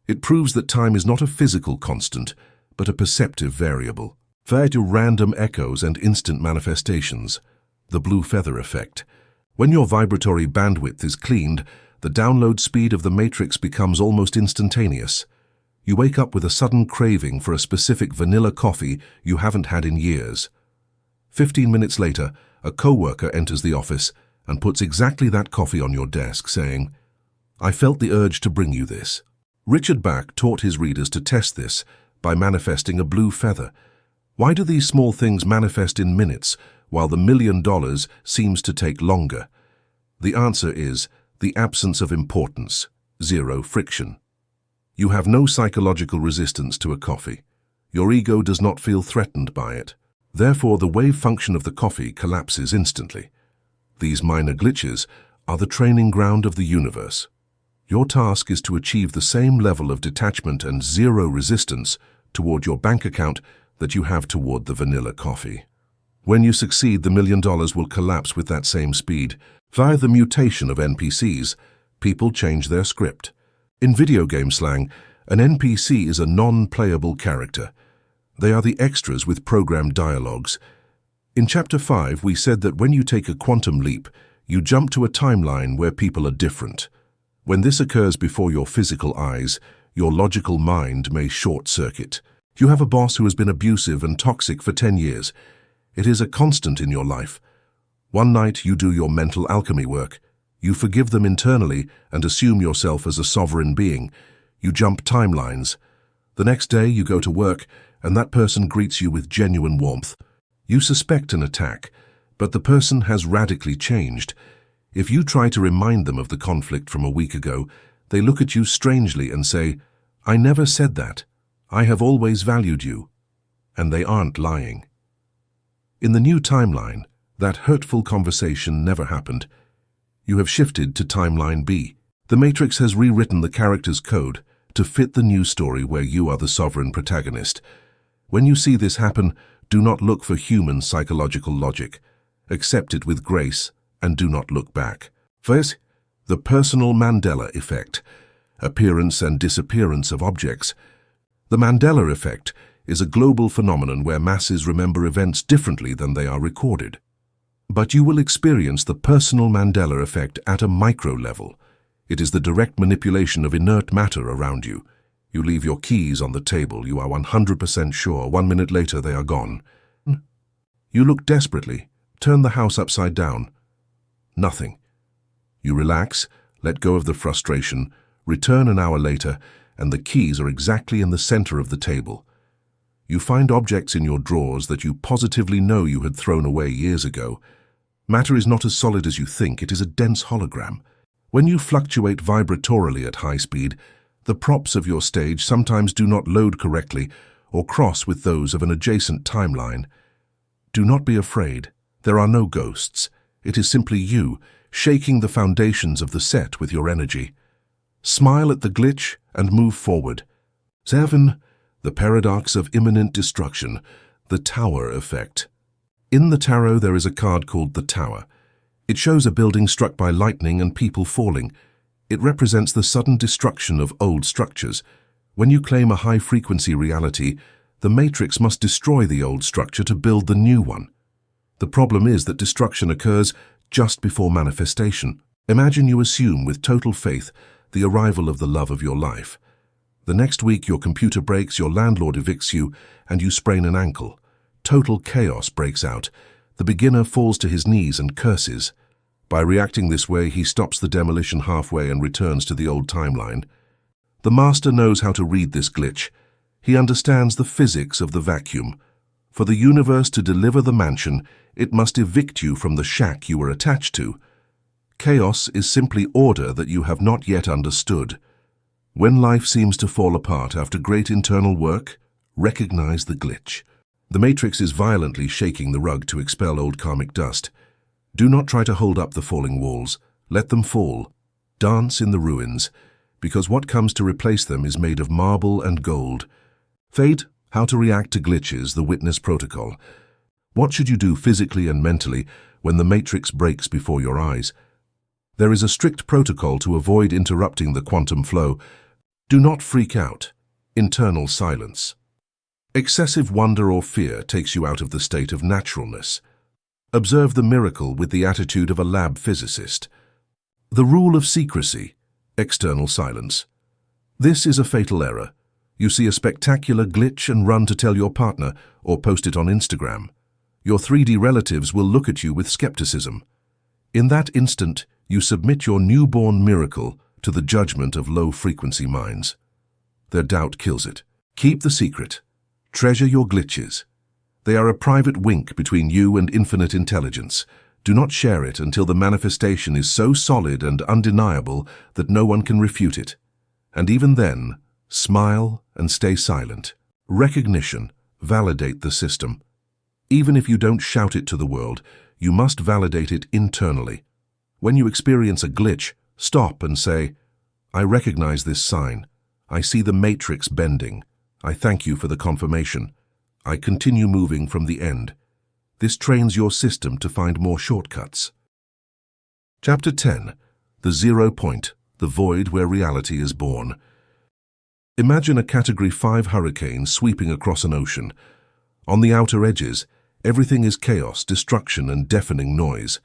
It proves that time is not a physical constant, but a perceptive variable. Fair to random echoes and instant manifestations. The blue feather effect. When your vibratory bandwidth is cleaned, the download speed of the matrix becomes almost instantaneous. You wake up with a sudden craving for a specific vanilla coffee you haven't had in years. 15 minutes later, a coworker enters the office and puts exactly that coffee on your desk, saying, I felt the urge to bring you this. Richard Bach taught his readers to test this by manifesting a blue feather. Why do these small things manifest in minutes, while the $1 million seems to take longer? The answer is the absence of importance, zero friction. You have no psychological resistance to a coffee. Your ego does not feel threatened by it. Therefore, the wave function of the coffee collapses instantly. These minor glitches are the training ground of the universe. Your task is to achieve the same level of detachment and zero resistance toward your bank account that you have toward the vanilla coffee. When you succeed, the $1 million will collapse with that same speed. Via the mutation of NPCs, people change their script. In video game slang, an NPC is a non-playable character. They are the extras with programmed dialogues. In Chapter 5, we said that when you take a quantum leap, you jump to a timeline where people are different. When this occurs before your physical eyes, your logical mind may short-circuit. You have a boss who has been abusive and toxic for 10 years. It is a constant in your life. One night you do your mental alchemy work. You forgive them internally and assume yourself as a sovereign being. You jump timelines. The next day you go to work and that person greets you with genuine warmth. You suspect an attack, but the person has radically changed. If you try to remind them of the conflict from a week ago, they look at you strangely and say, I never said that. I have always valued you. And they aren't lying. In the new timeline, that hurtful conversation never happened. You have shifted to timeline B. The Matrix has rewritten the character's code to fit the new story where you are the sovereign protagonist. When you see this happen, do not look for human psychological logic. Accept it with grace and do not look back. First, the personal Mandela effect, appearance and disappearance of objects. The Mandela effect is a global phenomenon where masses remember events differently than they are recorded. But you will experience the personal Mandela effect at a micro level. It is the direct manipulation of inert matter around you. You leave your keys on the table. You are 100% sure. 1 minute later, they are gone. You look desperately. Turn the house upside down. Nothing. You relax, let go of the frustration, return an hour later, and the keys are exactly in the center of the table. You find objects in your drawers that you positively know you had thrown away years ago. Matter is not as solid as you think. It is a dense hologram. When you fluctuate vibratorily at high speed, the props of your stage sometimes do not load correctly or cross with those of an adjacent timeline. Do not be afraid. There are no ghosts. It is simply you, shaking the foundations of the set with your energy. Smile at the glitch and move forward. 7. The paradox of imminent destruction, the Tower effect. In the tarot there is a card called the Tower. It shows a building struck by lightning and people falling. It represents the sudden destruction of old structures. When you claim a high-frequency reality, the Matrix must destroy the old structure to build the new one. The problem is that destruction occurs just before manifestation. Imagine you assume with total faith the arrival of the love of your life. The next week your computer breaks, your landlord evicts you, and you sprain an ankle. Total chaos breaks out. The beginner falls to his knees and curses. By reacting this way, he stops the demolition halfway and returns to the old timeline. The master knows how to read this glitch. He understands the physics of the vacuum. For the universe to deliver the mansion, it must evict you from the shack you were attached to. Chaos is simply order that you have not yet understood. When life seems to fall apart after great internal work, recognize the glitch. The Matrix is violently shaking the rug to expel old karmic dust. Do not try to hold up the falling walls. Let them fall. Dance in the ruins, because what comes to replace them is made of marble and gold. Fate, how to react to glitches, the witness protocol. What should you do physically and mentally when the Matrix breaks before your eyes? There is a strict protocol to avoid interrupting the quantum flow. Do not freak out. Internal silence. Excessive wonder or fear takes you out of the state of naturalness. Observe the miracle with the attitude of a lab physicist. The rule of secrecy. External silence. This is a fatal error. You see a spectacular glitch and run to tell your partner or post it on Instagram. Your 3D relatives will look at you with skepticism. In that instant, you submit your newborn miracle to the judgment of low-frequency minds. Their doubt kills it. Keep the secret. Treasure your glitches. They are a private wink between you and infinite intelligence. Do not share it until the manifestation is so solid and undeniable that no one can refute it. And even then, smile and stay silent. Recognition. Validate the system. Even if you don't shout it to the world, you must validate it internally. When you experience a glitch, stop and say, I recognize this sign. I see the matrix bending. I thank you for the confirmation. I continue moving from the end. This trains your system to find more shortcuts. Chapter 10. The Zero Point, the Void Where Reality is Born. Imagine a Category 5 hurricane sweeping across an ocean. On the outer edges, everything is chaos, destruction, and deafening noise.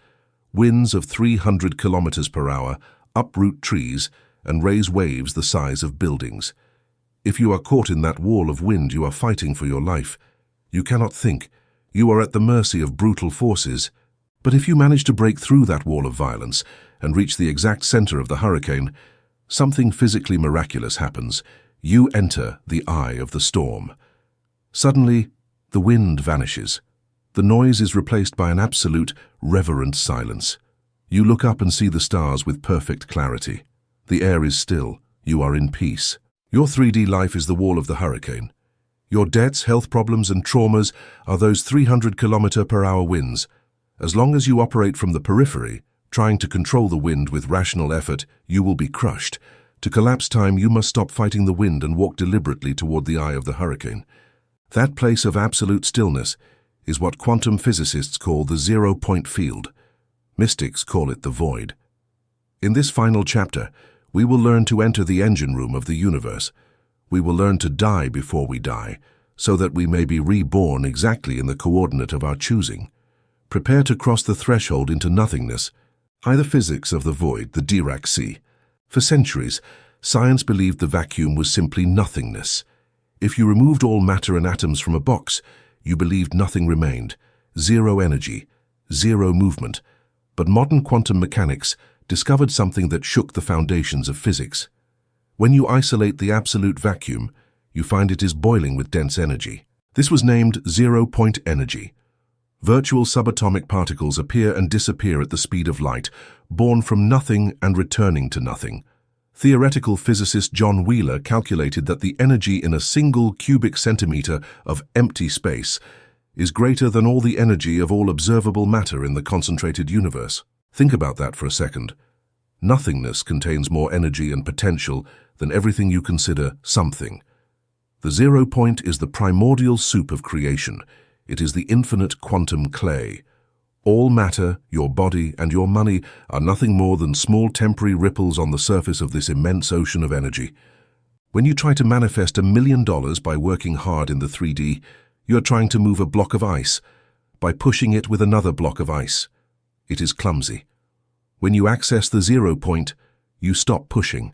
Winds of 300 kilometers per hour uproot trees and raise waves the size of buildings. If you are caught in that wall of wind, you are fighting for your life. You cannot think. You are at the mercy of brutal forces. But if you manage to break through that wall of violence and reach the exact center of the hurricane, something physically miraculous happens. You enter the eye of the storm. Suddenly, the wind vanishes. The noise is replaced by an absolute, reverent silence. You look up and see the stars with perfect clarity. The air is still. You are in peace. Your 3D life is the wall of the hurricane. Your debts, health problems, and traumas are those 300-kilometer-per-hour winds. As long as you operate from the periphery, trying to control the wind with rational effort, you will be crushed. To collapse time, you must stop fighting the wind and walk deliberately toward the eye of the hurricane. That place of absolute stillness is what quantum physicists call the zero-point field. Mystics call it the void. In this final chapter, we will learn to enter the engine room of the universe. We will learn to die before we die, so that we may be reborn exactly in the coordinate of our choosing. Prepare to cross the threshold into nothingness, the physics of the void, the Dirac sea. For centuries, science believed the vacuum was simply nothingness. If you removed all matter and atoms from a box, you believed nothing remained, zero energy, zero movement. But modern quantum mechanics discovered something that shook the foundations of physics. When you isolate the absolute vacuum, you find it is boiling with dense energy. This was named zero-point energy. Virtual subatomic particles appear and disappear at the speed of light, born from nothing and returning to nothing. Theoretical physicist John Wheeler calculated that the energy in a single cubic centimeter of empty space is greater than all the energy of all observable matter in the concentrated universe. Think about that for a second. Nothingness contains more energy and potential than everything you consider something. The zero point is the primordial soup of creation. It is the infinite quantum clay. All matter, your body, and your money are nothing more than small temporary ripples on the surface of this immense ocean of energy. When you try to manifest $1 million by working hard in the 3D, you are trying to move a block of ice by pushing it with another block of ice. It is clumsy. When you access the zero point, you stop pushing.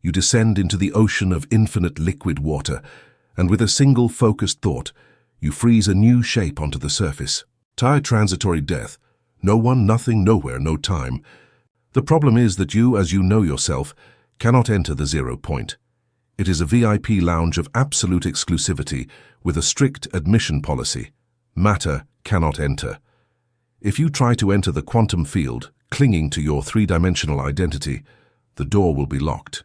You descend into the ocean of infinite liquid water, and with a single focused thought, you freeze a new shape onto the surface. Transitory death. No one, nothing, nowhere, no time. The problem is that you, as you know yourself, cannot enter the zero point. It is a VIP lounge of absolute exclusivity with a strict admission policy. Matter cannot enter. If you try to enter the quantum field, clinging to your three-dimensional identity, the door will be locked.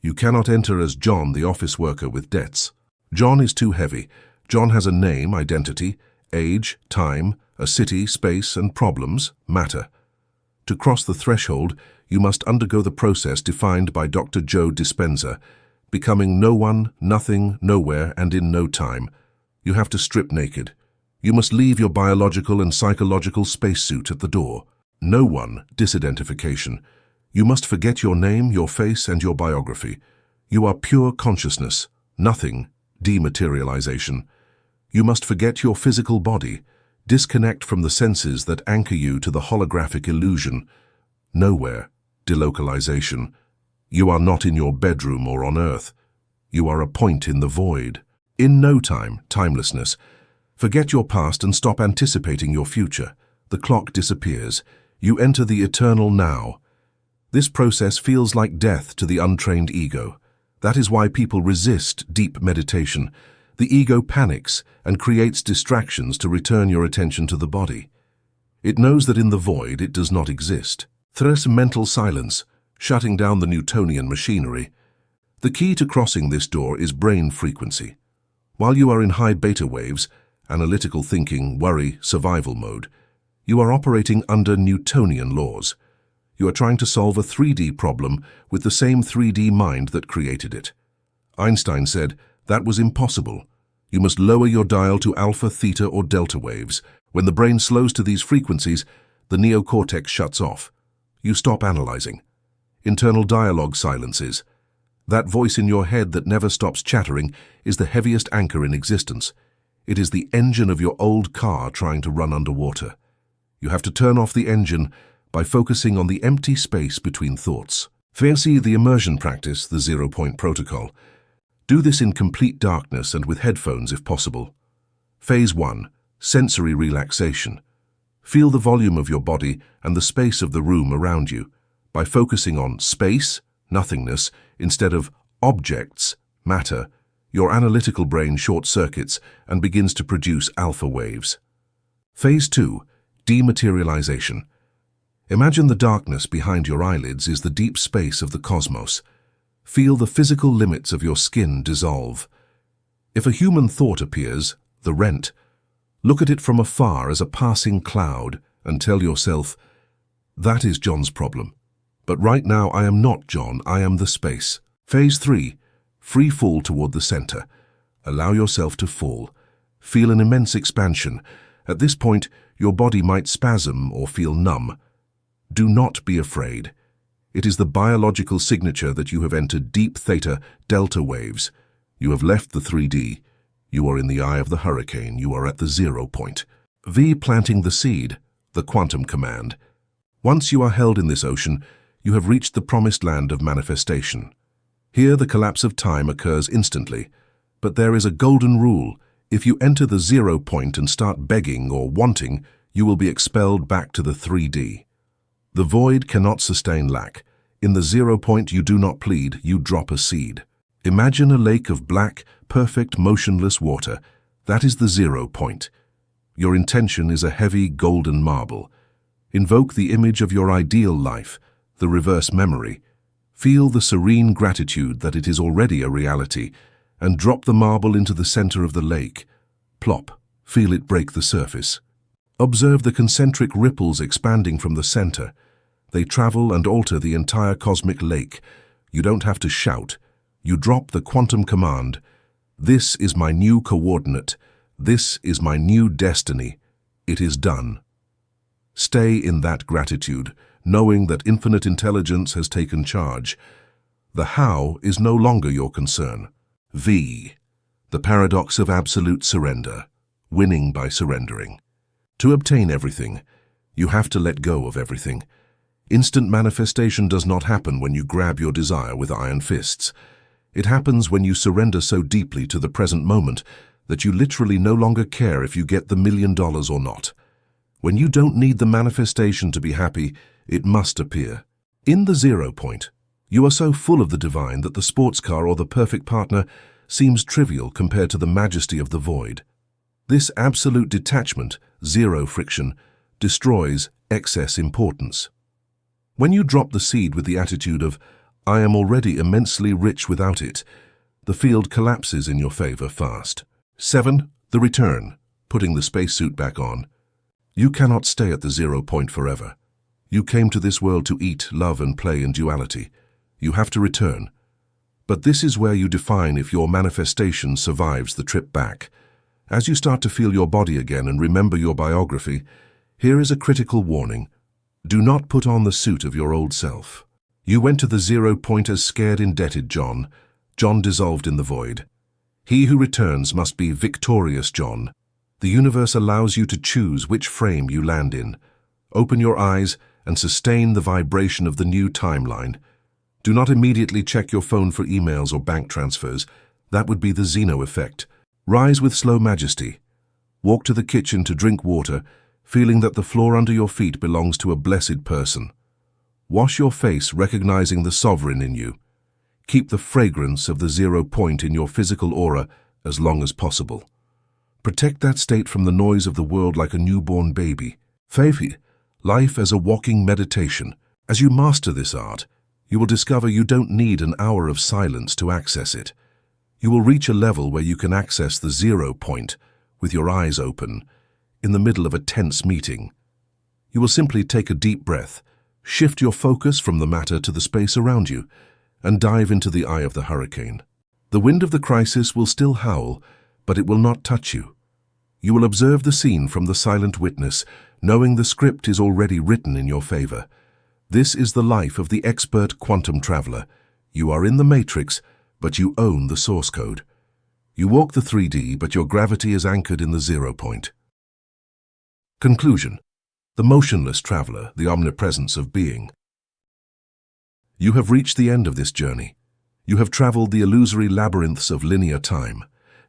You cannot enter as John, the office worker with debts. John is too heavy. John has a name, identity, age, time, a city, space, and problems, matter. To cross the threshold, you must undergo the process defined by Dr. Joe Dispenza, becoming no one, nothing, nowhere, and in no time. You have to strip naked. You must leave your biological and psychological spacesuit at the door. No one, disidentification. You must forget your name, your face, and your biography. You are pure consciousness, nothing, dematerialization. You must forget your physical body, disconnect from the senses that anchor you to the holographic illusion. Nowhere, delocalization. You are not in your bedroom or on Earth. You are a point in the void. In no time, timelessness. Forget your past and stop anticipating your future. The clock disappears. You enter the eternal now. This process feels like death to the untrained ego. That is why people resist deep meditation. The ego panics and creates distractions to return your attention to the body. It knows that in the void it does not exist. Thus mental silence, shutting down the Newtonian machinery. The key to crossing this door is brain frequency. While you are in high beta waves, analytical thinking, worry, survival mode, you are operating under Newtonian laws. You are trying to solve a 3D problem with the same 3D mind that created it. Einstein said, that was impossible. You must lower your dial to alpha, theta, or delta waves. When the brain slows to these frequencies, the neocortex shuts off. You stop analyzing. Internal dialogue silences. That voice in your head that never stops chattering is the heaviest anchor in existence. It is the engine of your old car trying to run underwater. You have to turn off the engine by focusing on the empty space between thoughts. Heresy, the immersion practice, the zero-point protocol. Do this in complete darkness and with headphones if possible. Phase 1. Sensory relaxation. Feel the volume of your body and the space of the room around you by focusing on space, nothingness, instead of objects, matter. Your analytical brain short-circuits and begins to produce alpha waves. Phase 2. Dematerialization. Imagine the darkness behind your eyelids is the deep space of the cosmos. Feel the physical limits of your skin dissolve. If a human thought appears, the rent, look at it from afar as a passing cloud and tell yourself, that is John's problem. But right now I am not John, I am the space. Phase 3. Free fall toward the center. Allow yourself to fall. Feel an immense expansion. At this point, your body might spasm or feel numb. Do not be afraid. It is the biological signature that you have entered deep theta delta waves. You have left the 3D. You are in the eye of the hurricane. You are at the 0 point. V planting the seed, the quantum command. Once you are held in this ocean, you have reached the promised land of manifestation. Here the collapse of time occurs instantly, but there is a golden rule. If you enter the 0 point and start begging or wanting, you will be expelled back to the 3D. The void cannot sustain lack. In the 0 point you do not plead, you drop a seed. Imagine a lake of black, perfect, motionless water. That is the 0 point. Your intention is a heavy golden marble. Invoke the image of your ideal life, the reverse memory. Feel the serene gratitude that it is already a reality, and drop the marble into the center of the lake. Plop, feel it break the surface. Observe the concentric ripples expanding from the center. They travel and alter the entire cosmic lake. You don't have to shout. You drop the quantum command. This is my new coordinate. This is my new destiny. It is done. Stay in that gratitude, knowing that infinite intelligence has taken charge. The how is no longer your concern. V. The paradox of absolute surrender. Winning by surrendering. To obtain everything, you have to let go of everything. Instant manifestation does not happen when you grab your desire with iron fists. It happens when you surrender so deeply to the present moment that you literally no longer care if you get the $1 million or not. When you don't need the manifestation to be happy, it must appear. In the 0 point, you are so full of the divine that the sports car or the perfect partner seems trivial compared to the majesty of the void. This absolute detachment, zero friction, destroys excess importance. When you drop the seed with the attitude of, I am already immensely rich without it, the field collapses in your favor fast. 7. The return, putting the spacesuit back on. You cannot stay at the 0 point forever. You came to this world to eat, love, and play in duality. You have to return. But this is where you define if your manifestation survives the trip back. As you start to feel your body again and remember your biography, here is a critical warning. Do not put on the suit of your old self. You went to the 0 point as scared, indebted John. John dissolved in the void. He who returns must be victorious John. The universe allows you to choose which frame you land in. Open your eyes and sustain the vibration of the new timeline. Do not immediately check your phone for emails or bank transfers. That would be the Zeno effect. Rise with slow majesty. Walk to the kitchen to drink water, feeling that the floor under your feet belongs to a blessed person. Wash your face, recognizing the sovereign in you. Keep the fragrance of the 0 point in your physical aura as long as possible. Protect that state from the noise of the world like a newborn baby. Feifi, life as a walking meditation. As you master this art, you will discover you don't need an hour of silence to access it. You will reach a level where you can access the 0 point with your eyes open, in the middle of a tense meeting. You will simply take a deep breath, shift your focus from the matter to the space around you, and dive into the eye of the hurricane. The wind of the crisis will still howl, but it will not touch you. You will observe the scene from the silent witness, knowing the script is already written in your favor. This is the life of the expert quantum traveler. You are in the matrix, but you own the source code. You walk the 3D, but your gravity is anchored in the 0 point. Conclusion. The motionless traveler, the omnipresence of being. You have reached the end of this journey. You have traveled the illusory labyrinths of linear time,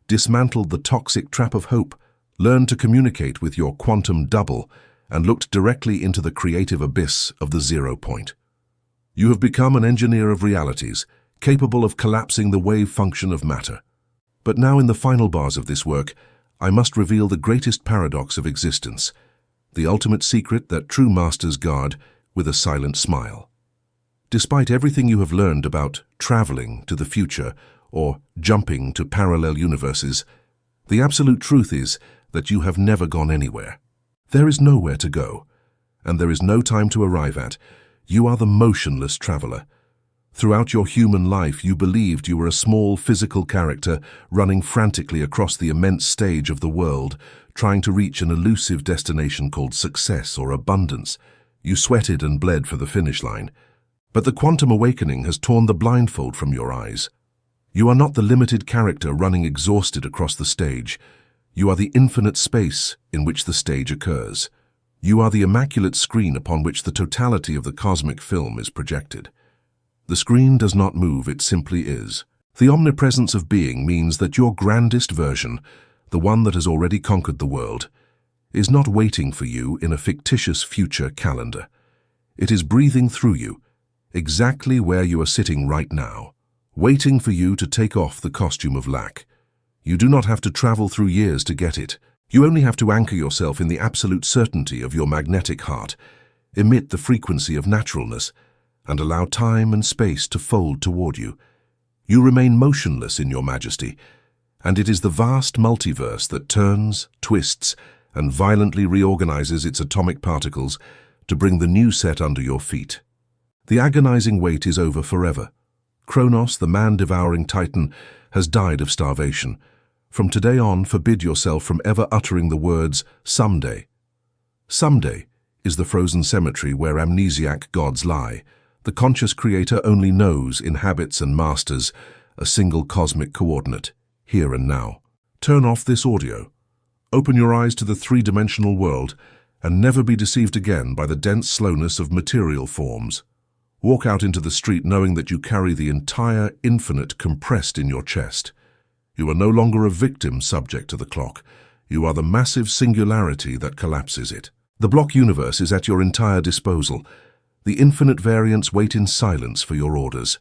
dismantled the toxic trap of hope, learned to communicate with your quantum double, and looked directly into the creative abyss of the 0 point. You have become an engineer of realities, capable of collapsing the wave function of matter. But now in the final bars of this work, I must reveal the greatest paradox of existence, the ultimate secret that true masters guard with a silent smile. Despite everything you have learned about traveling to the future or jumping to parallel universes. The absolute truth is that you have never gone anywhere. There is nowhere to go, and there is no time to arrive at. You are the motionless traveler. Throughout your human life, you believed you were a small physical character running frantically across the immense stage of the world, trying to reach an elusive destination called success or abundance. You sweated and bled for the finish line. But the quantum awakening has torn the blindfold from your eyes. You are not the limited character running exhausted across the stage. You are the infinite space in which the stage occurs. You are the immaculate screen upon which the totality of the cosmic film is projected. The screen does not move, it simply is. The omnipresence of being means that your grandest version, the one that has already conquered the world, is not waiting for you in a fictitious future calendar. It is breathing through you, exactly where you are sitting right now, waiting for you to take off the costume of lack. You do not have to travel through years to get it. You only have to anchor yourself in the absolute certainty of your magnetic heart, emit the frequency of naturalness, and allow time and space to fold toward you. You remain motionless in your majesty, and it is the vast multiverse that turns, twists, and violently reorganizes its atomic particles to bring the new set under your feet. The agonizing wait is over forever. Chronos, the man-devouring titan, has died of starvation. From today on, forbid yourself from ever uttering the words, someday. Someday is the frozen cemetery where amnesiac gods lie. The conscious creator only knows, inhabits and masters a single cosmic coordinate, here and now. Turn off this audio. Open your eyes to the three-dimensional world and never be deceived again by the dense slowness of material forms. Walk out into the street knowing that you carry the entire infinite compressed in your chest. You are no longer a victim subject to the clock. You are the massive singularity that collapses it. The block universe is at your entire disposal. The infinite variants wait in silence for your orders.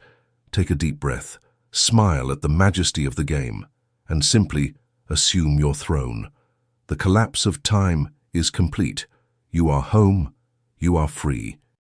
Take a deep breath, smile at the majesty of the game, and simply assume your throne. The collapse of time is complete. You are home. You are free.